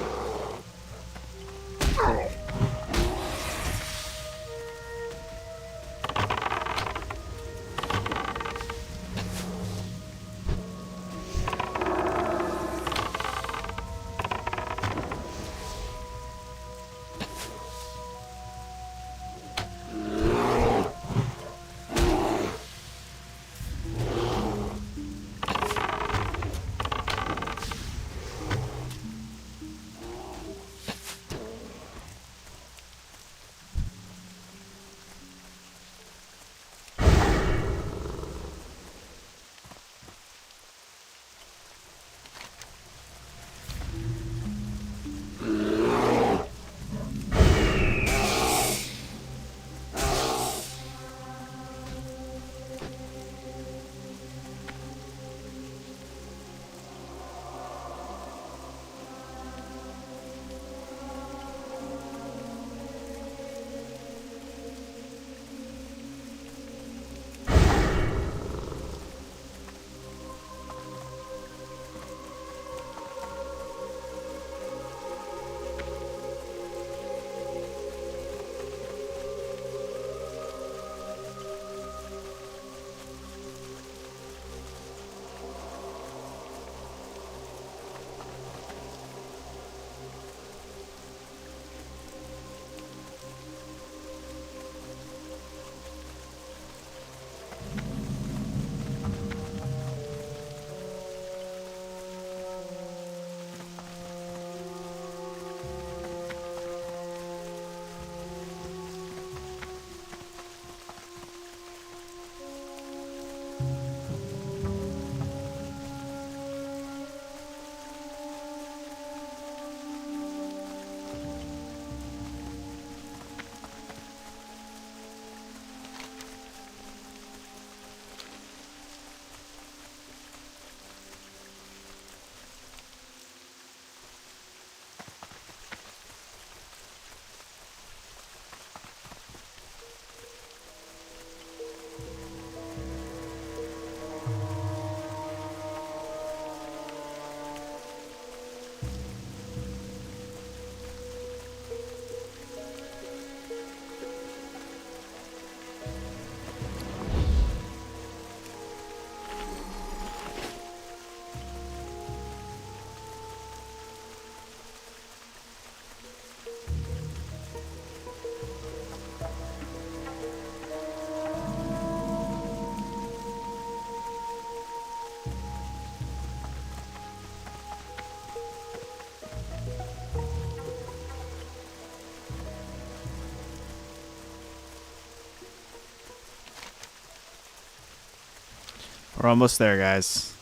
We're almost there, guys.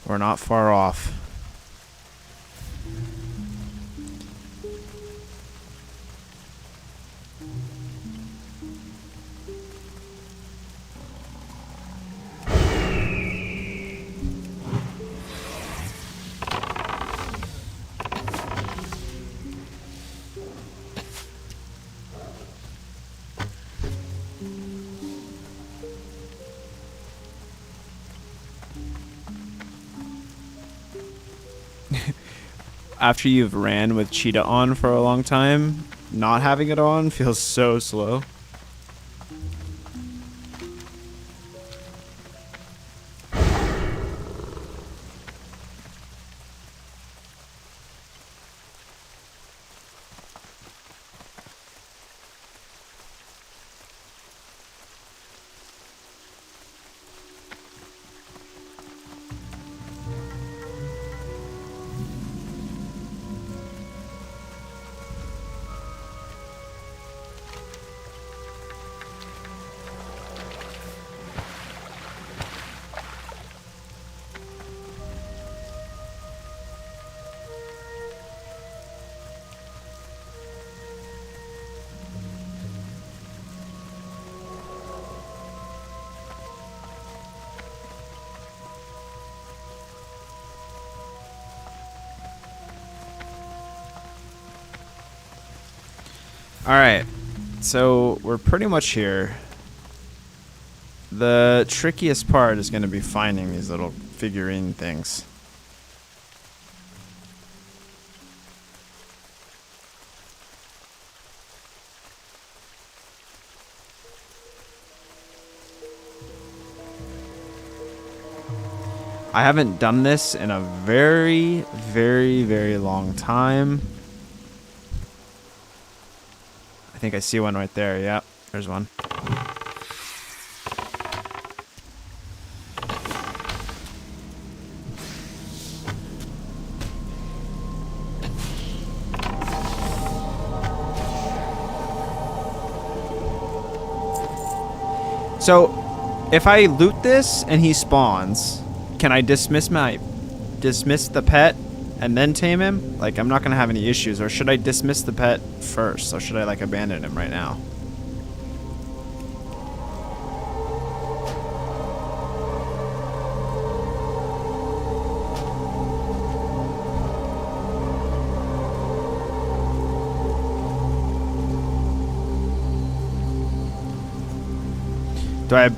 We're not far off. After you've ran with cheetah on for a long time, not having it on feels so slow. Alright, so we're pretty much here. The trickiest part is going to be finding these little figurine things. I haven't done this in a very, very, very long time. I think I see one right there. Yep, there's one. So, if I loot this and he spawns, can I dismiss the pet and then tame him? Like, I'm not gonna have any issues, or should I dismiss the pet first, or should I like abandon him right now?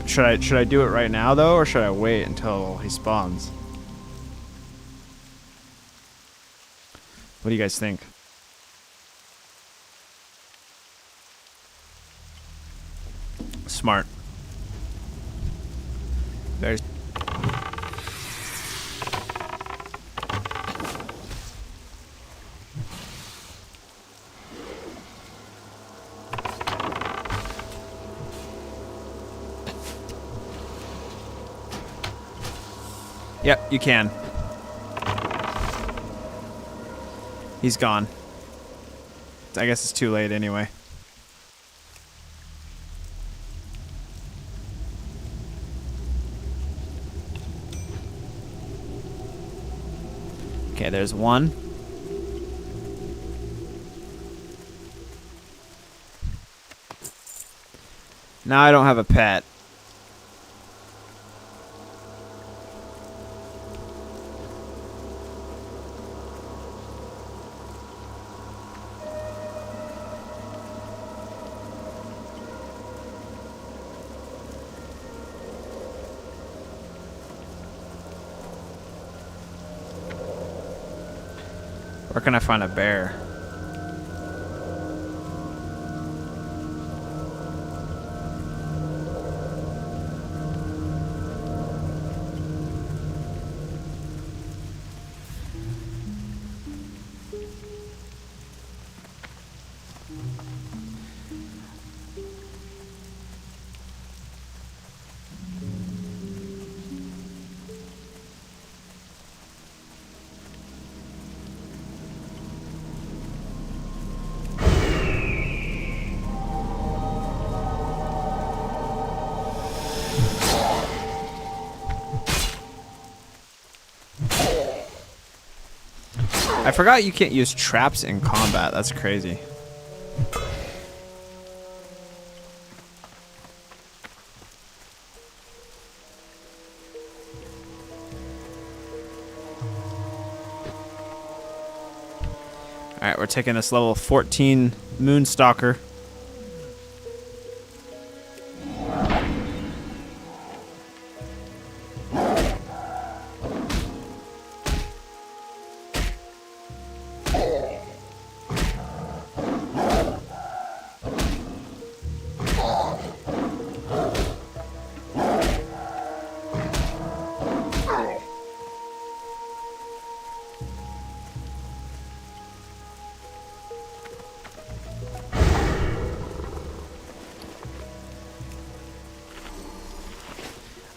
Should I do it right now though, or should I wait until he spawns? What do you guys think? Smart. Very. Yep, you can. He's gone. I guess it's too late anyway. Okay, there's one. Now I don't have a pet. Where can I find a bear? I forgot you can't use traps in combat. That's crazy. Alright, we're taking this level 14 Moonstalker.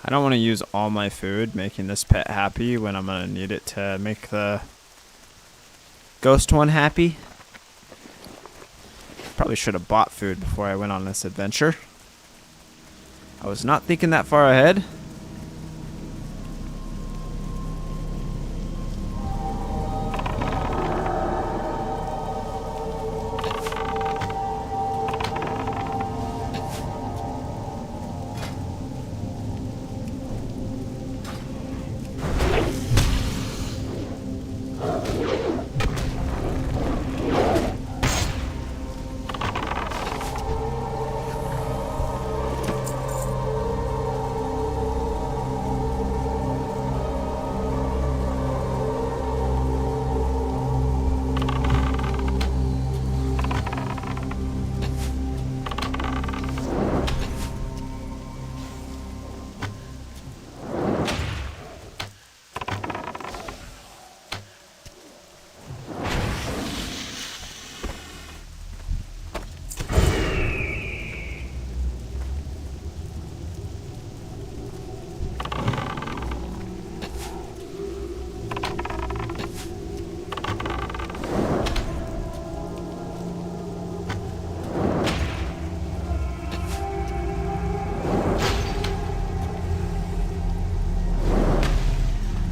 I don't want to use all my food making this pet happy when I'm going to need it to make the ghost one happy. Probably should have bought food before I went on this adventure. I was not thinking that far ahead.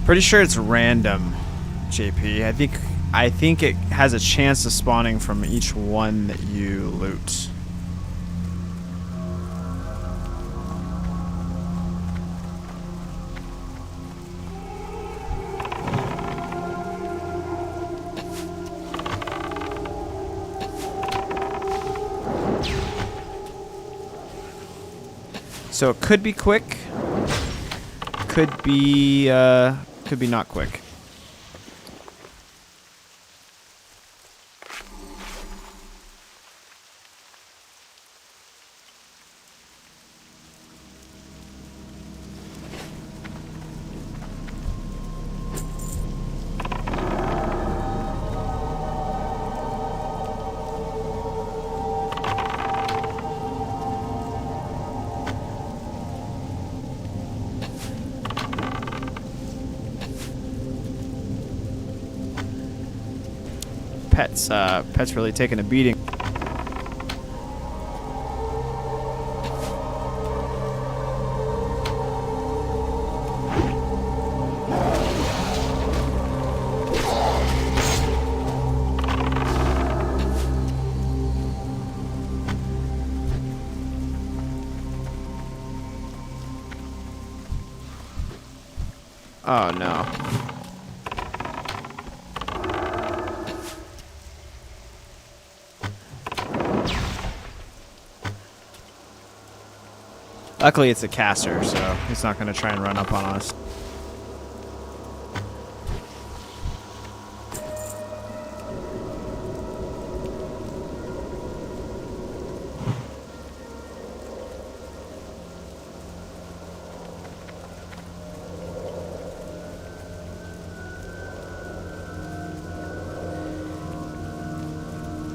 Pretty sure it's random, JP. I think it has a chance of spawning from each one that you loot. So it could be quick. Could be not quick. Pet's really taking a beating. Oh no. Luckily it's a caster, so he's not going to try and run up on us.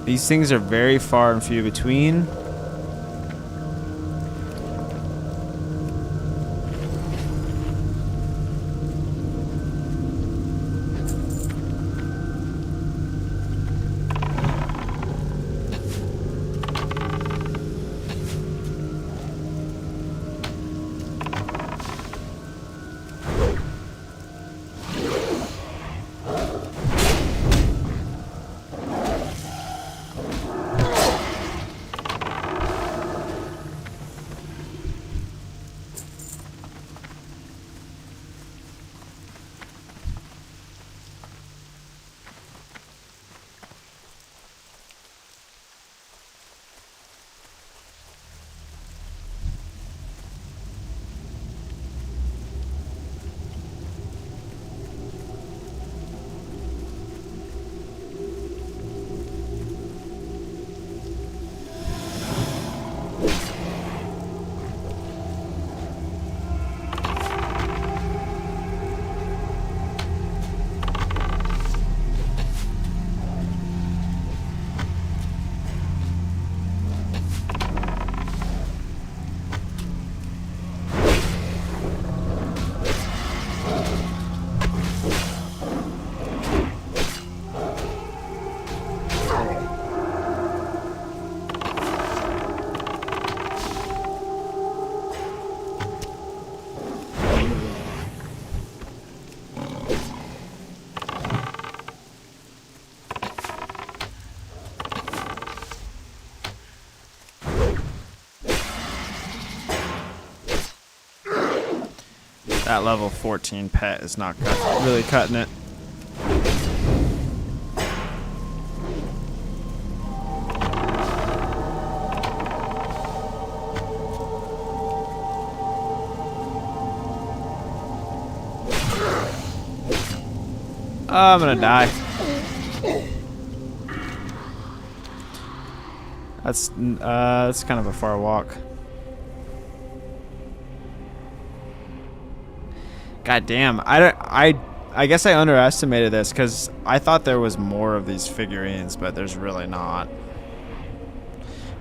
These things are very far and few between. That level 14 pet is not really cutting it. Oh, I'm gonna die. That's kind of a far walk. God damn, I guess I underestimated this because I thought there was more of these figurines, but there's really not.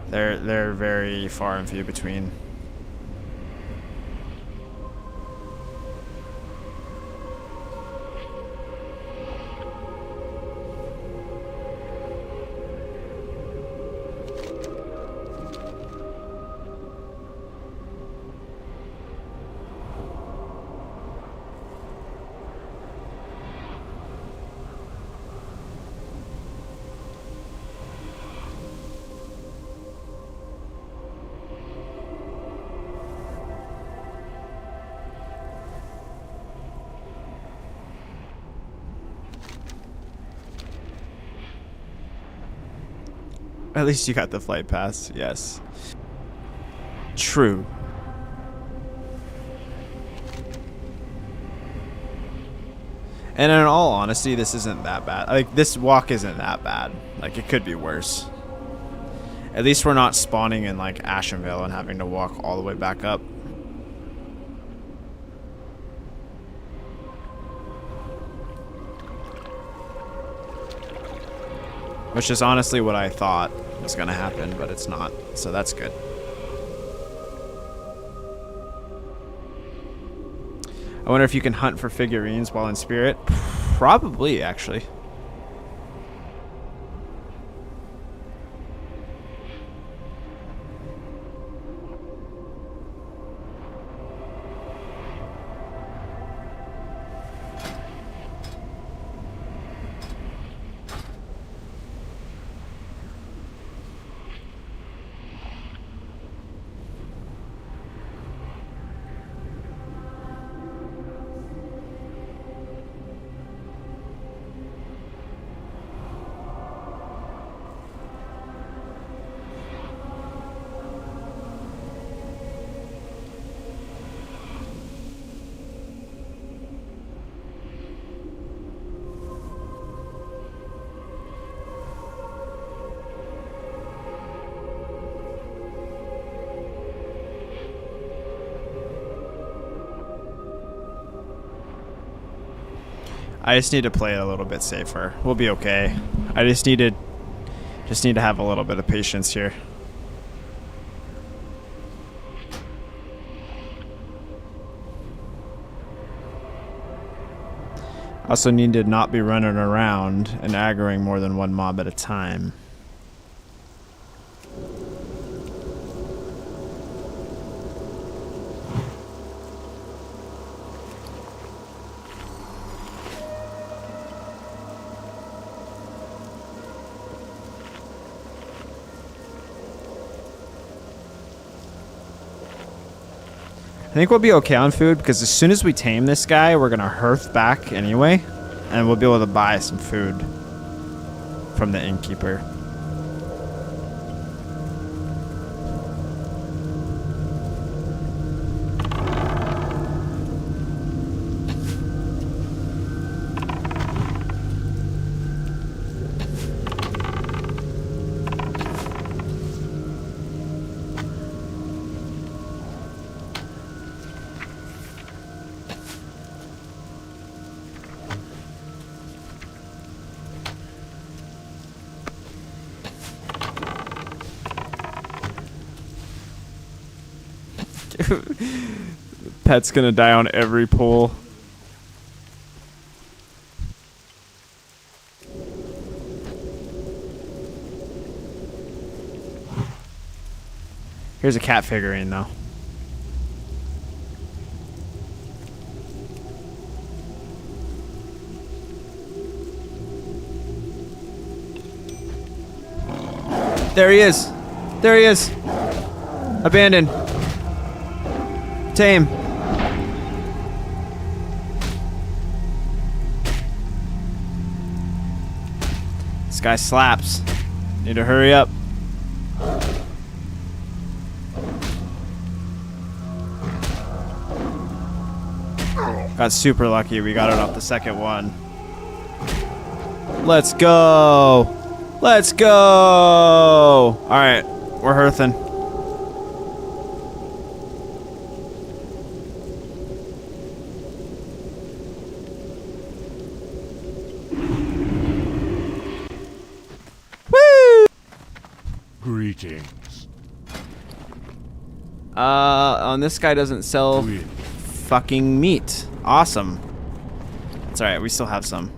They're very far and few between. At least you got the flight pass, yes. True. And in all honesty, this isn't that bad. Like, this walk isn't that bad. Like, it could be worse. At least we're not spawning in, like, Ashenvale and having to walk all the way back up. Which is honestly what I thought was going to happen, but it's not. So that's good. I wonder if you can hunt for figurines while in spirit. Probably, actually. I just need to play it a little bit safer. We'll be okay. I just need to have a little bit of patience here. Also need to not be running around and aggroing more than one mob at a time. I think we'll be okay on food because as soon as we tame this guy, we're gonna hearth back anyway, and we'll be able to buy some food from the innkeeper. Pet's gonna die on every pull. Here's a cat figurine, though. There he is. There he is. Abandoned. Tame. This guy slaps. Need to hurry up. Got super lucky. We got it off the second one. Let's go. Let's go. All right. We're hearthing. Woo! Greetings. On this guy doesn't sell fucking meat. Awesome. It's alright, we still have some.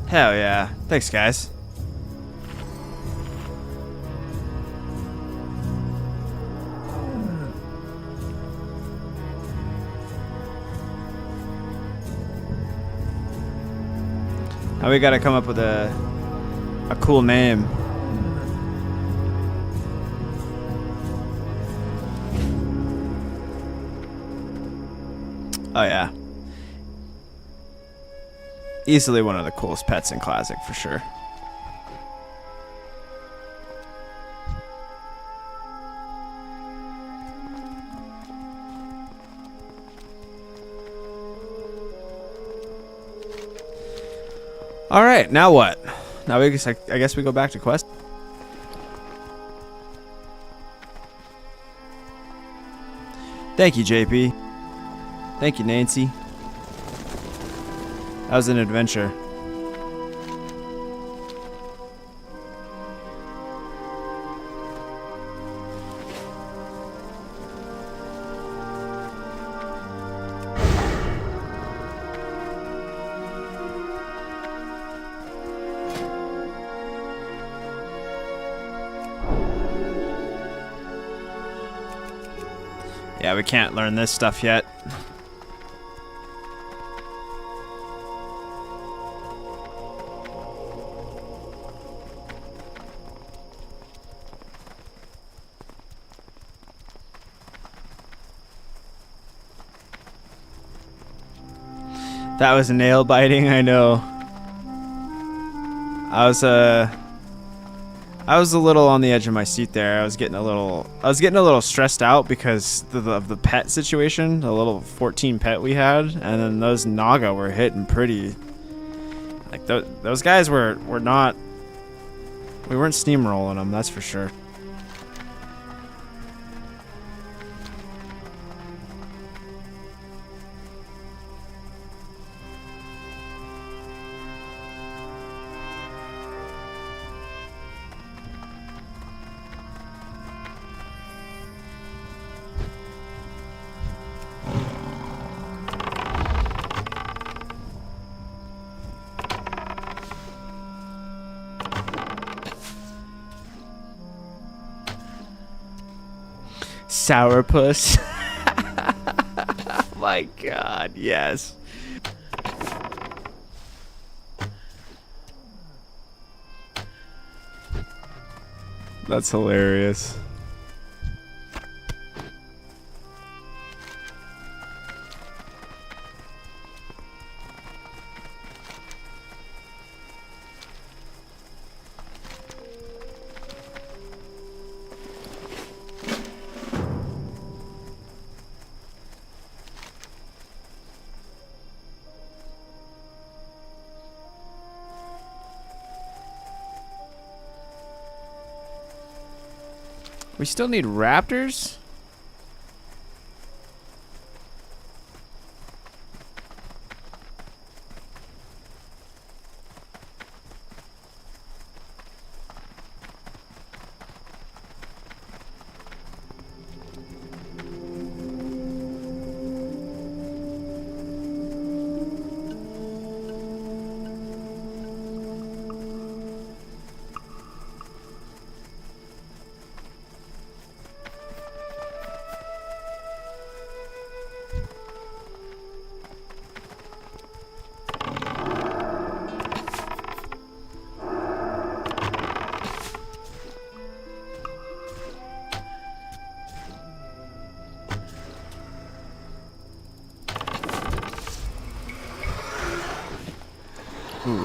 Hell yeah. Thanks, guys. Now we gotta come up with a cool name. Oh yeah. Easily one of the coolest pets in Classic for sure. All right, now what? Now I guess we go back to quest. Thank you, JP. Thank you, Nancy. That was an adventure. Yeah, we can't learn this stuff yet. That was nail biting, I know. I was a little on the edge of my seat there. I was getting a little stressed out because of the pet situation, the little 14 pet we had, and then those Naga were hitting pretty. Like those guys were not. We weren't steamrolling them, that's for sure. Sourpuss. Oh my god, yes. That's hilarious. We still need raptors?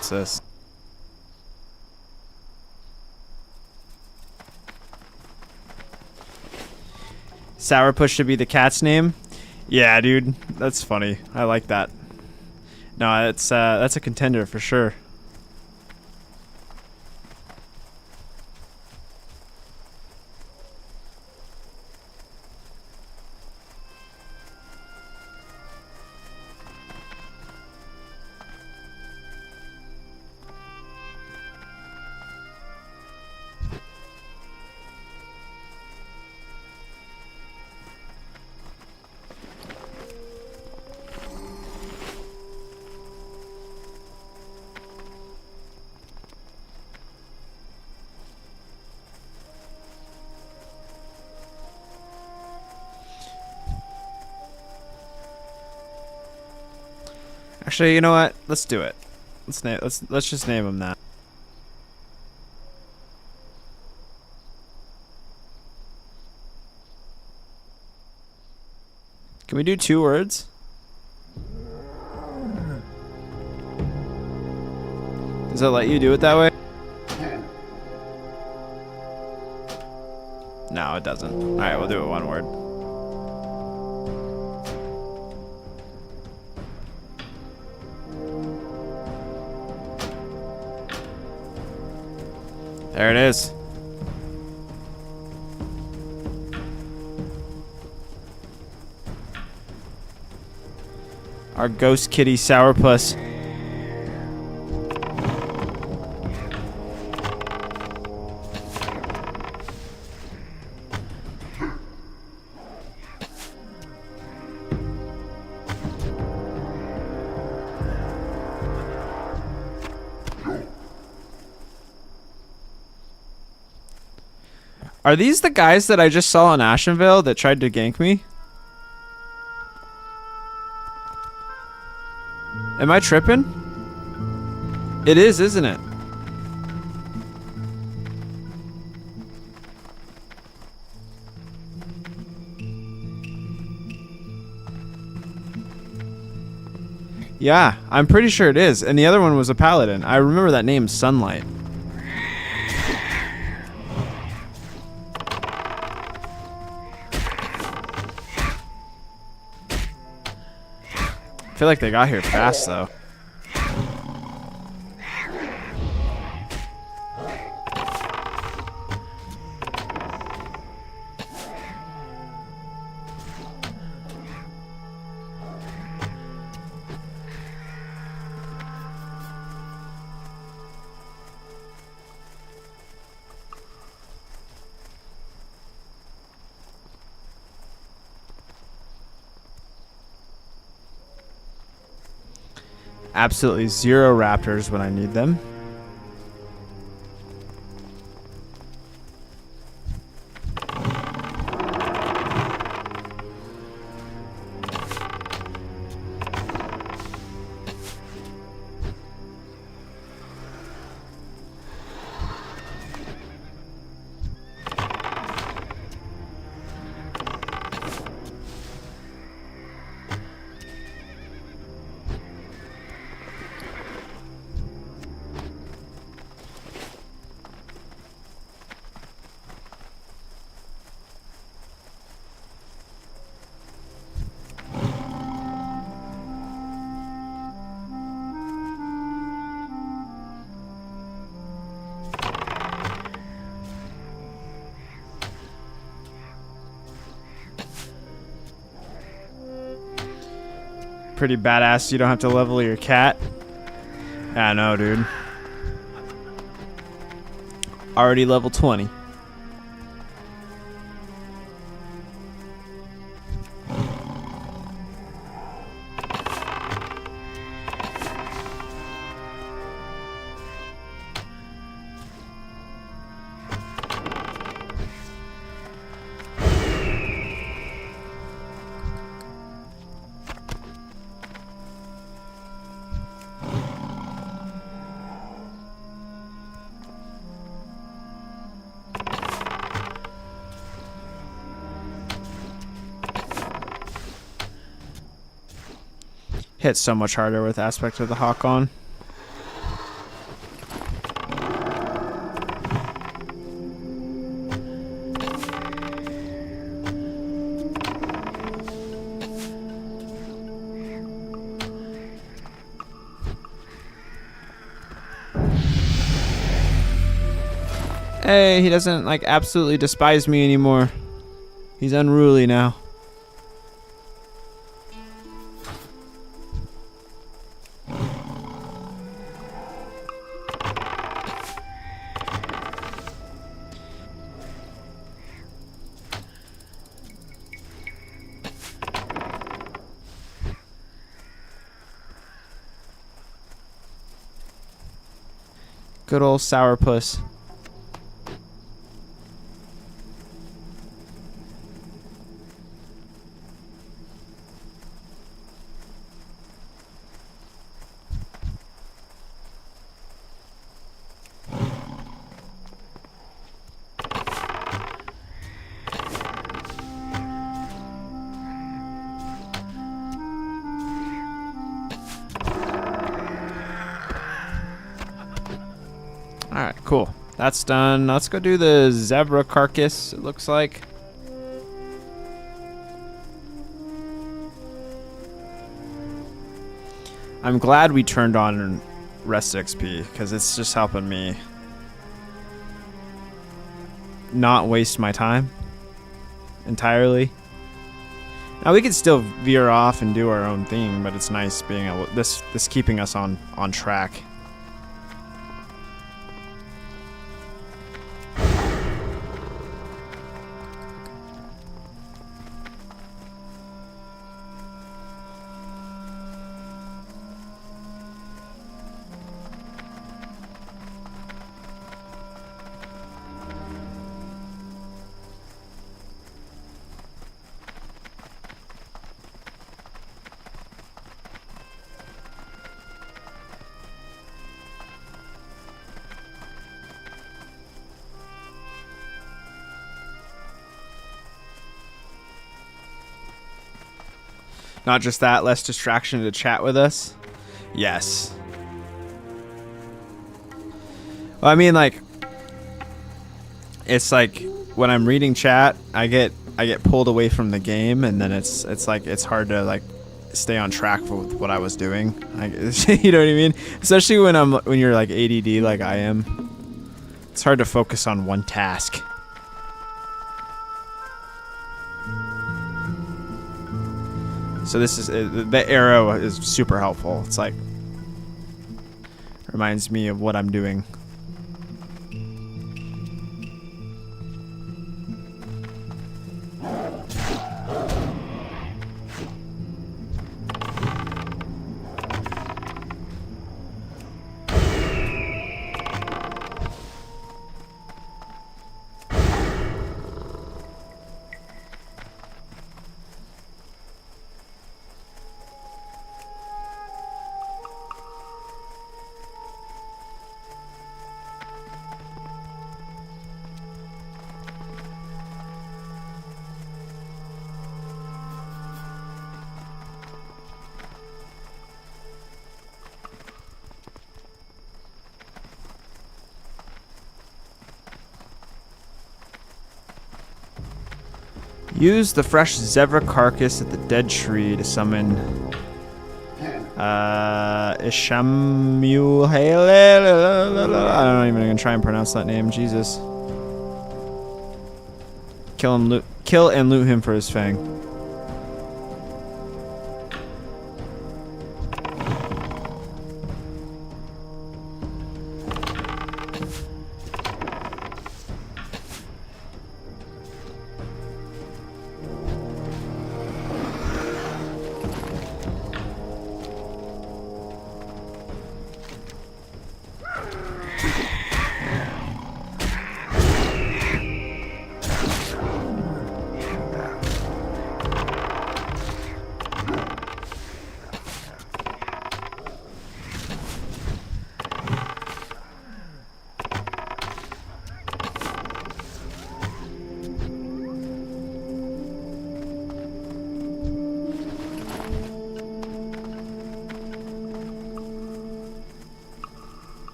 What's this? Sourpuss should be the cat's name. Yeah, dude, that's funny. I like that. No, that's a contender for sure. Actually, you know what? Let's do it. Let's just name him that. Can we do 2 words? Does it let you do it that way? No, it doesn't. Alright, we'll do it 1 word. There it is. Our ghost kitty Sourpuss. Are these the guys that I just saw in Ashenvale that tried to gank me? Am I tripping? It is, isn't it? Yeah, I'm pretty sure it is. And the other one was a paladin. I remember that name, Sunlight. I feel like they got here fast, though. Absolutely 0 raptors when I need them. Pretty badass. You don't have to level your cat. I know, dude. Already level 20. Hits so much harder with Aspect of the Hawk on. Hey, he doesn't like absolutely despise me anymore. He's unruly now. Good old sourpuss. Alright, cool. That's done. Let's go do the zebra carcass, it looks like. I'm glad we turned on rest XP, because it's just helping me not waste my time entirely. Now we could still veer off and do our own thing, but it's nice being able this keeping us on track. Not just that, less distraction to chat with us. Yes. Well, I mean, like, it's like when I'm reading chat, I get pulled away from the game, and then it's like it's hard to like stay on track with what I was doing. Like, you know what I mean? Especially when you're like ADD like I am. It's hard to focus on one task. So this is the arrow is super helpful. It's like reminds me of what I'm doing. Use the fresh zebra carcass at the dead tree to summon Ishamuel. I'm not even gonna try and pronounce that name. Jesus. Kill and loot him for his fang.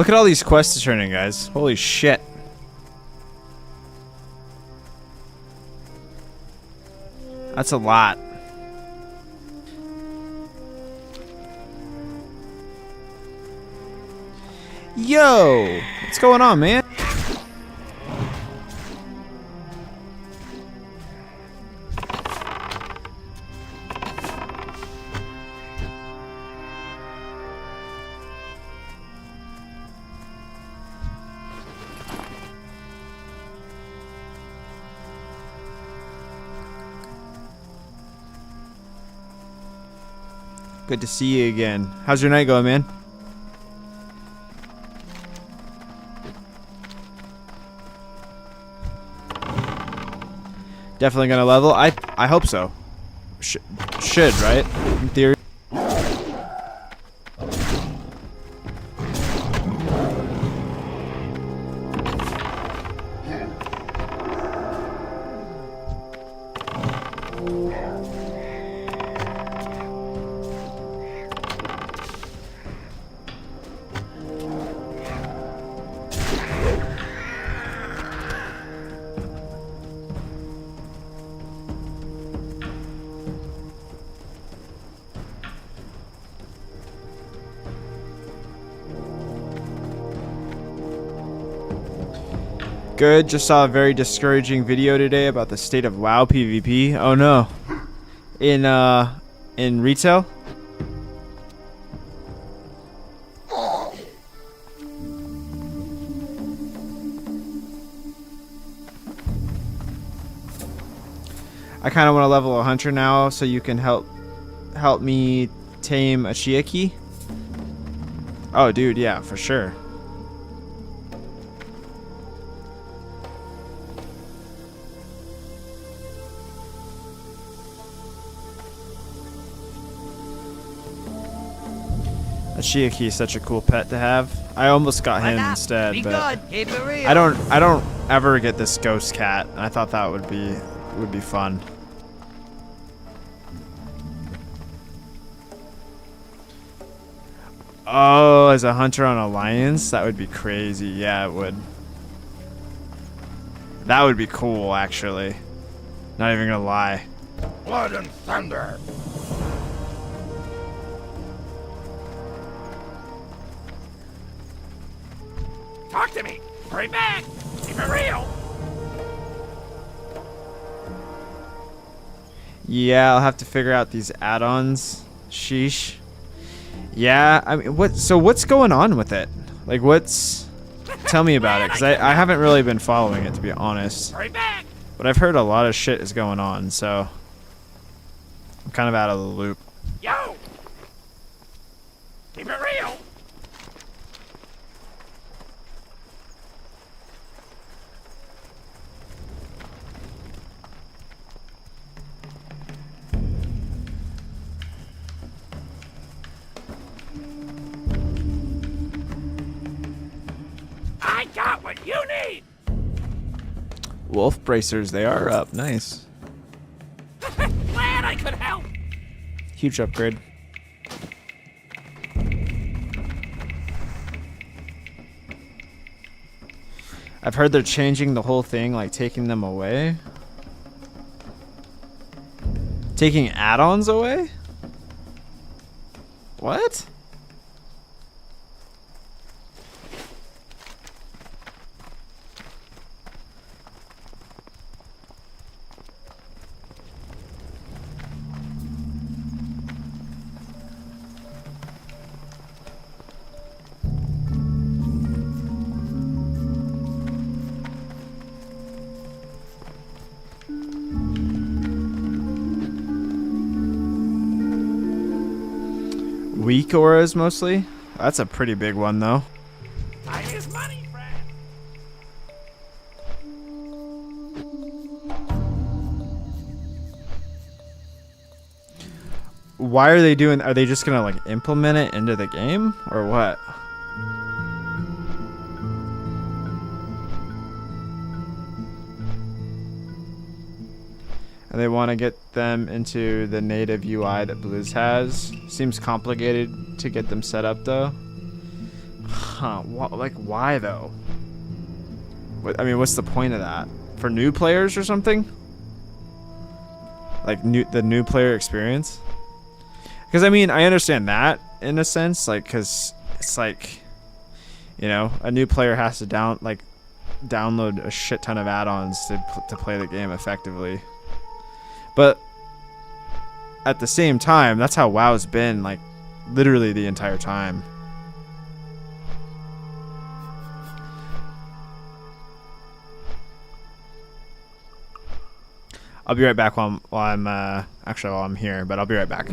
Look at all these quests turning, guys. Holy shit. That's a lot. Yo! What's going on, man? Good to see you again. How's your night going, man? Definitely gonna level. I hope so. Should, right? In theory. Good. Just saw a very discouraging video today about the state of WoW PvP. Oh no. In retail? I kind of want to level a hunter now so you can help me tame a Shiaki. Oh dude, yeah, for sure. Shiaki is such a cool pet to have. I almost got him instead, but Keep it real. I don't ever get this ghost cat. I thought that would be fun. Oh, as a hunter on Alliance, that would be crazy. Yeah, it would. That would be cool, actually. Not even gonna lie. Blood and thunder. Talk to me. Hurry back. Keep it real. Yeah, I'll have to figure out these add-ons. Sheesh. Yeah, I mean, what's going on with it? Like, tell me about it, because I haven't really been following it, to be honest. Hurry back. But I've heard a lot of shit is going on, so I'm kind of out of the loop. Yo. Keep it real. I got what you need. Wolf bracers, they are up. Nice. Glad I could help. Huge upgrade. I've heard they're changing the whole thing, like taking them away. Taking add-ons away? What? Weak auras mostly? That's a pretty big one though. Time is money, friend. Why are they just gonna like implement it into the game or what? And they want to get them into the native UI that Blizz has. Seems complicated to get them set up though. Huh? Like, why though? I mean, what's the point of that? For new players or something? Like the new player experience? Because I mean, I understand that in a sense, like, because it's like, you know, a new player has to download a shit ton of add-ons to play the game effectively. But at the same time, that's how WoW's been, like, literally the entire time. I'll be right back while I'm here, but I'll be right back.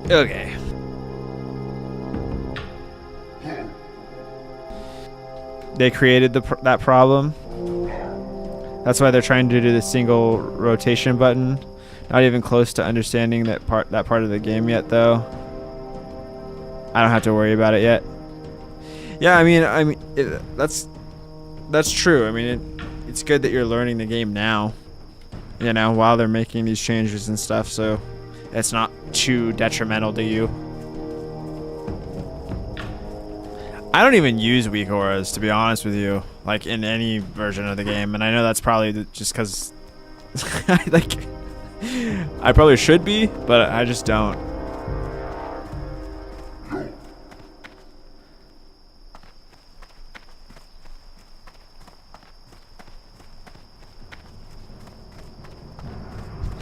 Okay. They created that problem. That's why they're trying to do the single rotation button. Not even close to understanding that part of the game yet, though. I don't have to worry about it yet. Yeah, I mean, that's true. I mean, it's good that you're learning the game now. You know, while they're making these changes and stuff, so it's not too detrimental to you. I don't even use weak auras, to be honest with you, like in any version of the game, and I know that's probably just because like I probably should be, but I just don't.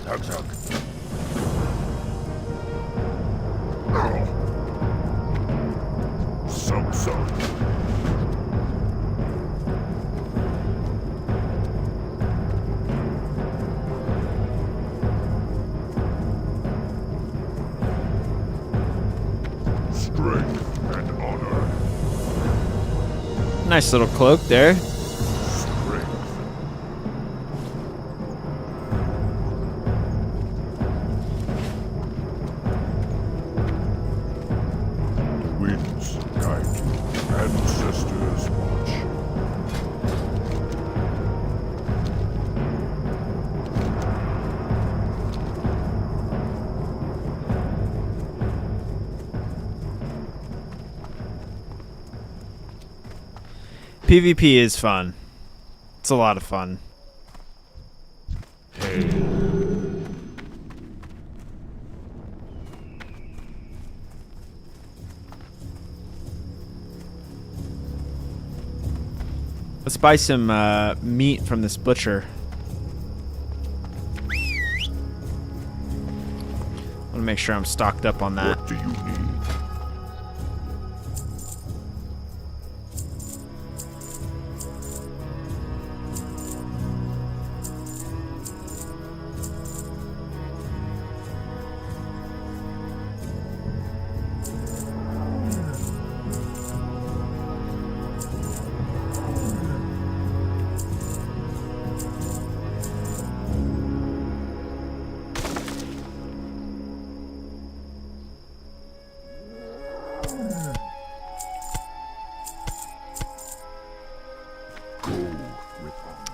Tug. Sub. Strength and honor. Nice little cloak there. Strength. Winds guide you. Ancestors watch. PvP is fun. It's a lot of fun. Let's buy some meat from this butcher. I want to make sure I'm stocked up on that. What do you need?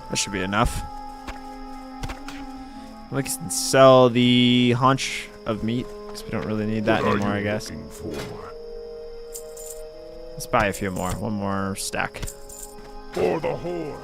That should be enough. We can sell the haunch of meat because we don't really need that What are anymore, you I guess. looking for? Let's buy a few more. One more stack. For the Horde.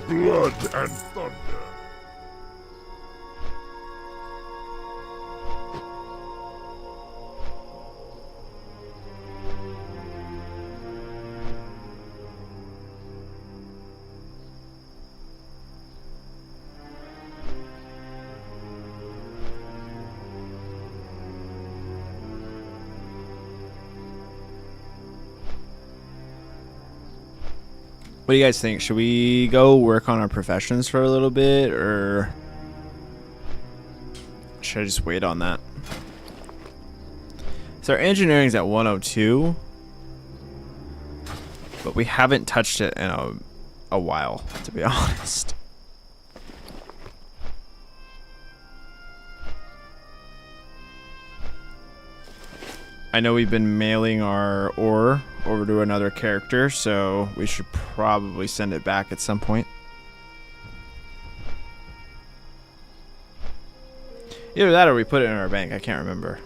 blood and thunder. What do you guys think? Should we go work on our professions for a little bit, or should I just wait on that? So our engineering's at 102, but we haven't touched it in a while, to be honest. I know we've been mailing our ore over to another character, so we should probably send it back at some point. Either that or we put it in our bank. I can't remember.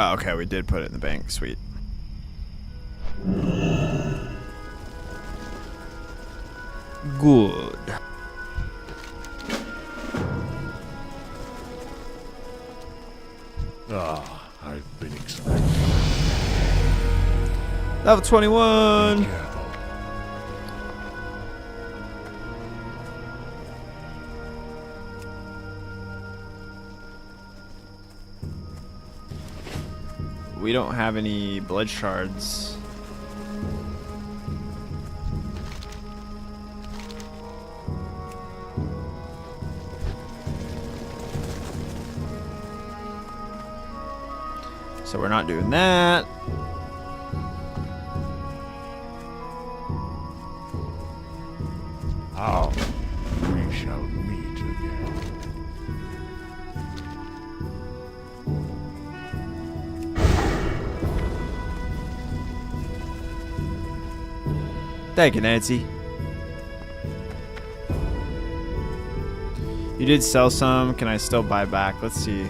Oh, okay, we did put it in the bank. Sweet. Good. Ah, I've been expecting. Level 21. Careful. We don't have any blood shards. So we're not doing that. How we shall meet again. Thank you, Nancy. You did sell some. Can I still buy back? Let's see.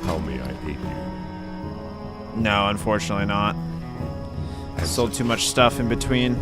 How may I aid you? No, unfortunately not. I sold too much stuff in between.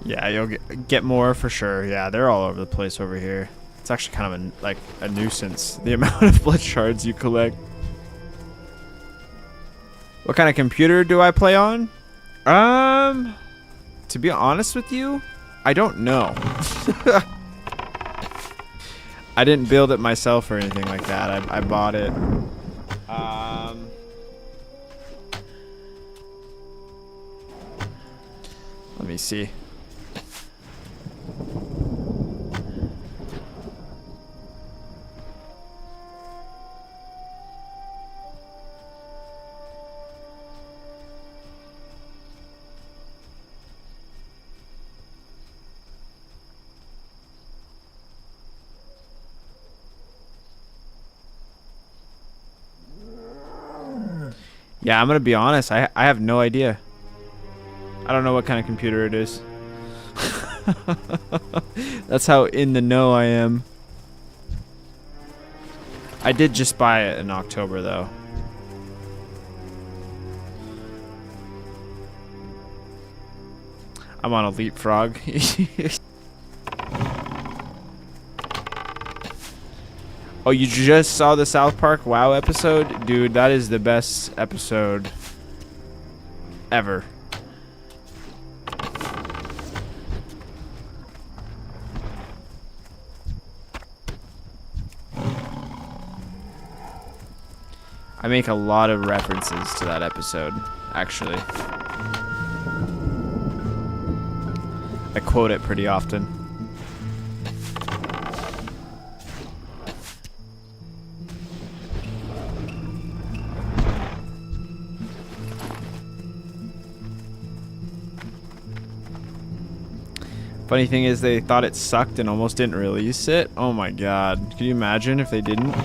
Yeah, you'll get more for sure. Yeah, they're all over the place over here. It's actually kind of a nuisance, the amount of blood shards you collect. What kind of computer do I play on? To be honest with you, I don't know. I didn't build it myself or anything like that. I bought it. Let me see. Yeah, I'm gonna be honest. I have no idea. I don't know what kind of computer it is. That's how in the know I am. I did just buy it in October though. I'm on a leapfrog. Oh, you just saw the South Park WoW episode? Dude, that is the best episode ever. I make a lot of references to that episode, actually. I quote it pretty often. Funny thing is, they thought it sucked and almost didn't release it. Oh my god. Can you imagine if they didn't?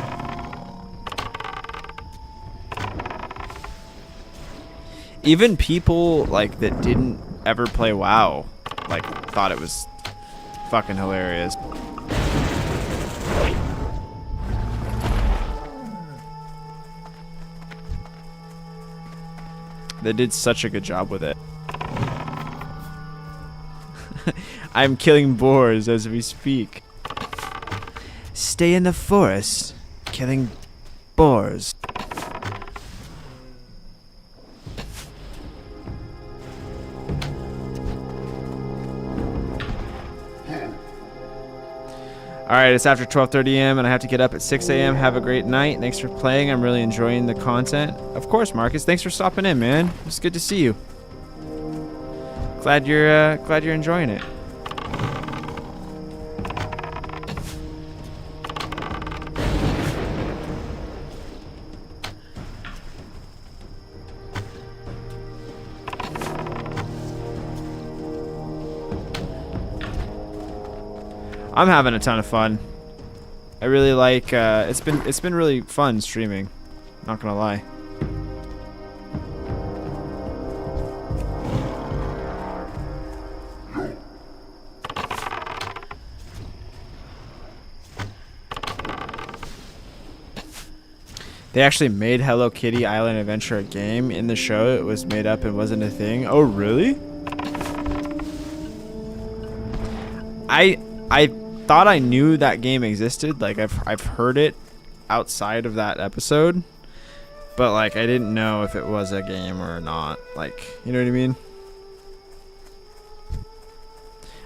Even people like that didn't ever play WoW like thought it was fucking hilarious. They did such a good job with it. I'm killing boars as we speak. Stay in the forest, killing boars. Alright, it's after 12:30 a.m. and I have to get up at 6 a.m. Have a great night. Thanks for playing. I'm really enjoying the content. Of course, Marcus. Thanks for stopping in, man. It's good to see you. Glad you're enjoying it. I'm having a ton of fun. I really like it's been really fun streaming. Not gonna lie. They actually made Hello Kitty Island Adventure a game in the show. It was made up and wasn't a thing. Oh, really? I thought I knew that game existed. Like I've heard it outside of that episode, but like I didn't know if it was a game or not. Like, you know what I mean?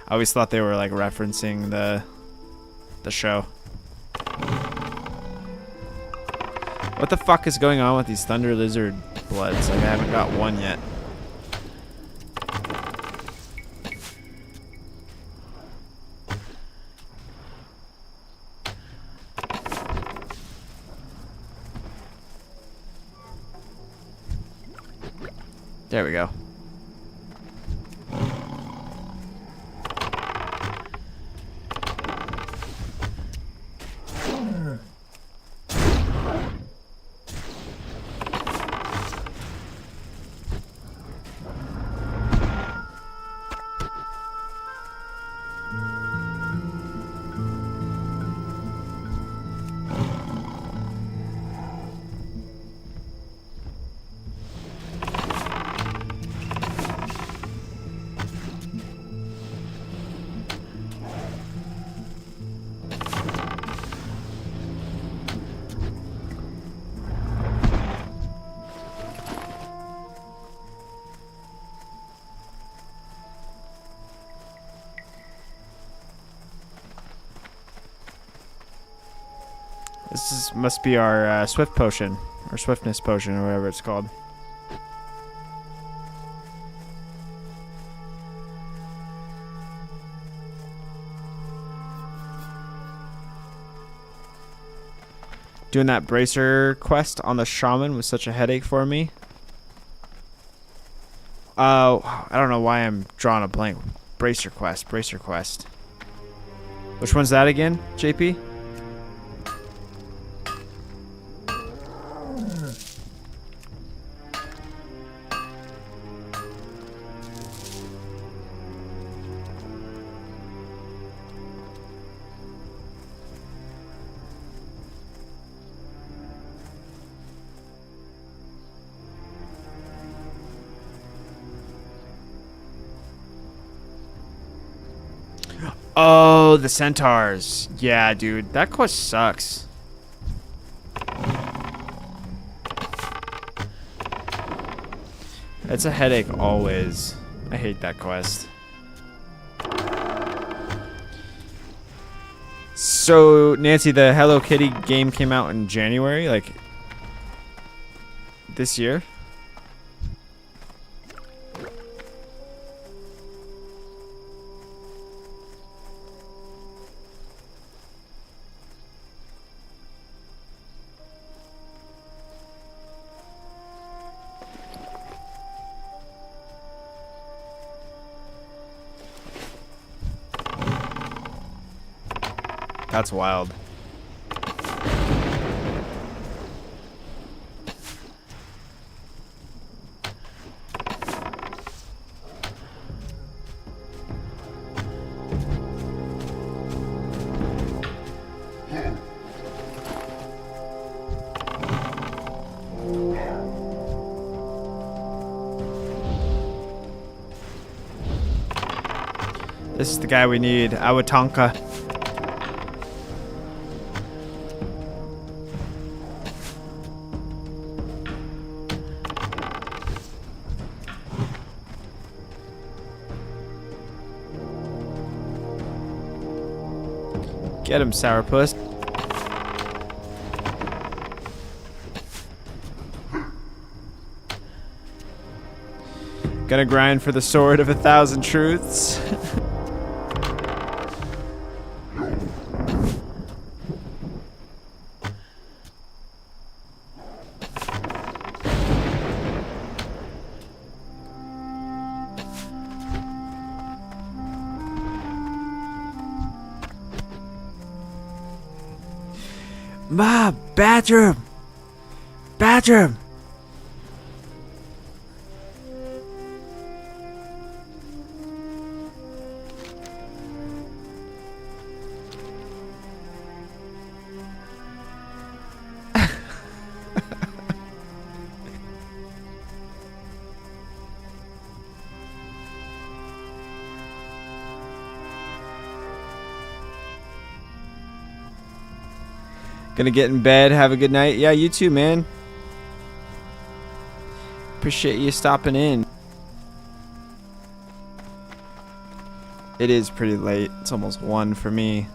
I always thought they were like referencing the show. What the fuck is going on with these thunder lizard bloods? Like I haven't got one yet. There we go. Must be our swift potion, or swiftness potion, or whatever it's called. Doing that bracer quest on the shaman was such a headache for me. I don't know why I'm drawing a blank. Bracer quest. Which one's that again, JP? Oh, the centaurs. Yeah, dude. That quest sucks. It's a headache always. I hate that quest. So, Nancy, the Hello Kitty game came out in January, like this year? That's wild. This is the guy we need, Awatonka. Get him, sourpuss. Gonna grind for the sword of 1,000 truths. Ma, bathroom! Bathroom! Gonna get in bed. Have a good night. Yeah, you too, man. Appreciate you stopping in. It is pretty late. It's almost 1 for me.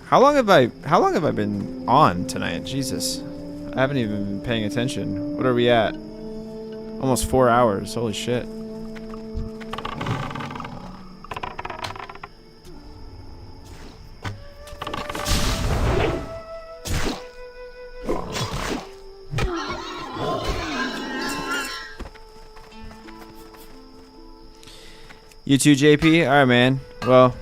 How long have I been on tonight? Jesus. I haven't even been paying attention. What are we at? Almost 4 hours. Holy shit. You too, JP? Alright, man. Well,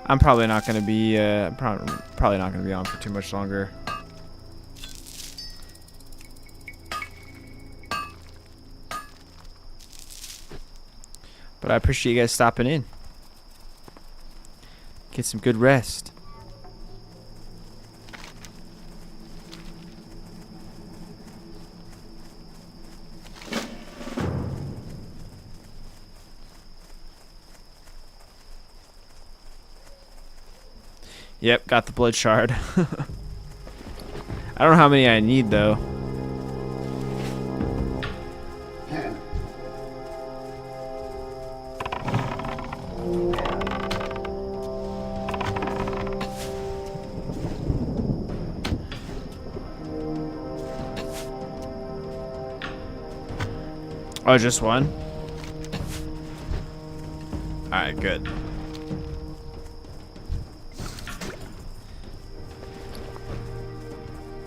I'm probably not gonna be probably not gonna be on for too much longer. But I appreciate you guys stopping in. Get some good rest. Yep, got the blood shard. I don't know how many I need though. Oh, just one? Alright, good.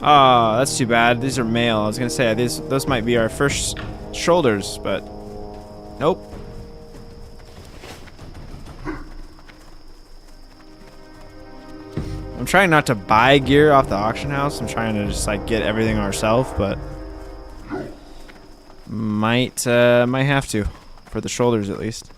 Oh, that's too bad. These are male. I was gonna say those might be our first shoulders, but nope. I'm trying not to buy gear off the auction house. I'm trying to just like get everything ourselves, but might have to for the shoulders at least.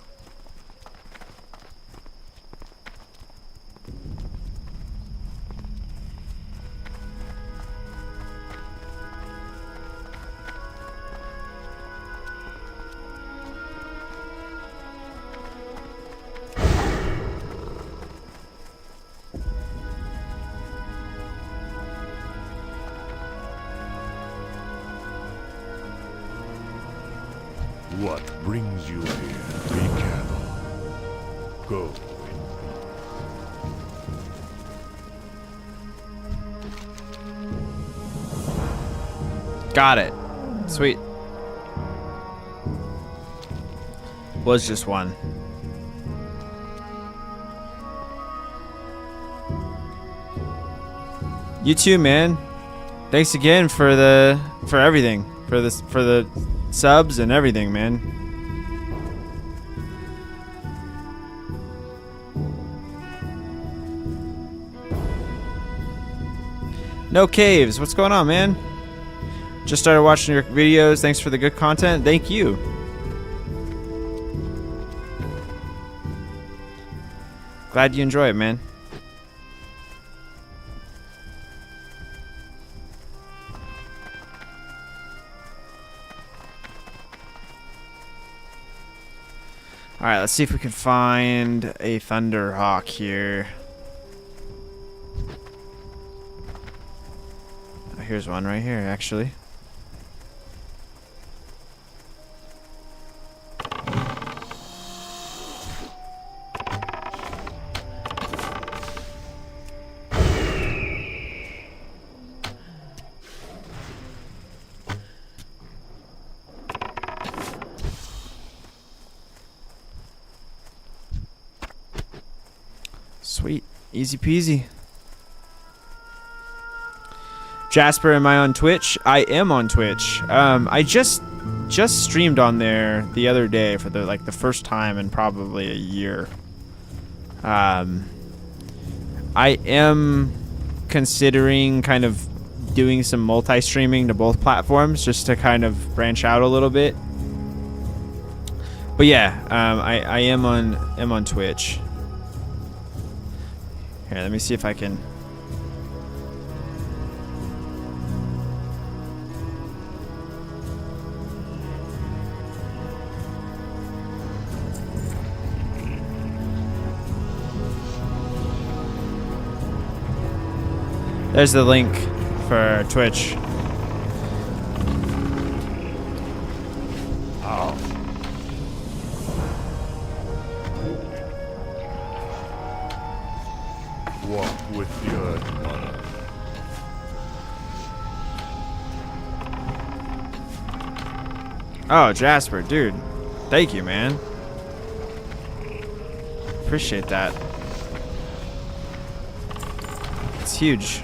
What brings you here? Be careful. Go. Got it. Sweet. Was just one. You too, man. Thanks again for everything, for the subs and everything, man. No Caves, what's going on, man? Just started watching your videos. Thanks for the good content. Thank you. Glad you enjoy it, man. Alright, let's see if we can find a Thunderhawk here. Oh, here's one right here, actually. Sweet. Easy peasy. Jasper, am I on Twitch? I am on Twitch. I just streamed on there the other day for the first time in probably a year. I am considering kind of doing some multi-streaming to both platforms just to kind of branch out a little bit. But yeah, I am on Twitch. Here, let me see if I can. There's the link for Twitch. Ow. Walk with the earth, mother. Oh, Jasper, dude. Thank you, man. Appreciate that. It's huge.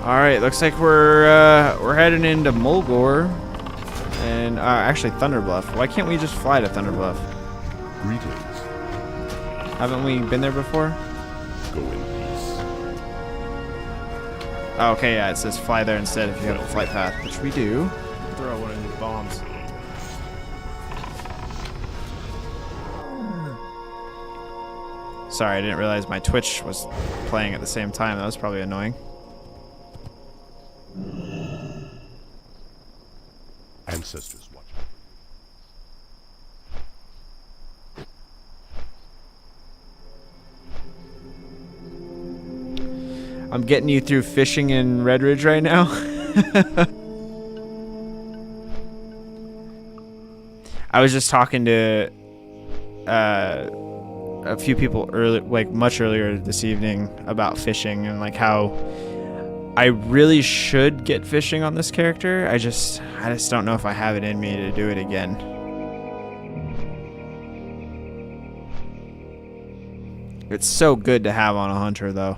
All right, looks like we're heading into Mulgore, and actually Thunderbluff. Why can't we just fly to Thunderbluff? Greetings. Haven't we been there before? Go in peace. Oh, okay, yeah, it says fly there instead if you have a flight path, which we do. Throw one of these bombs. Sorry, I didn't realize my Twitch was playing at the same time. That was probably annoying. Ancestors watch. I'm getting you through fishing in Red Ridge right now. I was just talking to a few people much earlier this evening about fishing and how I really should get fishing on this character. I just don't know if I have it in me to do it again. It's so good to have on a hunter, though.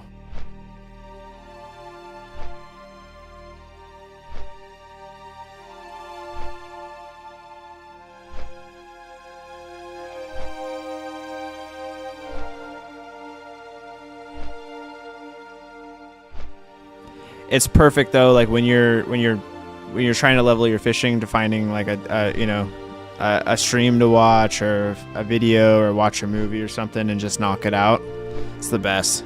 It's perfect though, when you're trying to level your fishing to finding a stream to watch or a video or watch a movie or something and just knock it out. It's the best.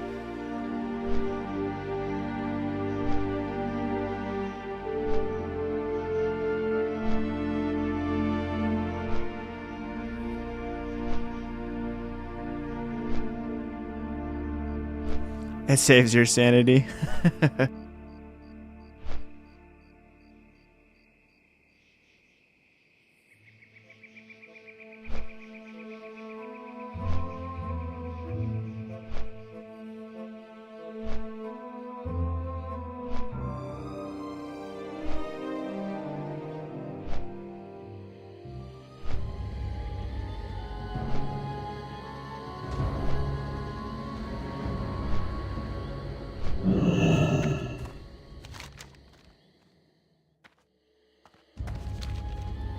It saves your sanity.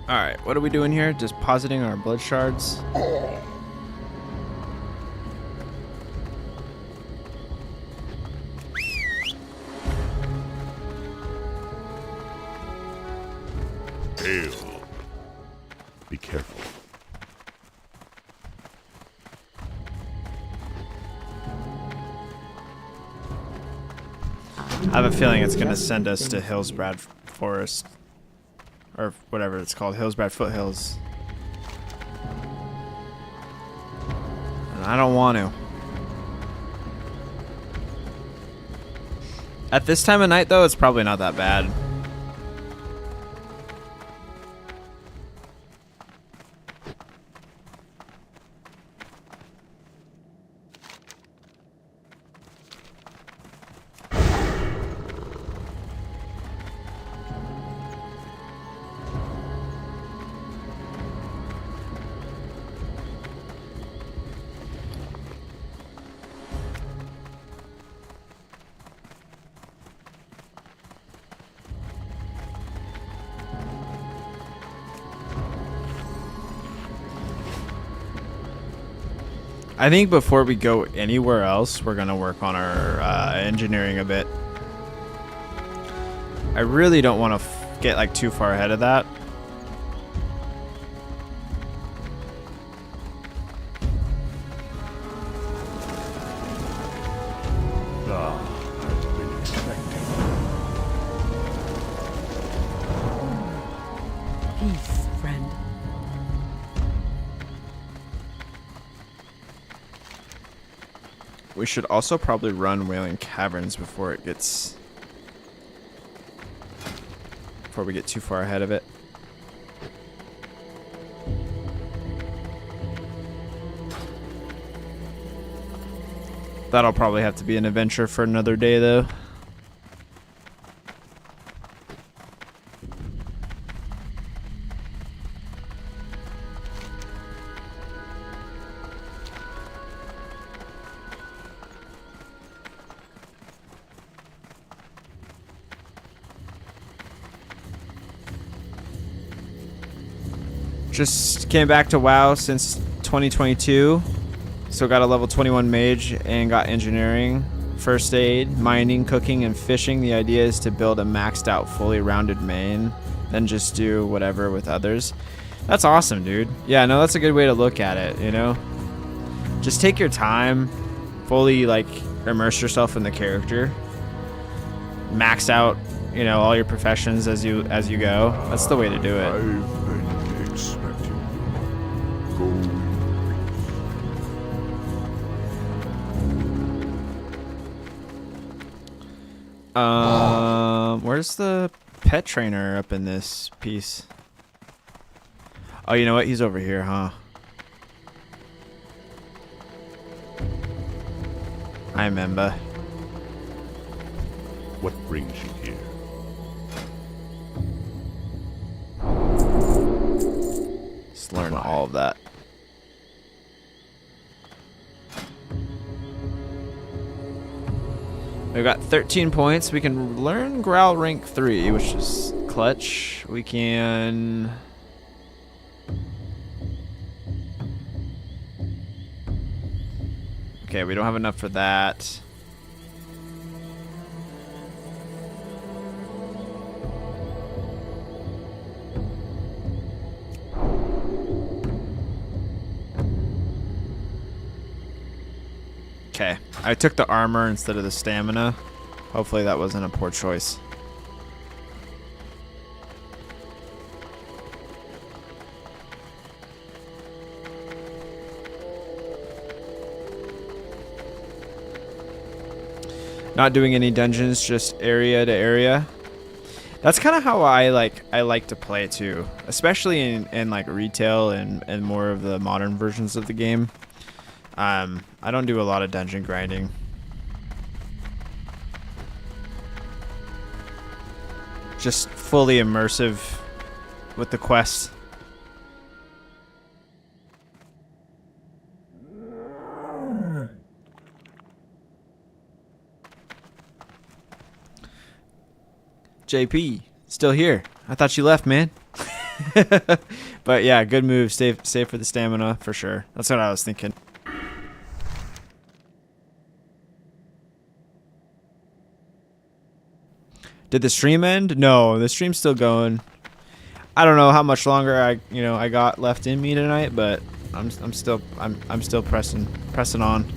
Alright, what are we doing here? Just positing our blood shards. Hail. Be careful. I have a feeling it's going to send us to Hillsbrad Forest. Or whatever it's called, Hillsbrad Foothills. And I don't want to. At this time of night, though, it's probably not that bad. I think before we go anywhere else, we're going to work on our engineering a bit. I really don't want to get like too far ahead of that. I've been expecting. Peace, friend. We should also probably run Wailing Caverns before we get too far ahead of it. That'll probably have to be an adventure for another day, though. Just came back to WoW since 2022. So got a level 21 mage and got engineering, first aid, mining, cooking, and fishing. The idea is to build a maxed out, fully rounded main, then just do whatever with others. That's awesome, dude. Yeah, no, that's a good way to look at it, you know? Just take your time, fully like immerse yourself in the character. Max out, you know, all your professions as you go. That's the way to do it. I've been expecting. Go in peace. Where's the pet trainer up in this piece? Oh, you know what? He's over here, huh? I remember. What brings you here? Just learn all of that. We've got 13 points. We can learn Growl rank 3, which is clutch. We can... Okay, we don't have enough for that. Okay, I took the armor instead of the stamina. Hopefully that wasn't a poor choice. Not doing any dungeons, just area to area. That's kind of how I like to play too, especially in like retail and more of the modern versions of the game. I don't do a lot of dungeon grinding. Just fully immersive with the quest. JP, still here. I thought you left, man. But yeah, good move. Save for the stamina for sure. That's what I was thinking. Did the stream end? No, the stream's still going. I don't know how much longer I got left in me tonight, but I'm still pressing on.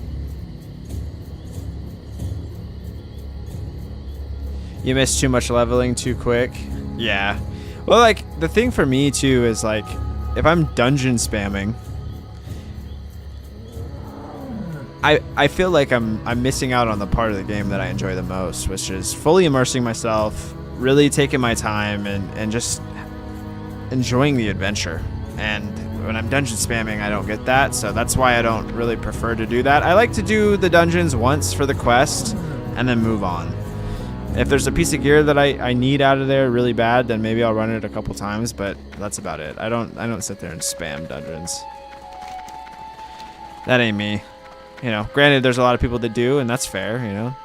You missed too much leveling too quick. Yeah. Well, like the thing for me too is like if I'm dungeon spamming, I feel like I'm missing out on the part of the game that I enjoy the most, which is fully immersing myself, really taking my time and just enjoying the adventure. And when I'm dungeon spamming, I don't get that, so that's why I don't really prefer to do that. I like to do the dungeons once for the quest and then move on. If there's a piece of gear that I need out of there really bad, then maybe I'll run it a couple times, but that's about it. I don't sit there and spam dungeons. That ain't me. You know, granted there's a lot of people that do, and that's fair, you know.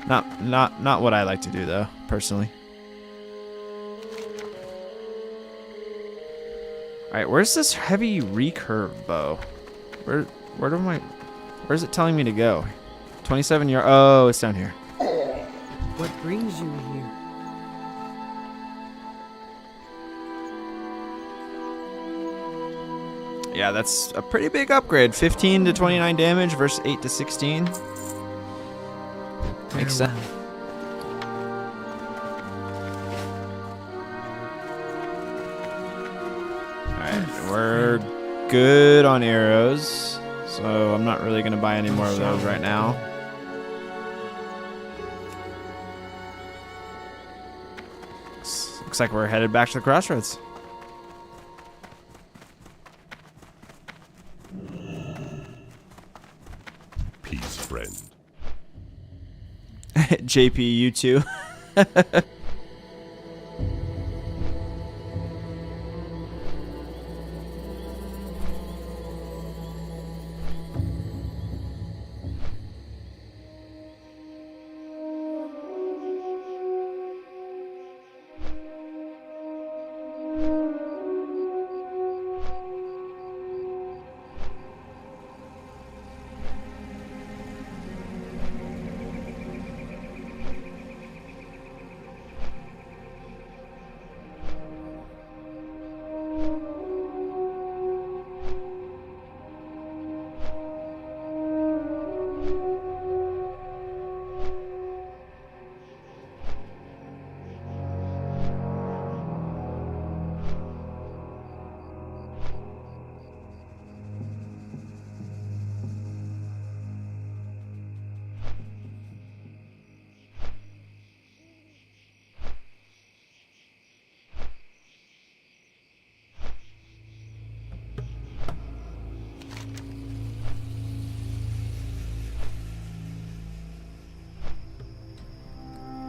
Not what I like to do though, personally. Alright, where's this heavy recurve bow? Where's it telling me to go? 27 yards. Oh, it's down here. What brings you here? Yeah, that's a pretty big upgrade. 15 to 29 damage versus 8 to 16. Makes sense. Alright, we're good on arrows. So I'm not really going to buy any more of those right now. Looks like we're headed back to the crossroads. Peace, friend. JP, you too.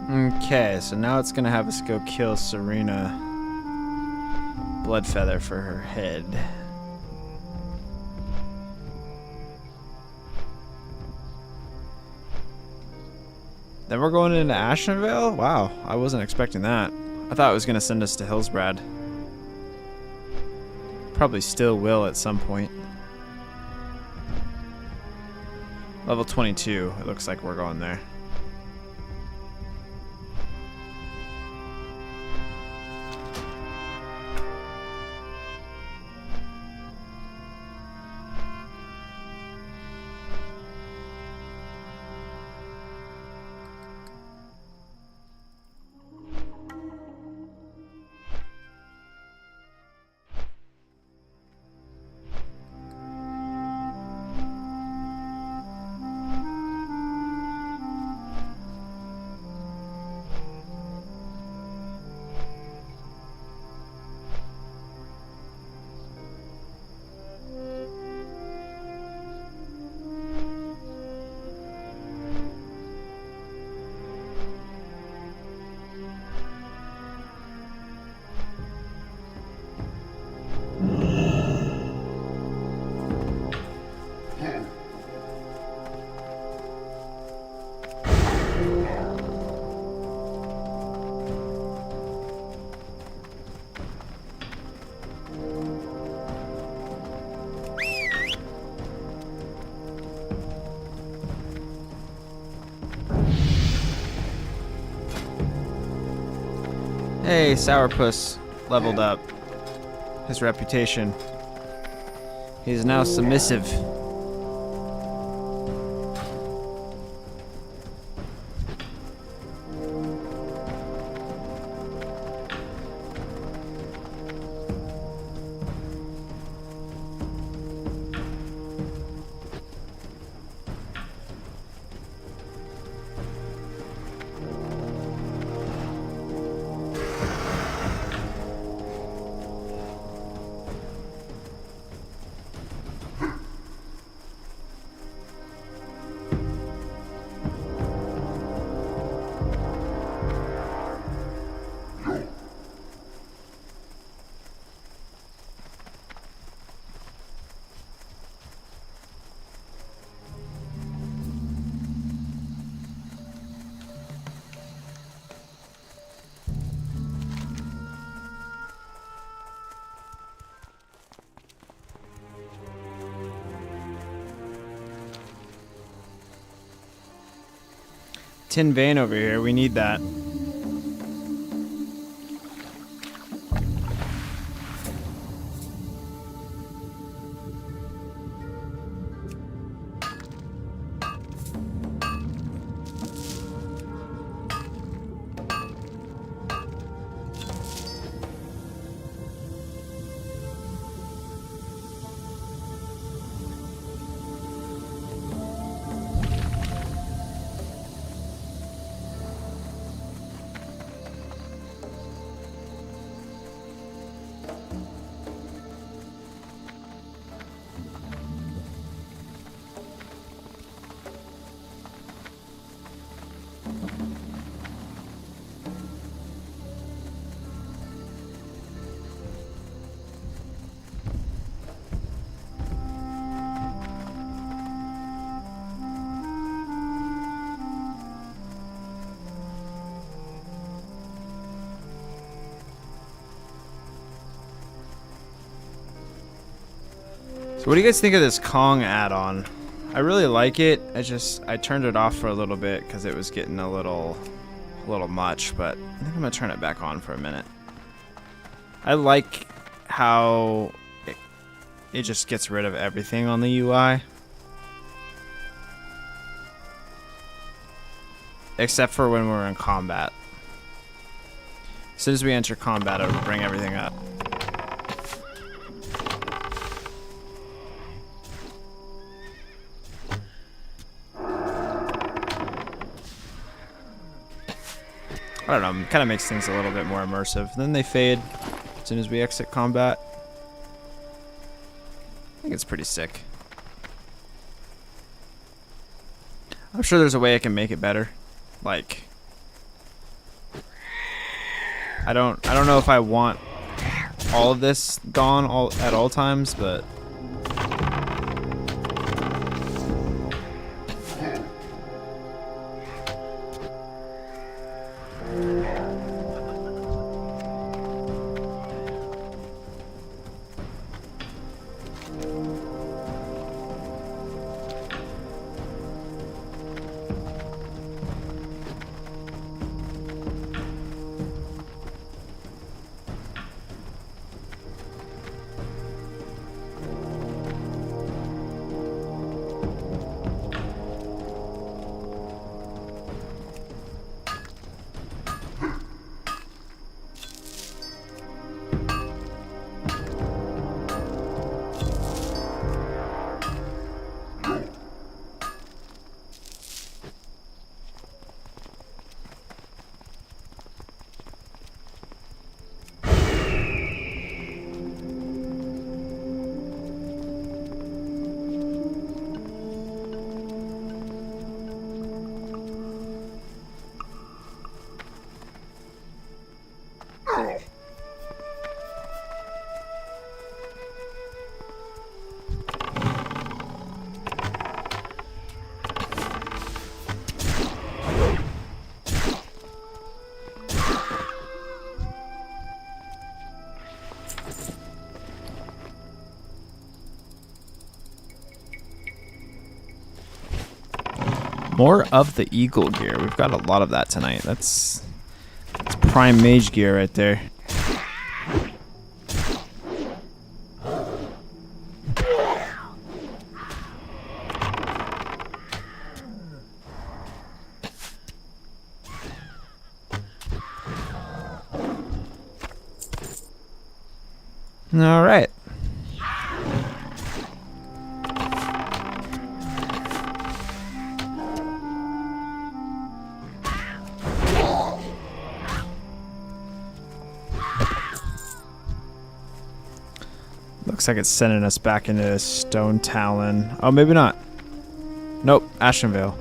Okay, so now it's gonna have us go kill Serena Bloodfeather for her head. Then we're going into Ashenvale? Wow, I wasn't expecting that. I thought it was gonna send us to Hillsbrad. Probably still will at some point. Level 22, it looks like we're going there. Hey, Sourpuss leveled up his reputation. He is now submissive. Tin vein over here, we need that. So what do you guys think of this Kong add-on? I really like it. I turned it off for a little bit because it was getting a little much, but I think I'm gonna turn it back on for a minute. I like how it just gets rid of everything on the UI. Except for when we're in combat. As soon as we enter combat, it'll bring everything up. I don't know, kind of makes things a little bit more immersive. Then they fade as soon as we exit combat. I think it's pretty sick. I'm sure there's a way I can make it better. Like, I don't know if I want all of this gone at all times, but more of the eagle gear. We've got a lot of that tonight. That's prime mage gear right there. All right. Looks like it's sending us back into Stone Talon. Oh, maybe not. Nope, Ashenvale.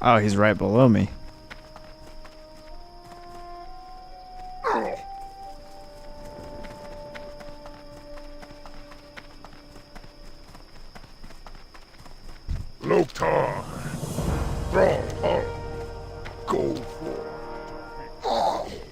Oh, he's right below me. Loktar. Stronghold. Go for it.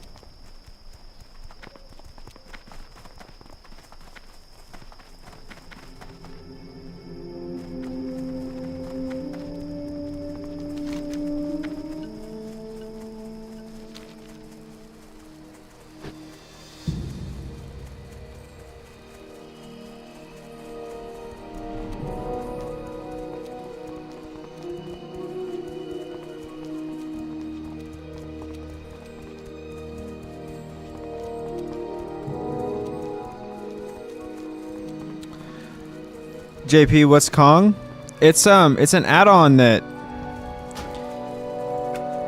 JP, what's Kong? It's an add-on that.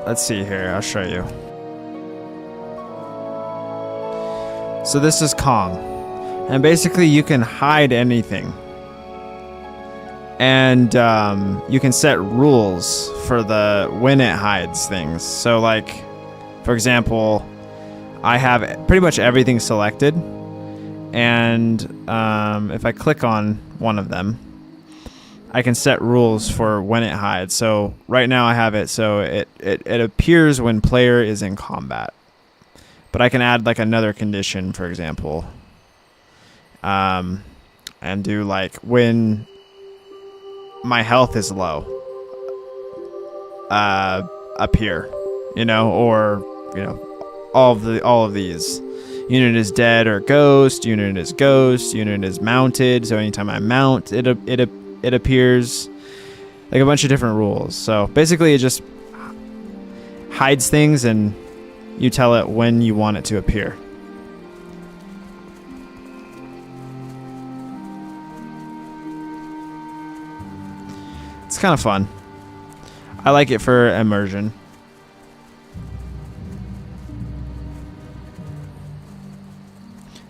Let's see here. I'll show you. So this is Kong, and basically you can hide anything, and you can set rules for the when it hides things. So like, for example, I have pretty much everything selected, and if I click on one of them, I can set rules for when it hides. So right now I have it so it appears when player is in combat. But I can add like another condition, for example, and do like when my health is low, appear, you know, or you know, all of these. Unit is dead or ghost. Unit is ghost. Unit is mounted. So anytime I mount, it appears. Like a bunch of different rules. So basically, it just hides things and you tell it when you want it to appear. It's kind of fun. I like it for immersion.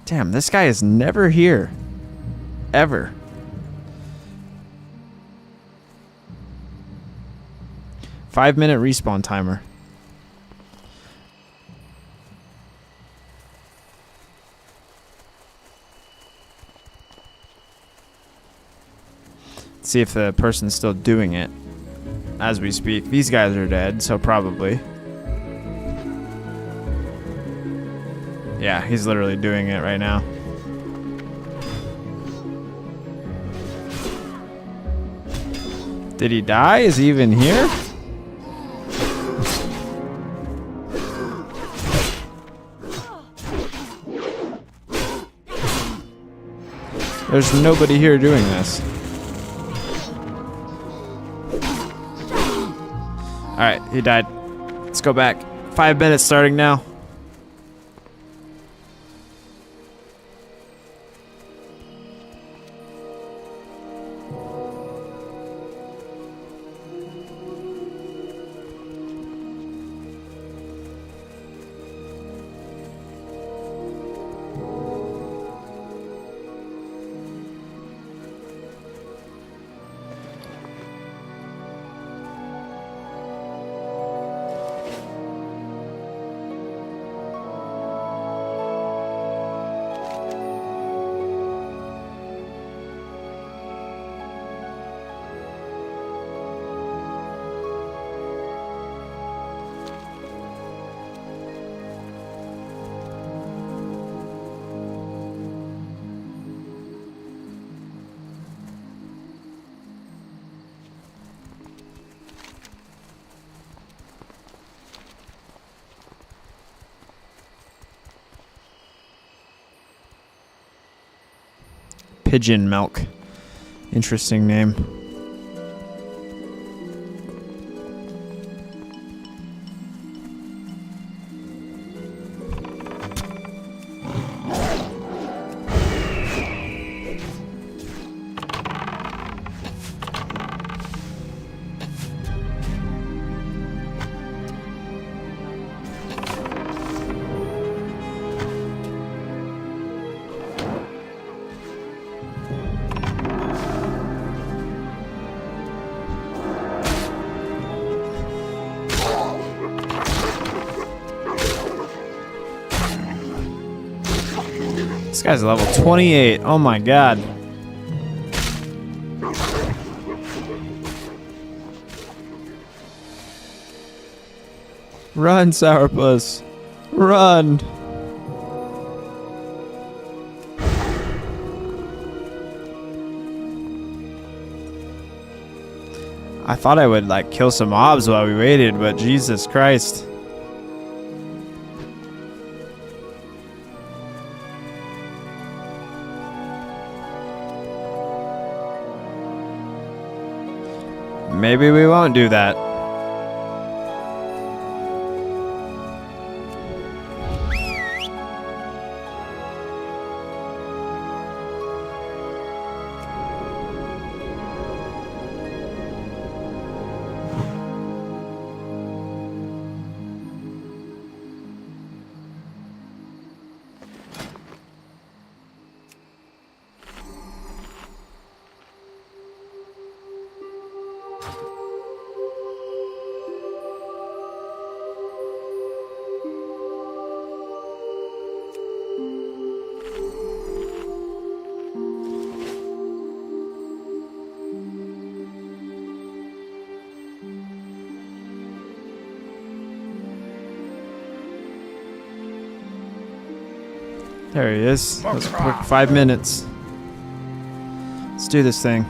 Damn, this guy is never here. Ever. Five-minute respawn timer. See if the person's still doing it as we speak. These guys are dead, so probably. Yeah, he's literally doing it right now. Did he die? Is he even here? There's nobody here doing this. Alright, he died. Let's go back. 5 minutes starting now. Pigeon milk. Interesting name. This guy's level 28. Oh my god. Run, Sourpuss. Run. I thought I would like kill some mobs while we waited, but Jesus Christ. Maybe we won't do that. There he is. That was a quick 5 minutes. Let's do this thing.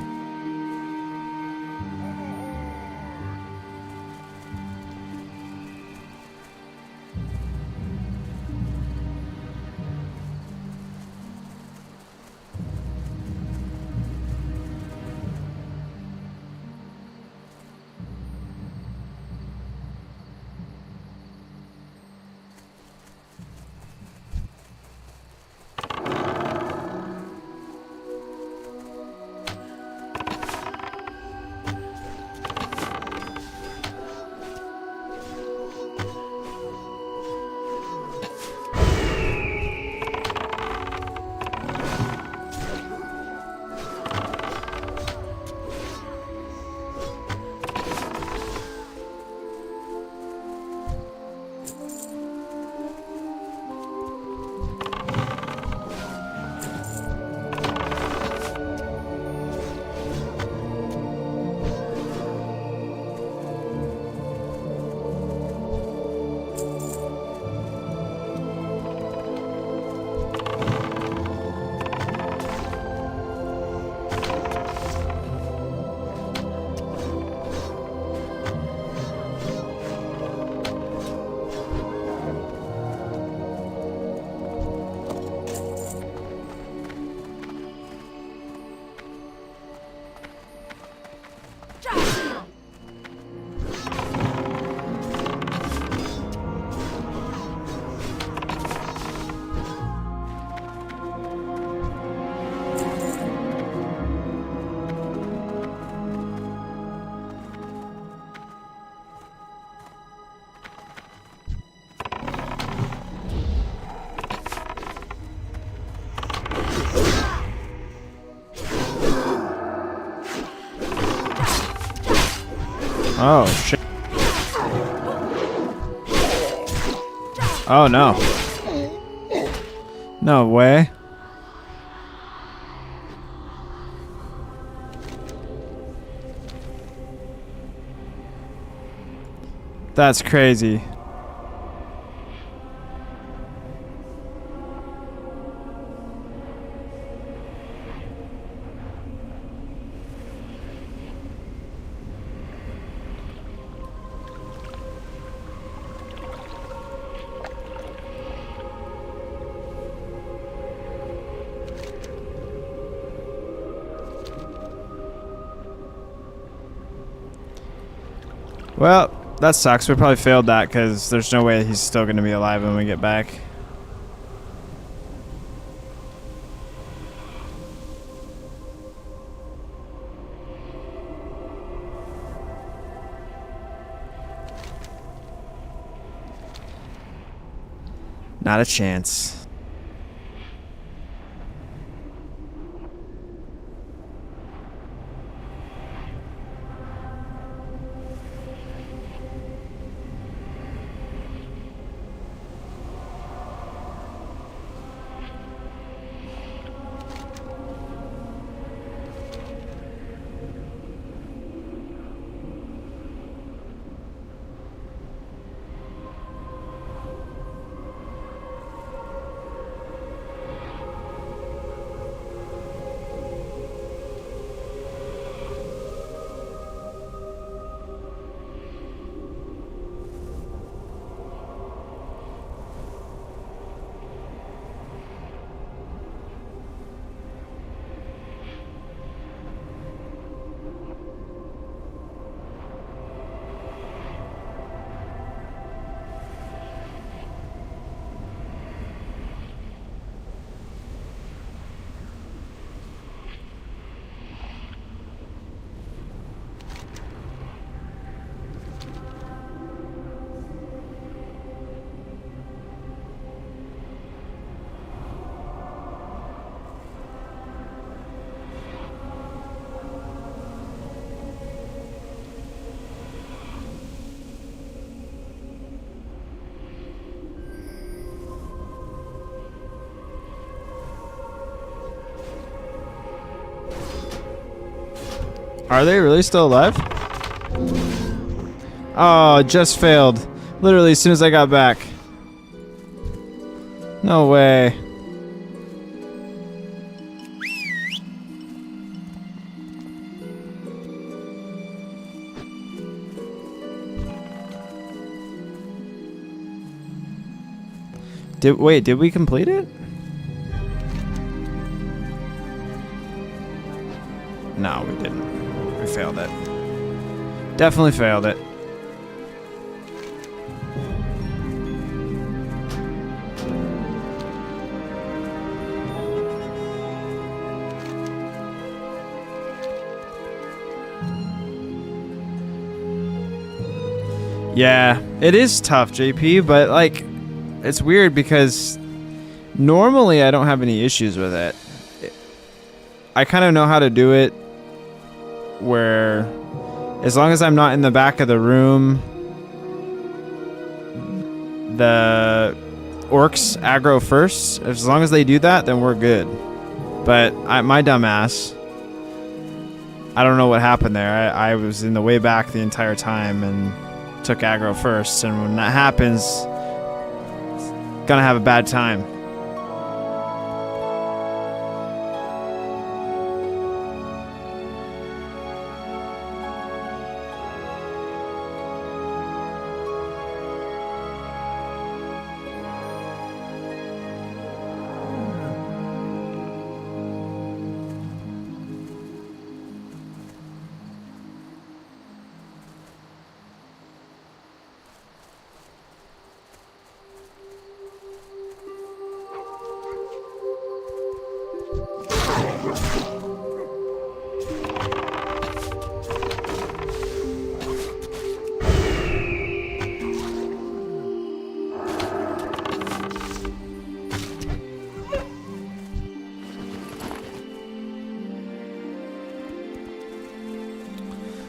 Oh, shit. Oh, no. No way. That's crazy. Well, that sucks. We probably failed that because there's no way he's still going to be alive when we get back. Not a chance. Are they really still alive? Oh, just failed. Literally as soon as I got back. No way. Did we complete it? No, we didn't. We failed it. Definitely failed it. Yeah, it is tough, JP, but like, it's weird because normally I don't have any issues with it. I kind of know how to do it where as long as I'm not in the back of the room, the orcs aggro first. As long as they do that, then we're good. But my dumb ass, I don't know what happened there. I was in the way back the entire time and took aggro first, and when that happens, gonna have a bad time.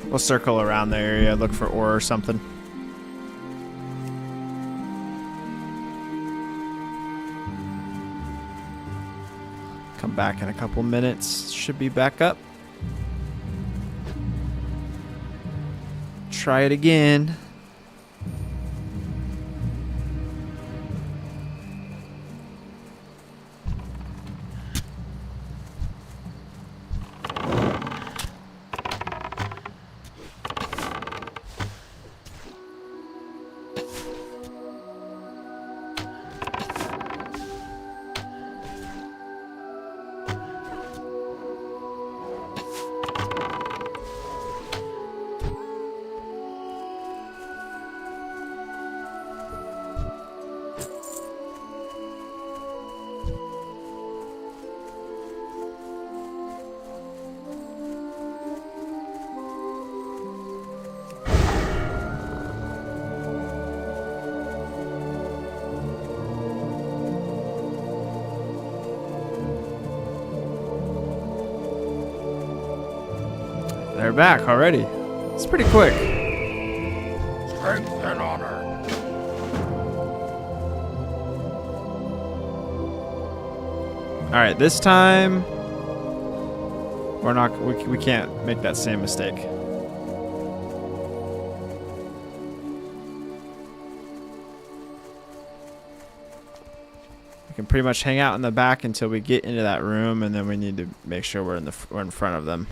We'll circle around the area, look for ore or something. Come back in a couple minutes. Should be back up. Try it again. They're back already. It's pretty quick. Strength and honor. All right, this time we're not. We can't make that same mistake. We can pretty much hang out in the back until we get into that room, and then we need to make sure we're in front of them.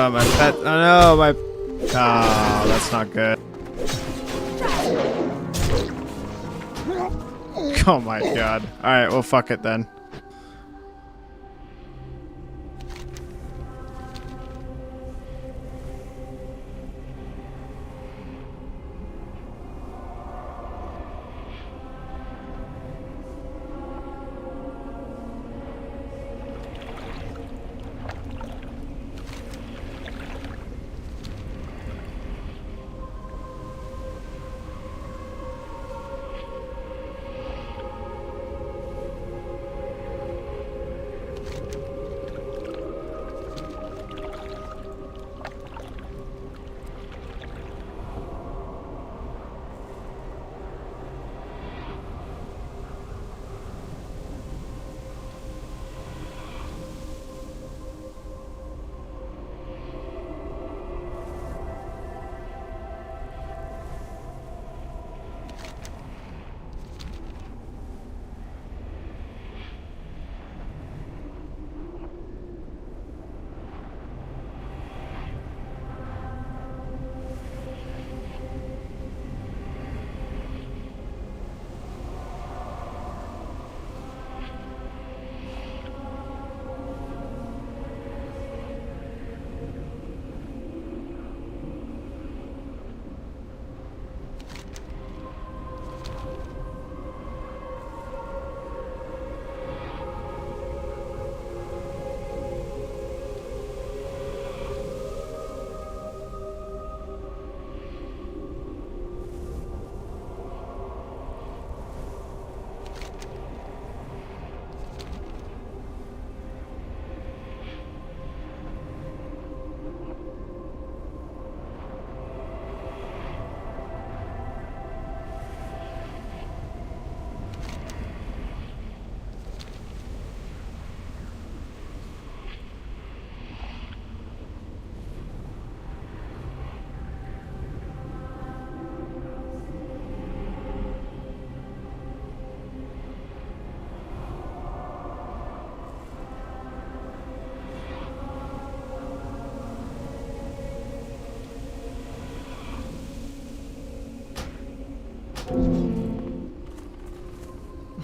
Oh, my pet. Oh, no, my. Oh, that's not good. Oh, my God. All right, well, fuck it then.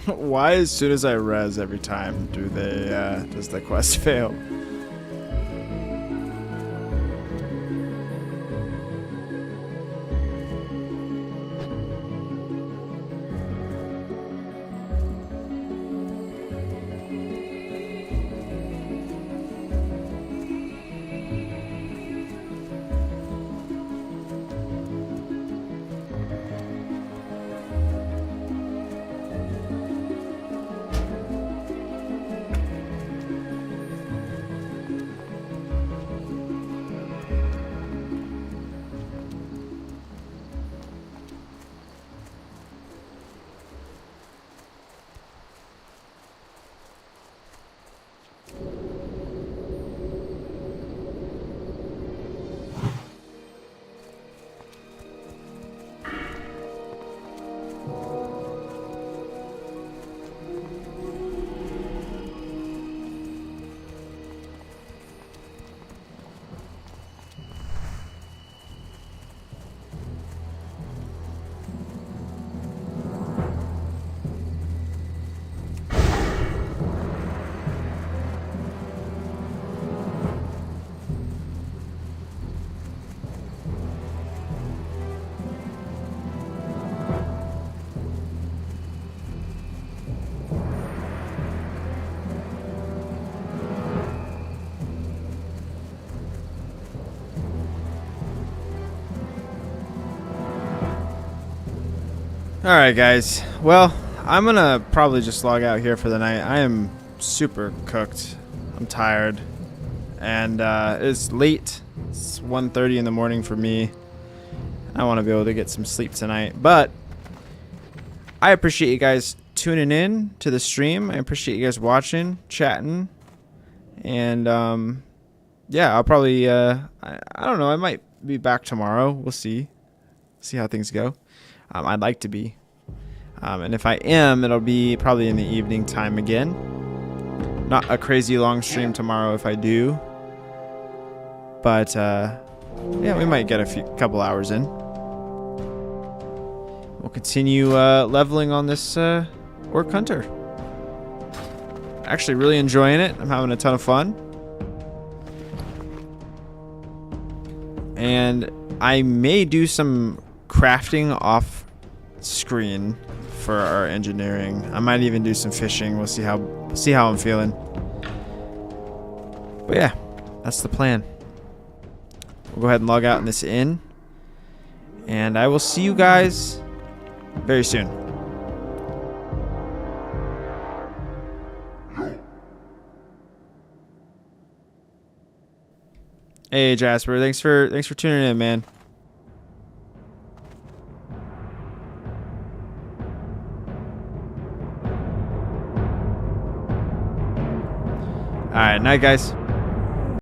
Why as soon as I res every time do they does the quest fail? Alright guys, well, I'm gonna probably just log out here for the night. I am super cooked. I'm tired. And it's late. It's 1:30 in the morning for me. I want to be able to get some sleep tonight. But I appreciate you guys tuning in to the stream. I appreciate you guys watching, chatting. And yeah, I'll probably I don't know, I might be back tomorrow. We'll see. See how things go. I'd like to be. And if I am, it'll be probably in the evening time again. Not a crazy long stream tomorrow if I do. But yeah, we might get a couple hours in. We'll continue leveling on this Orc Hunter. Actually really enjoying it. I'm having a ton of fun. And I may do some crafting off screen for our engineering. I might even do some fishing. We'll see how I'm feeling. But yeah, that's the plan. We'll go ahead and log out in this inn. And I will see you guys very soon. Hey Jasper, thanks for tuning in, man. All right, night guys.